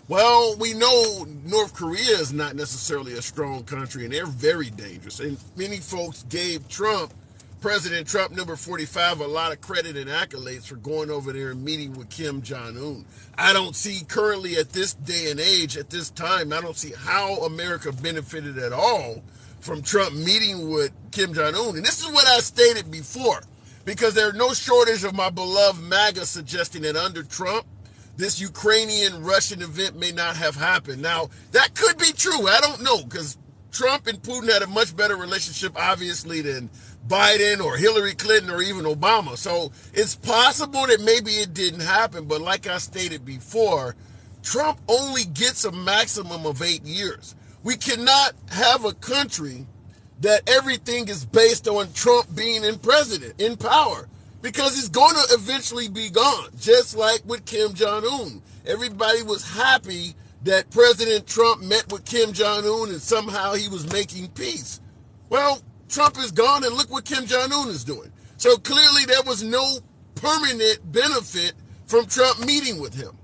Well, we know North Korea is not necessarily a strong country, and they're very dangerous. And many folks gave President Trump, number 45, a lot of credit and accolades for going over there and meeting with Kim Jong-un. I don't see currently at this day and age, at this time, I don't see how America benefited at all from Trump meeting with Kim Jong-un. And this is what I stated before, because there's no shortage of my beloved MAGA suggesting that under Trump, this Ukrainian-Russian event may not have happened. Now, that could be true. I don't know, because Trump and Putin had a much better relationship, obviously, than Biden or Hillary Clinton or even Obama. So it's possible that maybe it didn't happen. But like I stated before, Trump only gets a maximum of 8 years. We cannot have a country that everything is based on Trump being in power. Because he's going to eventually be gone, just like with Kim Jong-un. Everybody was happy that President Trump met with Kim Jong-un and somehow he was making peace. Well, Trump is gone and look what Kim Jong-un is doing. So clearly there was no permanent benefit from Trump meeting with him.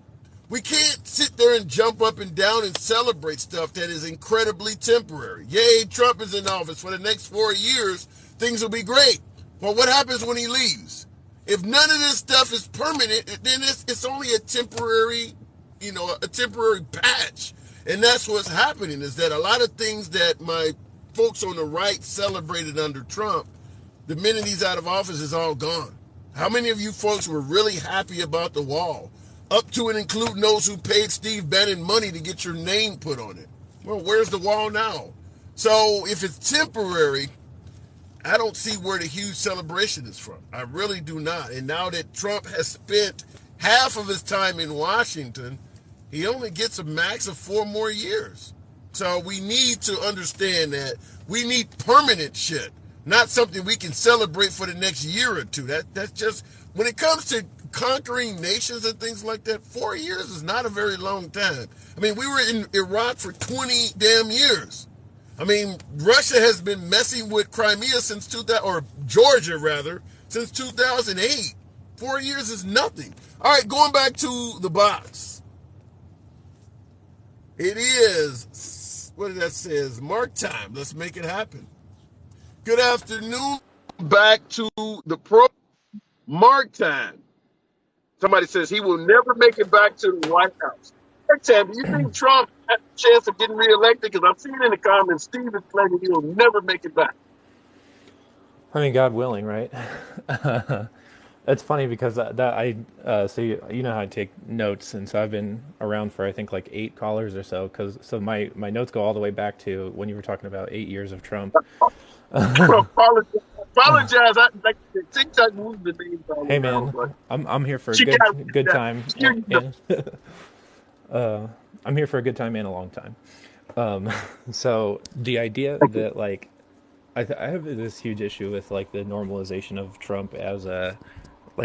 We can't sit there and jump up and down and celebrate stuff that is incredibly temporary. Yay, Trump is in office. For the next 4 years, things will be great. Well, what happens when he leaves? If none of this stuff is permanent, then it's only a temporary, a temporary patch. And that's what's happening, is that a lot of things that my folks on the right celebrated under Trump, the minute he's out of office, is all gone. How many of you folks were really happy about the wall? Up to and including those who paid Steve Bannon money to get your name put on it. Well, where's the wall now? So if it's temporary, I don't see where the huge celebration is from. I really do not. And now that Trump has spent half of his time in Washington, he only gets a max of 4 more years. So we need to understand that we need permanent shit, not something we can celebrate for the next year or two. That's just, when it comes to conquering nations and things like that, 4 years is not a very long time. I mean, we were in Iraq for 20 damn years. I mean, Russia has been messing with Crimea since Georgia rather, since 2008. 4 years is nothing. All right, going back to the box. It is, what did that say? Mark time. Let's make it happen. Good afternoon. Back to the pro. Mark time. Somebody says he will never make it back to the White House. Mark time, do you think Trump has a chance of getting reelected? Because I've seen in the comments, Steve is claiming he will never make it back. I mean, God willing, right? It's funny because that I so you know how I take notes, and so I've been around for I think like 8 callers or so. Because so my notes go all the way back to when you were talking about 8 years of Trump. Apologize. Apologize. Like TikTok moved the names all Hey around, man, but I'm here for a she got good that. time, Here you go. and I'm here for a good time and a long time. So the idea that like I have this huge issue with like the normalization of Trump as a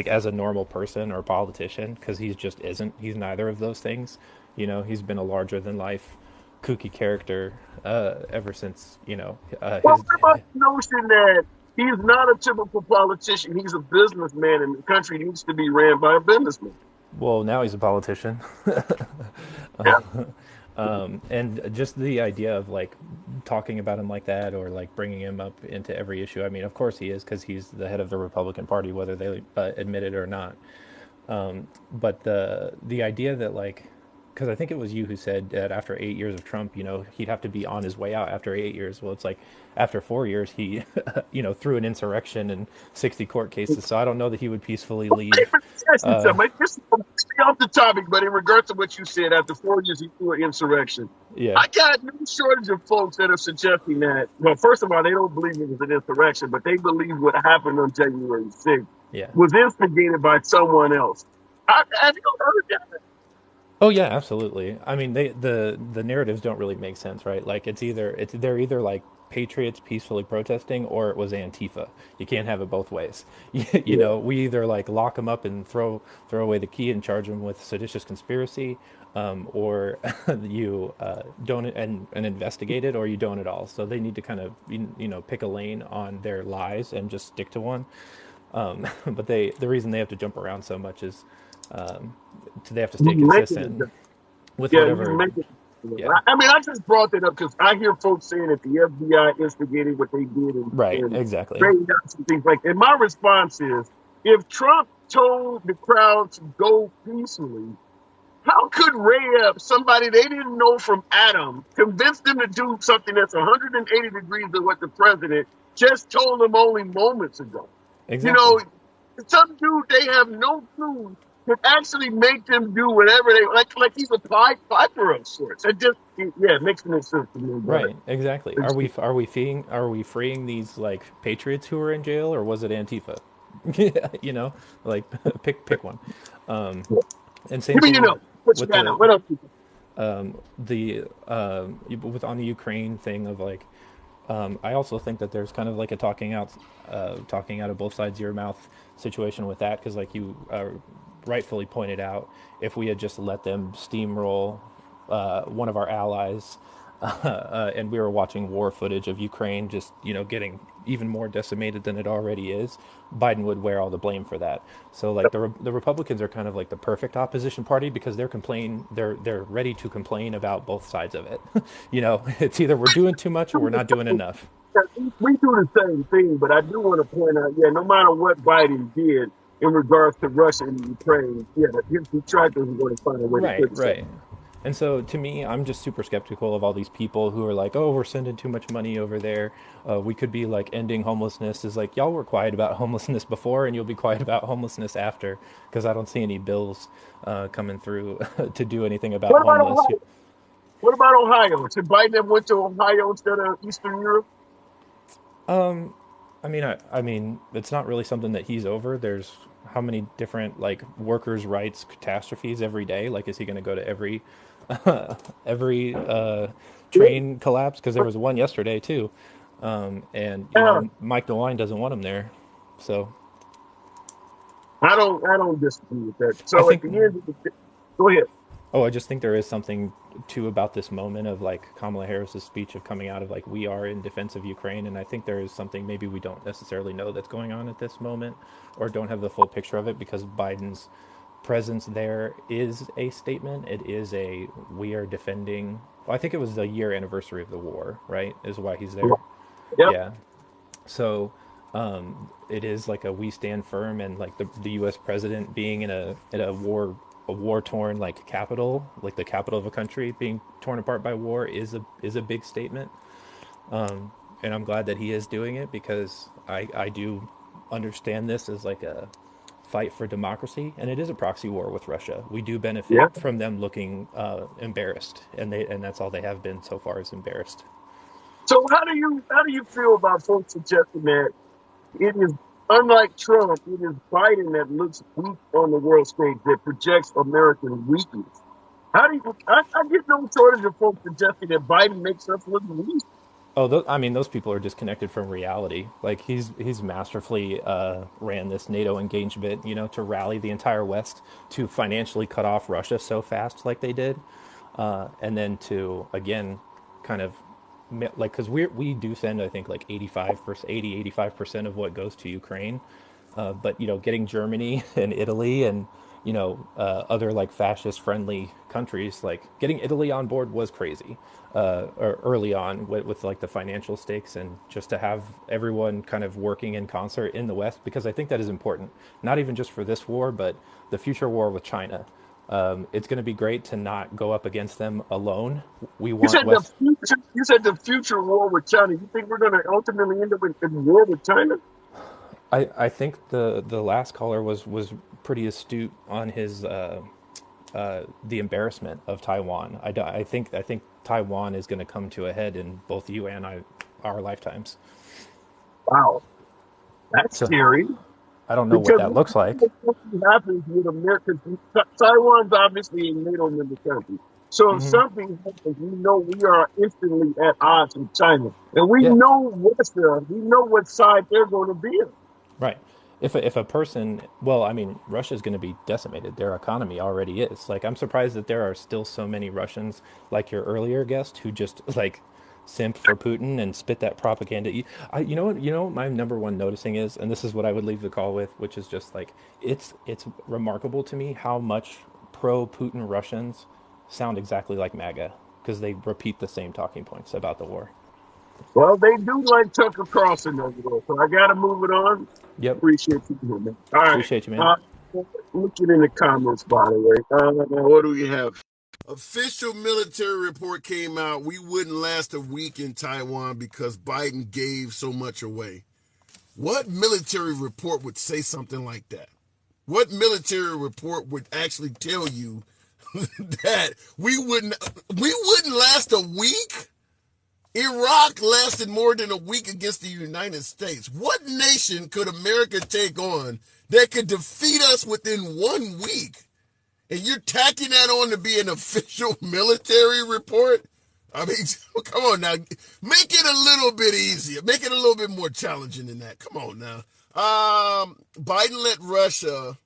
as a normal person or politician because he's just isn't. He's neither of those things. You know, he's been a larger than life kooky character ever since Well, his. what about the notion that he's not a typical politician? He's a businessman, and the country needs to be ran by a businessman. Well, now he's a politician. Yeah. And just the idea of like talking about him like that or like bringing him up into every issue. I mean, of course he is because he's the head of the Republican Party, whether they admit it or not. But the idea that like, because I think it was you who said that after 8 years of Trump, he'd have to be on his way out after 8 years. Well, it's like after 4 years, he, threw an insurrection and 60 court cases. So I don't know that he would peacefully leave. Let me ask you something. Just stay off the topic, but in regards to what you said, after 4 years, he threw an insurrection. Yeah. I got no shortage of folks that are suggesting that. Well, first of all, they don't believe it was an insurrection, but they believe what happened on January 6th Yeah. was instigated by someone else. Have you heard that? Oh yeah, absolutely. I mean, the narratives don't really make sense, right? Like they're either like patriots peacefully protesting or it was Antifa. You can't have it both ways. Yeah. We either like lock them up and throw away the key and charge them with seditious conspiracy, or you don't and investigate it, or you don't at all. So they need to kind of pick a lane on their lies and just stick to one. But the reason they have to jump around so much is they have to stay You mentioned consistent it. with Yeah, you whatever. mentioned it. Yeah, I mean, I just brought that up because I hear folks saying that the FBI instigated what they did right, and exactly. carried out some things like. And my response is, if Trump told the crowd to go peacefully, how could Rayab, somebody they didn't know from Adam, convince them to do something that's 180 degrees of what the president just told them only moments ago? You Exactly. know, some dude they have no clue could actually make them do whatever they like he's a piper of sorts. It makes no sense to me. But Right, exactly. Are we freeing these like patriots who are in jail, or was it Antifa? you know, like pick one. Um, and same give me thing with what you with got now. What else? the with on the Ukraine thing of like. I also think that there's kind of like a talking out of both sides of your mouth situation with that because, like you rightfully pointed out, if we had just let them steamroll one of our allies, and we were watching war footage of Ukraine just getting even more decimated than it already is, Biden would wear all the blame for that. So like the Republicans are kind of like the perfect opposition party because they're ready to complain about both sides of it. It's either we're doing too much or we're not doing enough. We do the same thing, but I do want to point out, no matter what Biden did in regards to Russia and Ukraine, his detractors are going to find a way to Right, criticize. right. And so to me, I'm just super skeptical of all these people who are like, oh, we're sending too much money over there. We could be like ending homelessness. Is like, y'all were quiet about homelessness before and you'll be quiet about homelessness after because I don't see any bills coming through to do anything about What about homeless. Ohio? What about Ohio? Should Biden have went to Ohio instead of Eastern Europe? I mean, it's not really something that he's over. There's how many different like workers' rights catastrophes every day? Like, is he going to go to every train collapse? Because there was one yesterday too, and Yeah, Mike DeWine doesn't want him there. So I don't disagree with that. I So at think the end of the day, go ahead. Oh, I just think there is something too about this moment of like Kamala Harris's speech of coming out of like we are in defense of Ukraine, and I think there is something maybe we don't necessarily know that's going on at this moment, or don't have the full picture of it because Biden's presence there is a statement. It is a we are defending. Well, I think it was the year anniversary of the war, right? Is why he's there. Yep. Yeah. So it is like a we stand firm, and like the U.S. president being in a war torn like capital, like the capital of a country being torn apart by war is a big statement. And I'm glad that he is doing it because I do understand this as like a fight for democracy, and it is a proxy war with Russia. We do Yeah. benefit from them looking embarrassed, and that's all they have been so far is embarrassed. So how do you feel about folks suggesting that it is unlike Trump, it is Biden that looks weak on the world stage that projects American weakness? How do you? I get no shortage of folks suggesting that Biden makes us look weak. Oh, I mean, those people are disconnected from reality. Like he's masterfully ran this NATO engagement, to rally the entire West to financially cut off Russia so fast, like they did, and then to again, kind of like because we do send I think like 85% of what goes to Ukraine, but getting Germany and Italy and other like fascist friendly countries, like getting Italy on board was crazy, or early on with like the financial stakes, and just to have everyone kind of working in concert in the West, because I think that is important, not even just for this war, but the future war with China. It's going to be great to not go up against them alone. We You want said the West. future. You said the future war with China. You think we're going to ultimately end up in war with China? I think the last caller was pretty astute on his the embarrassment of Taiwan. I think Taiwan is going to come to a head in both you and our lifetimes. Wow, that's So scary. I don't know what Because that looks like. what happens with America, Taiwan's obviously a NATO member country. So if Hmm. something happens, we know we are instantly at odds with China. And we Yeah, know Russia, we know what side they're going to be on. right. If a person, well, I mean, Russia's going to be decimated. Their economy already is. Like, I'm surprised that there are still so many Russians, like your earlier guest, who just like simp for Putin and spit that propaganda. You know what my number one noticing is, and this is what I would leave the call with, which is just like it's remarkable to me how much pro Putin Russians sound exactly like MAGA because they repeat the same talking points about the war. Well, they do like Tucker Carlson over there. So I got to move it on. Yep, Appreciate you doing that. All right. appreciate you, man. Uh, looking in the comments, by the way. What do we have? Official military report came out. We wouldn't last a week in Taiwan because Biden gave so much away. What military report would say something like that? What military report would actually tell you that we wouldn't last a week? Iraq lasted more than a week against the United States. What nation could America take on that could defeat us within 1 week? And you're tacking that on to be an official military report? I mean, come on now. Make it a little bit easier. Make it a little bit more challenging than that. Come on now. Biden let Russia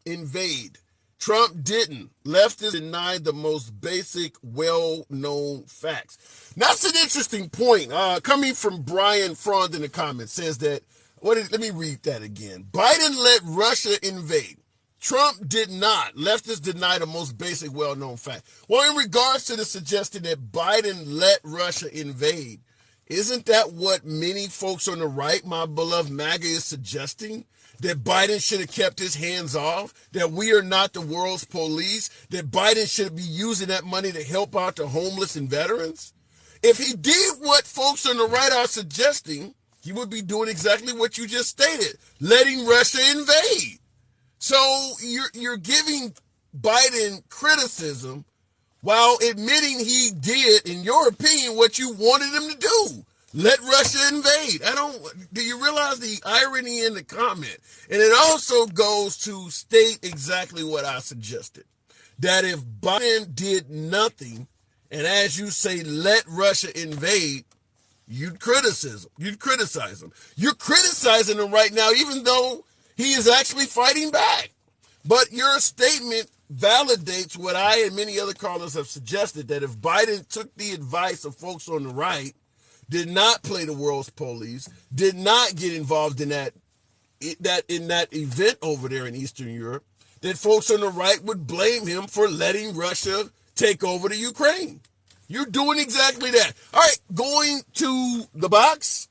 invade. Trump didn't. Leftists denied the most basic, well-known facts. That's an interesting point. Coming from Brian Frond in the comments says that, let me read that again. Biden let Russia invade. Trump did not. Leftists deny the most basic, well-known fact. Well, in regards to the suggestion that Biden let Russia invade, isn't that what many folks on the right, my beloved MAGA, is suggesting? That Biden should have kept his hands off, that we are not the world's police, that Biden should be using that money to help out the homeless and veterans? If he did what folks on the right are suggesting, he would be doing exactly what you just stated, letting Russia invade. So you're giving Biden criticism while admitting he did, in your opinion, what you wanted him to do. Let Russia invade. Do you realize the irony in the comment? And it also goes to state exactly what I suggested. That if Biden did nothing, and as you say, let Russia invade, you'd criticize him. You're criticizing him right now, even though he is actually fighting back. But your statement validates what I and many other callers have suggested, that if Biden took the advice of folks on the right, did not play the world's police, did not get involved in that event over there in Eastern Europe, that folks on the right would blame him for letting Russia take over the Ukraine. You're doing exactly that. All right, going to the box.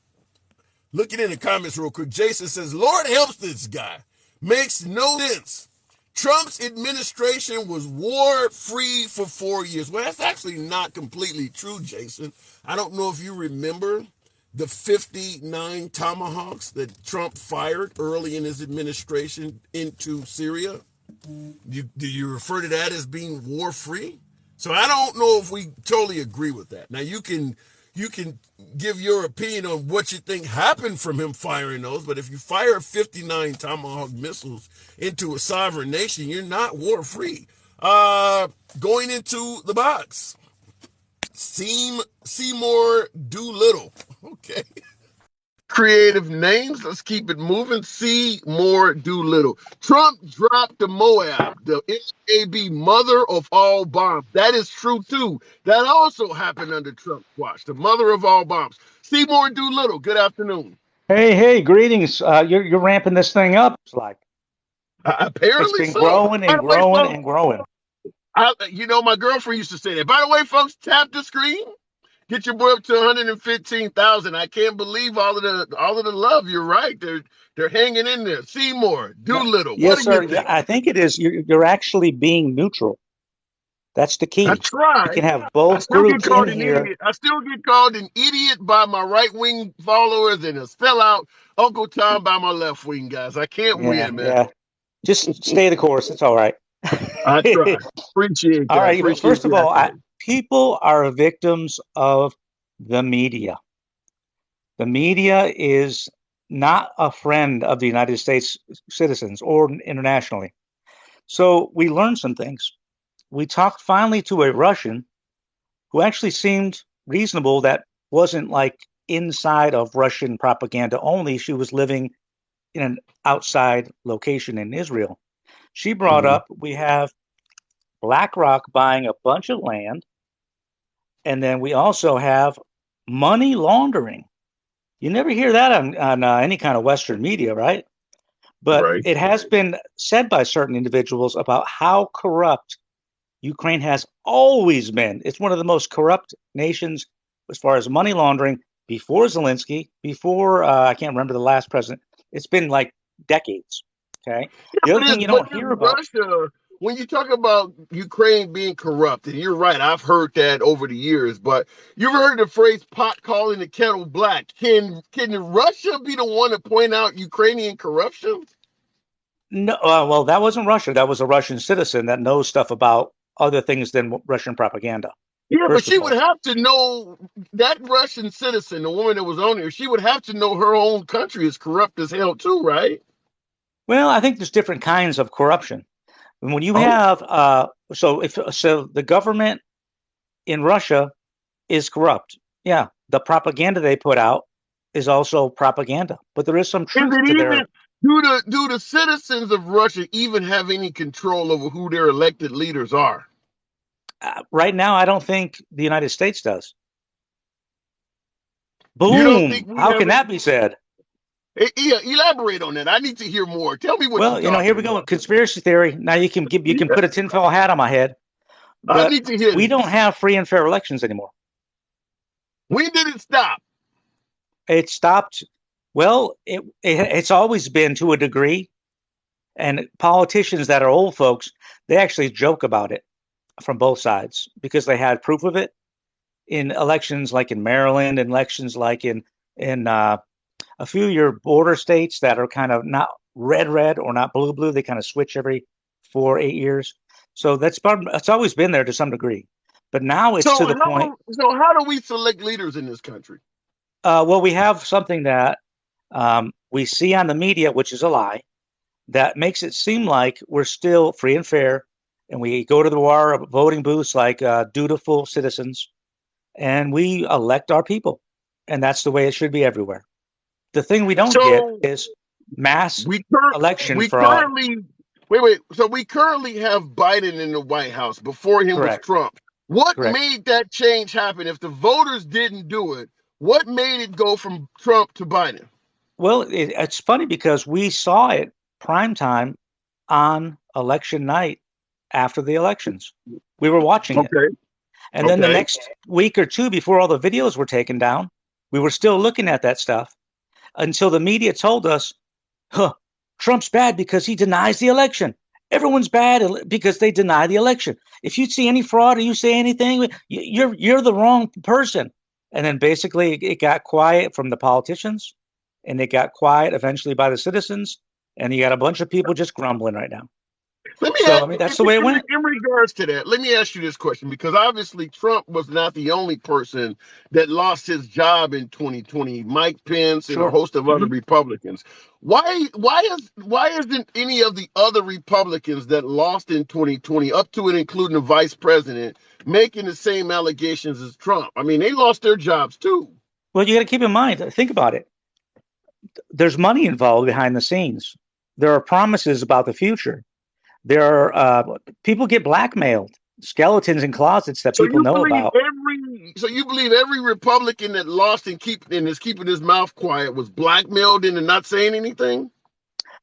Looking in the comments real quick, Jason says, Lord helps this guy. Makes no sense. Trump's administration was war-free for 4 years. Well, that's actually not completely true, Jason. I don't know if you remember the 59 Tomahawks that Trump fired early in his administration into Syria? Do you refer to that as being war-free? So I don't know if we totally agree with that. Now you can give your opinion on what you think happened from him firing those, but if you fire 59 Tomahawk missiles into a sovereign nation, you're not war-free. Going into the box, Seymour Doolittle. Okay. Creative names. Let's keep it moving. Seymour Doolittle. Trump dropped the Moab, the MAB, mother of all bombs. That is true too. That also happened under Trump's watch. The mother of all bombs. Seymour Doolittle. Good afternoon. Hey, greetings. You're ramping this thing up. It's like apparently it's been so. growing and growing and growing. My girlfriend used to say that. By the way, folks, tap the screen. Get your boy up to 115,000. I can't believe all of the love. You're right. They're hanging in there. Seymour Doolittle. Yes, what do sir. you think? I think it is. You're actually being neutral. That's the key. I try. You can have both groups in here. Idiot. I still get called an idiot by my right-wing followers and a sellout Uncle Tom by my left-wing guys. I can't win, man. Yeah. Just stay the course. It's all right. I try. Appreciate that. All right. First of all, people are victims of the media. The media is not a friend of the United States citizens or internationally. So we learned some things. We talked finally to a Russian who actually seemed reasonable, that wasn't like inside of Russian propaganda only. She was living in an outside location in Israel. She brought up, we have BlackRock buying a bunch of land, and then we also have money laundering. You never hear that on any kind of Western media, right? But it has been said by certain individuals about how corrupt Ukraine has always been. It's one of the most corrupt nations as far as money laundering. Before Zelensky, before I can't remember the last president, it's been like decades. Okay. The other thing you don't hear about. Russia, when you talk about Ukraine being corrupt, and you're right, I've heard that over the years, but you ever heard the phrase pot calling the kettle black? Can Russia be the one to point out Ukrainian corruption? No, well, that wasn't Russia. That was a Russian citizen that knows stuff about other things than Russian propaganda. Yeah, but she would have to know, that Russian citizen, the woman that was on here, she would have to know her own country is corrupt as hell too, right? Well, I think there's different kinds of corruption. When you have so the government in Russia is corrupt. Yeah, the propaganda they put out is also propaganda, but there is some truth to their. Do the citizens of Russia even have any control over who their elected leaders are? Right now, I don't think the United States does. Boom! How can that be said? Yeah, elaborate on that. I need to hear more. Tell me what. Well, here we go. Conspiracy theory. Now you can put a tinfoil hat on my head. I need to hear. We don't have free and fair elections anymore. When did it stop? It stopped. Well, it's always been to a degree, and politicians that are old folks, they actually joke about it from both sides because they had proof of it in elections like in Maryland, and elections like in a few of your border states that are kind of not red or not blue. They kind of switch every 4-8 years. So it's always been there to some degree. But now it's to the point. So how do we select leaders in this country? Well, we have something that we see on the media, which is a lie, that makes it seem like we're still free and fair. And we go to the voting booths like dutiful citizens, and we elect our people. And that's the way it should be everywhere. The thing we don't get is mass election fraud. So we currently have Biden in the White House. Before him was Trump. What made that change happen? If the voters didn't do it, what made it go from Trump to Biden? Well, it's funny because we saw it prime time on election night after the elections. We were watching it. And then the next week or two before all the videos were taken down, we were still looking at that stuff until the media told us, Trump's bad because he denies the election. Everyone's bad because they deny the election. If you see any fraud or you say anything, you're the wrong person. And then basically it got quiet from the politicians, and it got quiet eventually by the citizens, and you got a bunch of people just grumbling right now. That's the way it went. In regards to that, let me ask you this question, because obviously Trump was not the only person that lost his job in 2020. Mike Pence and a host of other Republicans. Why isn't any of the other Republicans that lost in 2020, up to and including the vice president, making the same allegations as Trump? I mean, they lost their jobs too. Well, you got to keep in mind, think about it. There's money involved behind the scenes. There are promises about the future. There are people get blackmailed, skeletons in closets that people know about. So you believe every Republican that lost and is keeping his mouth quiet was blackmailed into not saying anything?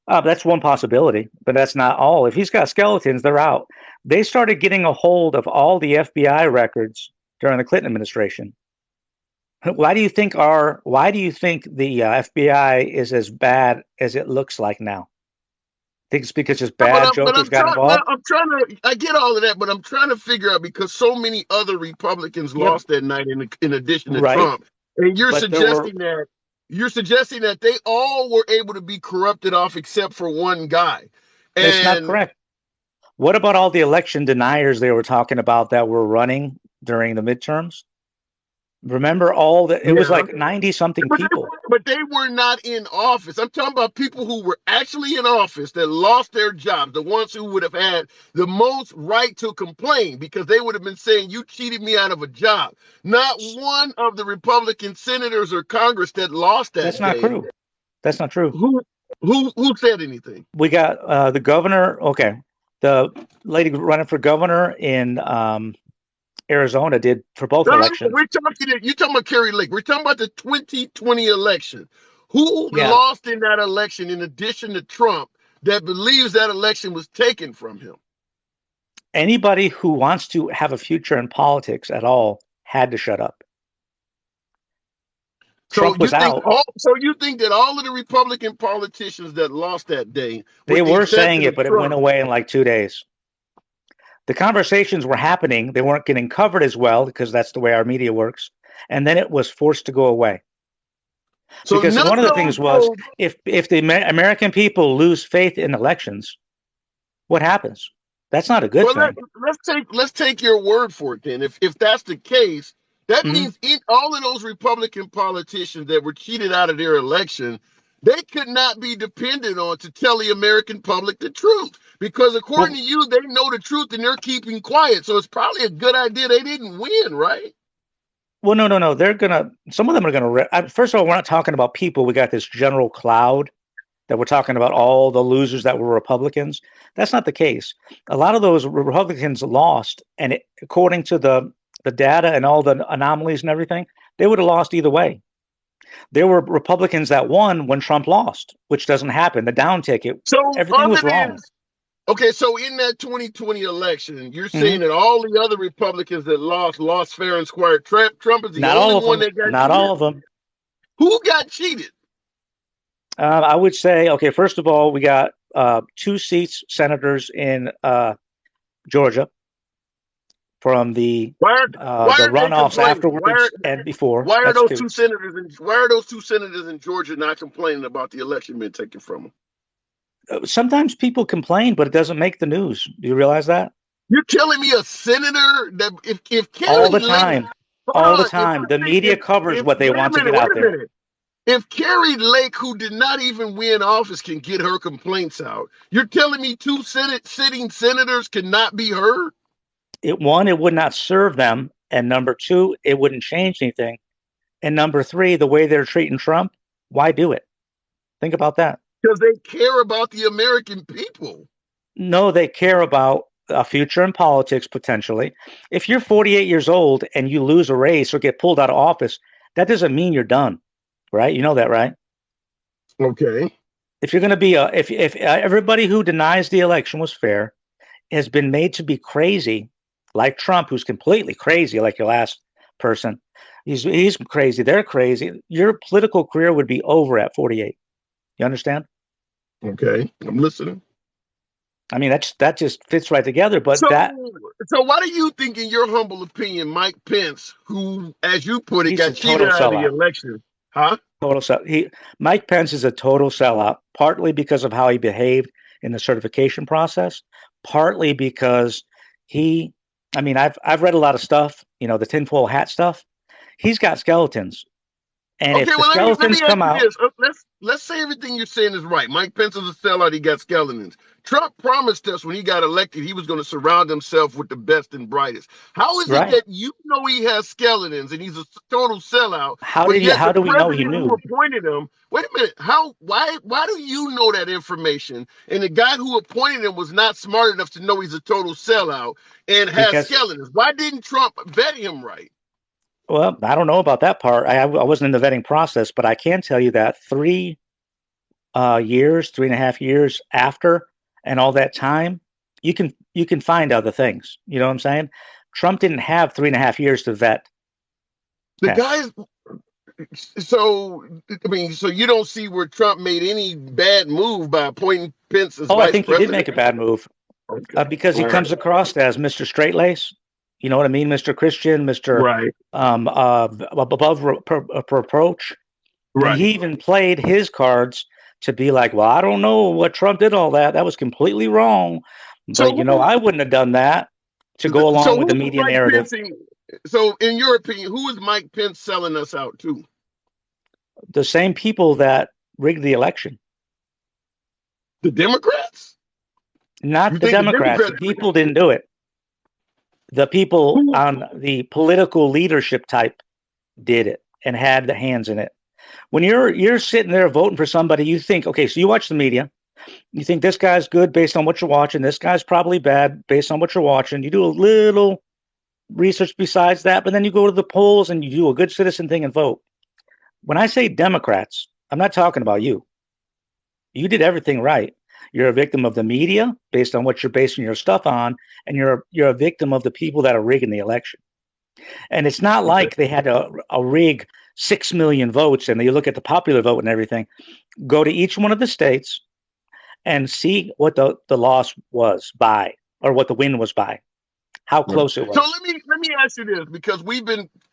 That's one possibility, but that's not all. If he's got skeletons, they're out. They started getting a hold of all the FBI records during the Clinton administration. Why do you think the FBI is as bad as it looks like now? Think it's because just bad jokers got involved? I get all of that, but I'm trying to figure out, because so many other Republicans lost that night in addition to Trump. And you're suggesting that they all were able to be corrupted off except for one guy. That's not correct. What about all the election deniers they were talking about that were running during the midterms? Remember it was like 90-something people. But they were not in office. I'm talking about people who were actually in office that lost their jobs, the ones who would have had the most right to complain, because they would have been saying, you cheated me out of a job. Not one of the Republican senators or Congress that lost that. That's not true. That's not true. Who said anything? We got the governor. Okay. The lady running for governor in Arizona did for both elections. You're talking about Kari Lake. We're talking about the 2020 election. Who lost in that election in addition to Trump that believes that election was taken from him? Anybody who wants to have a future in politics at all had to shut up. Trump was out. So you think that all of the Republican politicians that lost that day, they were saying it, but it went away in like 2 days. The conversations were happening. They weren't getting covered as well, because that's the way our media works. And then it was forced to go away. So because one of the things was, if the American people lose faith in elections, what happens? That's not a good thing. Let's take your word for it then. If that's the case, that means all of those Republican politicians that were cheated out of their election, they could not be depended on to tell the American public the truth, because according to you, they know the truth and they're keeping quiet. So it's probably a good idea they didn't win, right? Well, no. Some of them are gonna. First of all, we're not talking about people. We got this general cloud that we're talking about all the losers that were Republicans. That's not the case. A lot of those Republicans lost, and according to the data and all the anomalies and everything, they would have lost either way. There were Republicans that won when Trump lost, which doesn't happen. The down ticket, everything was wrong. Okay, so in that 2020 election, you're saying that all the other Republicans that lost fair and square. Trump is the only one that got cheated. Not all of them. Who got cheated? I would say, okay, first of all, we got 2 senators in Georgia from the runoffs afterwards and before. Why are those two senators in Georgia not complaining about the election being taken from them? Sometimes people complain, but it doesn't make the news. Do you realize that? You're telling me a senator that if Kari all the time, the media covers what they want to get out there. If Kari Lake, who did not even win office, can get her complaints out, you're telling me 2 sitting senators cannot be heard? One, it would not serve them, and number 2, it wouldn't change anything, and number 3, the way they're treating Trump, why do it? Think about that. Because they care about the American people. No, they care about a future in politics, potentially. If you're 48 years old and you lose a race or get pulled out of office, that doesn't mean you're done, right? You know that, right? Okay. If you're going to be if everybody who denies the election was fair has been made to be crazy, like Trump, who's completely crazy, like your last person, he's crazy. They're crazy. Your political career would be over at 48. You understand? Okay, I'm listening. I mean, that just fits right together. But So, that so why do you think, in your humble opinion, Mike Pence, who, as you put it, he's a got cheated total out of the sellout. election, huh? Total sell. Mike Pence is a total sellout, partly because of how he behaved in the certification process, partly because I've read a lot of stuff, the tinfoil hat stuff. He's got skeletons. And Okay, if the well, let skeletons me ask come you out, this. Let's say everything you're saying is right. Mike Pence is a sellout. He got skeletons. Trump promised us when he got elected he was going to surround himself with the best and brightest. How is it right? that you know he has skeletons and he's a total sellout, How but yet the do we know he president who knew? appointed him? Wait a minute. Why do you know that information? And the guy who appointed him was not smart enough to know he's a total sellout and has Because, skeletons. Why didn't Trump vet him right? well, I don't know about that part. I wasn't in the vetting process, but I can tell you that 3.5 years after, and all that time, you can find other things. You know what I'm saying? Trump didn't have 3.5 years to vet The Pence. guy's so so you don't see where Trump made any bad move by appointing Pence as Oh, I vice think he did president? make a bad move Okay. because he All comes right. across as Mr. Straight-Lace. You know what I mean? Mr. Christian, Mr. Right. Above reproach. And Right. he even played his cards to be like, well, I don't know what Trump did all that. That was completely wrong. So But, I wouldn't have done that to go so along with the who's media Mike narrative. Pence? So in your opinion, who is Mike Pence selling us out to? The same people that rigged the election. The Democrats? Not You the think the Democrats. The Democrats? people didn't do it. The people Who? on the political leadership type did it and had the hands in it. When you're sitting there voting for somebody, you think, okay, so you watch the media, you think this guy's good based on what you're watching, this guy's probably bad based on what you're watching. You do a little research besides that, but then you go to the polls and you do a good citizen thing and vote. When I say Democrats, I'm not talking about you. You did everything right. You're a victim of the media based on what you're basing your stuff on, and you're a victim of the people that are rigging the election. And it's not like they had a rig 6 million votes and you look at the popular vote and everything. Go to each one of the states and see what the loss was by, or what the win was by, how close it was. So let me ask you this, because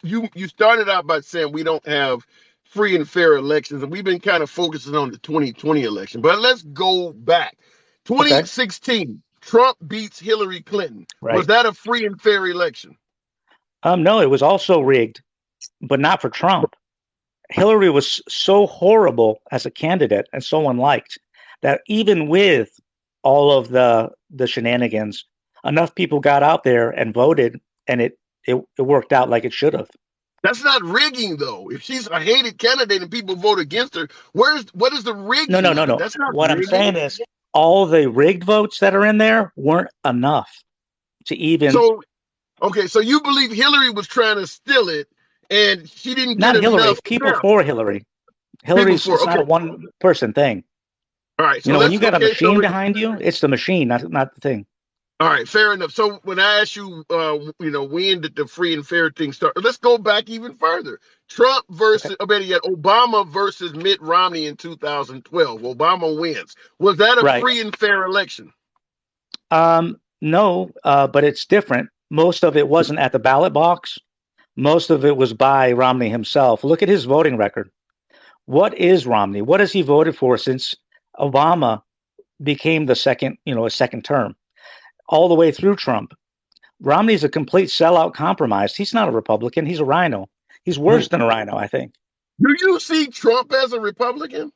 you started out by saying we don't have free and fair elections, and we've been kind of focusing on the 2020 election. But let's go back. 2016, Trump beats Hillary Clinton. Right. Was that a free and fair election? No, it was also rigged, but not for Trump. Hillary was so horrible as a candidate and so unliked that even with all of the shenanigans, enough people got out there and voted, and it worked out like it should have. That's not rigging, though. If she's a hated candidate and people vote against her, what is the rigging? No. That's not what rigging. I'm saying is all the rigged votes that are in there weren't enough to even. So you believe Hillary was trying to steal it, and she didn't get not Hillary. enough. People for Hillary. Hillary's not a one-person thing. All right. So when you got a machine behind you, it's the machine, not the thing. All right, fair enough. So when I ask you, when did the free and fair thing start? Let's go back even further. Trump versus, Obama versus Mitt Romney in 2012. Obama wins. Was that a free and fair election? No, but it's different. Most of it wasn't at the ballot box. Most of it was by Romney himself. Look at his voting record. What is Romney? What has he voted for since Obama became the second, a second term? All the way through Trump. Romney's a complete sellout compromise. He's not a Republican. He's a rhino. He's worse than a rhino, I think. Do you see Trump as a Republican?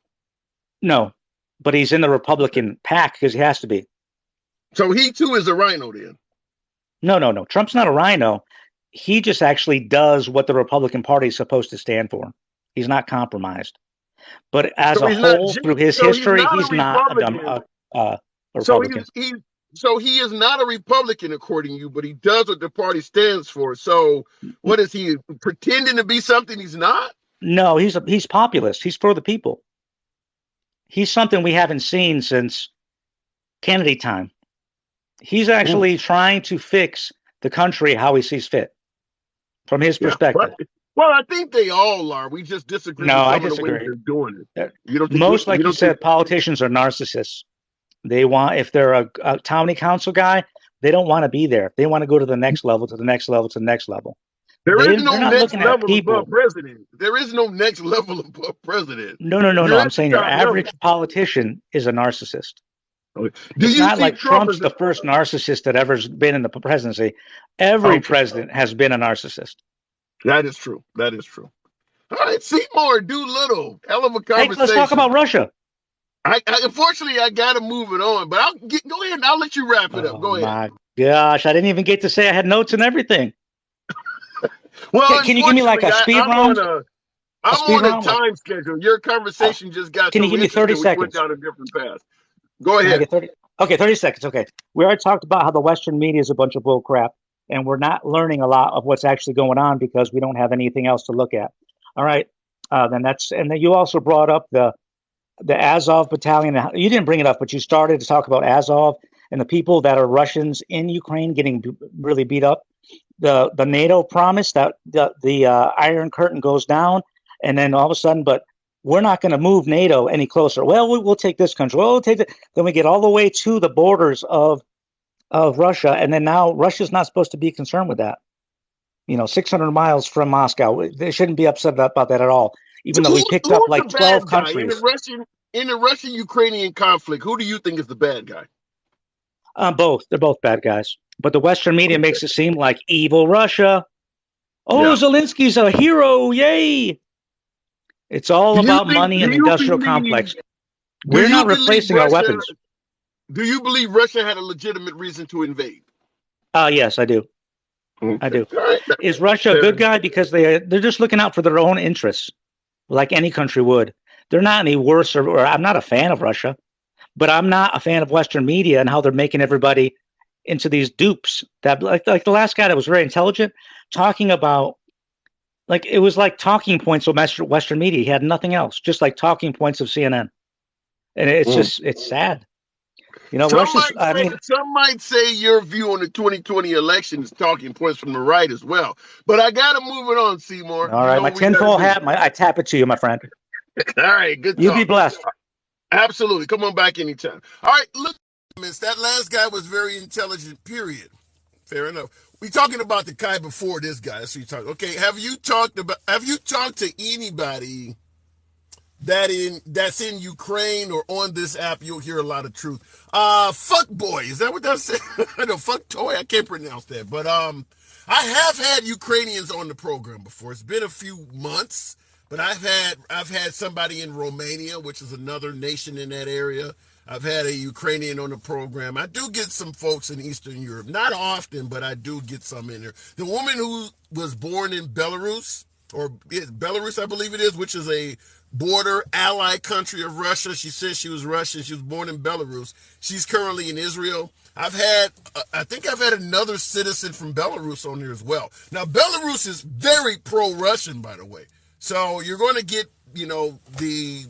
No, but he's in the Republican pack because he has to be. So he too is a rhino then? No. Trump's not a rhino. He just actually does what the Republican Party is supposed to stand for. He's not compromised. But as a whole, through his history, he's not a Republican. So he is not a Republican, according to you, but he does what the party stands for. So what is he, pretending to be something he's not? No, he's populist. He's for the people. He's something we haven't seen since Kennedy time. He's actually trying to fix the country how he sees fit, from his perspective. Well, I think they all are. We just disagree with some of the ways they're doing it. Most, like you said, politicians are narcissists. They want, if they're a county council guy, they don't want to be there. They want to go to the next level, to the next level, to the next level. There is They're no not next looking at level people. above president. There is no next level above president. No. You're I'm at the saying your top level. average politician is a narcissist. Do It's you not see like Trump Trump's as the first narcissist that ever's been in the presidency. Every Okay. president has been a narcissist. That is true. That is true. All right, Seymour, do little. Hell of a Hey, conversation. let's talk about Russia. Unfortunately, I got to move it on, but go ahead and I'll let you wrap it up. Go ahead. My gosh, I didn't even get to say I had notes and everything. Well, Can you give me like a speed round? I'm on a round? time schedule. Your conversation just got Can so you give me 30 interesting, we went seconds? down a different path. Go Can I ahead. get 30? Okay, 30 seconds. Okay. We already talked about how the Western media is a bunch of bull crap, and we're not learning a lot of what's actually going on because we don't have anything else to look at. All right. And then you also brought up the Azov battalion. You didn't bring it up, but you started to talk about Azov and the people that are Russians in Ukraine getting really beat up. The NATO promise that the Iron Curtain goes down, and then all of a sudden, but we're not going to move NATO any closer. Well, we'll take this country. Well, we'll take it. Then we get all the way to the borders of Russia, and then now Russia's not supposed to be concerned with that. 600 miles from Moscow. They shouldn't be upset about that at all. Even though we picked up like 12 countries. In the Russian-Ukrainian conflict, who do you think is the bad guy? Both. They're both bad guys. But the Western media makes it seem like evil Russia. Oh, yeah. Zelensky's a hero. Yay. It's all about money and industrial complex. We're not replacing our weapons. Do you believe Russia had a legitimate reason to invade? Yes, I do. Okay. I do. Is Russia a good guy? Because they're just looking out for their own interests, like any country would. They're not any worse, or I'm not a fan of Russia, but I'm not a fan of Western media and how they're making everybody into these dupes. That like the last guy that was very intelligent, talking about, like, it was like talking points of Western media. He had nothing else, just like talking points of CNN. And it's it's sad. Some might say your view on the 2020 election is talking points from the right as well. But I got to move it on, Seymour. All right, my tinfoil hat, I tap it to you, my friend. All right, good talk. You be blessed. Absolutely. Come on back anytime. All right, look, that last guy was very intelligent, period. Fair enough. We're talking about the guy before this guy. That's what you're talking. Okay, have you talked to anybody that's in Ukraine or on this app? You'll hear a lot of truth. Fuck boy, is that what that's saying? No, fuck toy, I can't pronounce that. But I have had Ukrainians on the program before. It's been a few months, but I've had somebody in Romania, which is another nation in that area. I've had a Ukrainian on the program. I do get some folks in Eastern Europe. Not often, but I do get some in there. The woman who was born in Belarus, I believe it is, which is a border ally country of Russia. She says she was Russian. She was born in Belarus. She's currently in Israel. I think I've had another citizen from Belarus on there as well. Now, Belarus is very pro-Russian, by the way. So you're going to get, the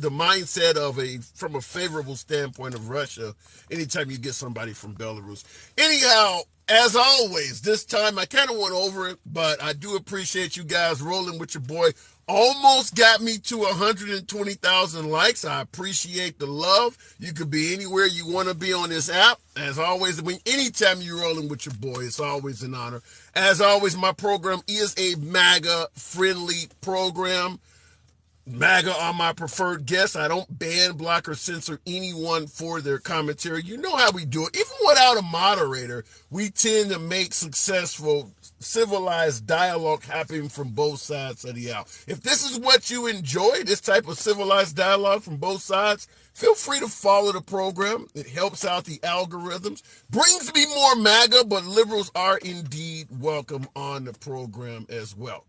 mindset from a favorable standpoint of Russia anytime you get somebody from Belarus. Anyhow, as always, this time I kind of went over it, but I do appreciate you guys rolling with your boy. Almost got me to 120,000 likes. I appreciate the love. You could be anywhere you want to be on this app. As always, anytime you're rolling with your boy, it's always an honor. As always, my program is a MAGA-friendly program. MAGA are my preferred guests. I don't ban, block, or censor anyone for their commentary. You know how we do it. Even without a moderator, we tend to make successful, civilized dialogue happen from both sides of the aisle. If this is what you enjoy, this type of civilized dialogue from both sides, feel free to follow the program. It helps out the algorithms, brings me more MAGA, but liberals are indeed welcome on the program as well.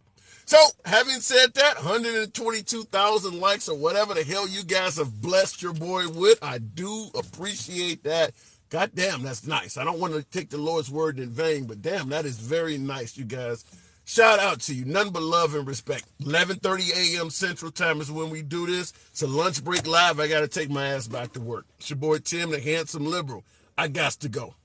So, having said that, 122,000 likes or whatever the hell you guys have blessed your boy with, I do appreciate that. God damn, that's nice. I don't want to take the Lord's word in vain, but damn, that is very nice, you guys. Shout out to you. None but love and respect. 11:30 a.m. Central Time is when we do this. It's a lunch break live. I got to take my ass back to work. It's your boy Tim, the handsome liberal. I got to go.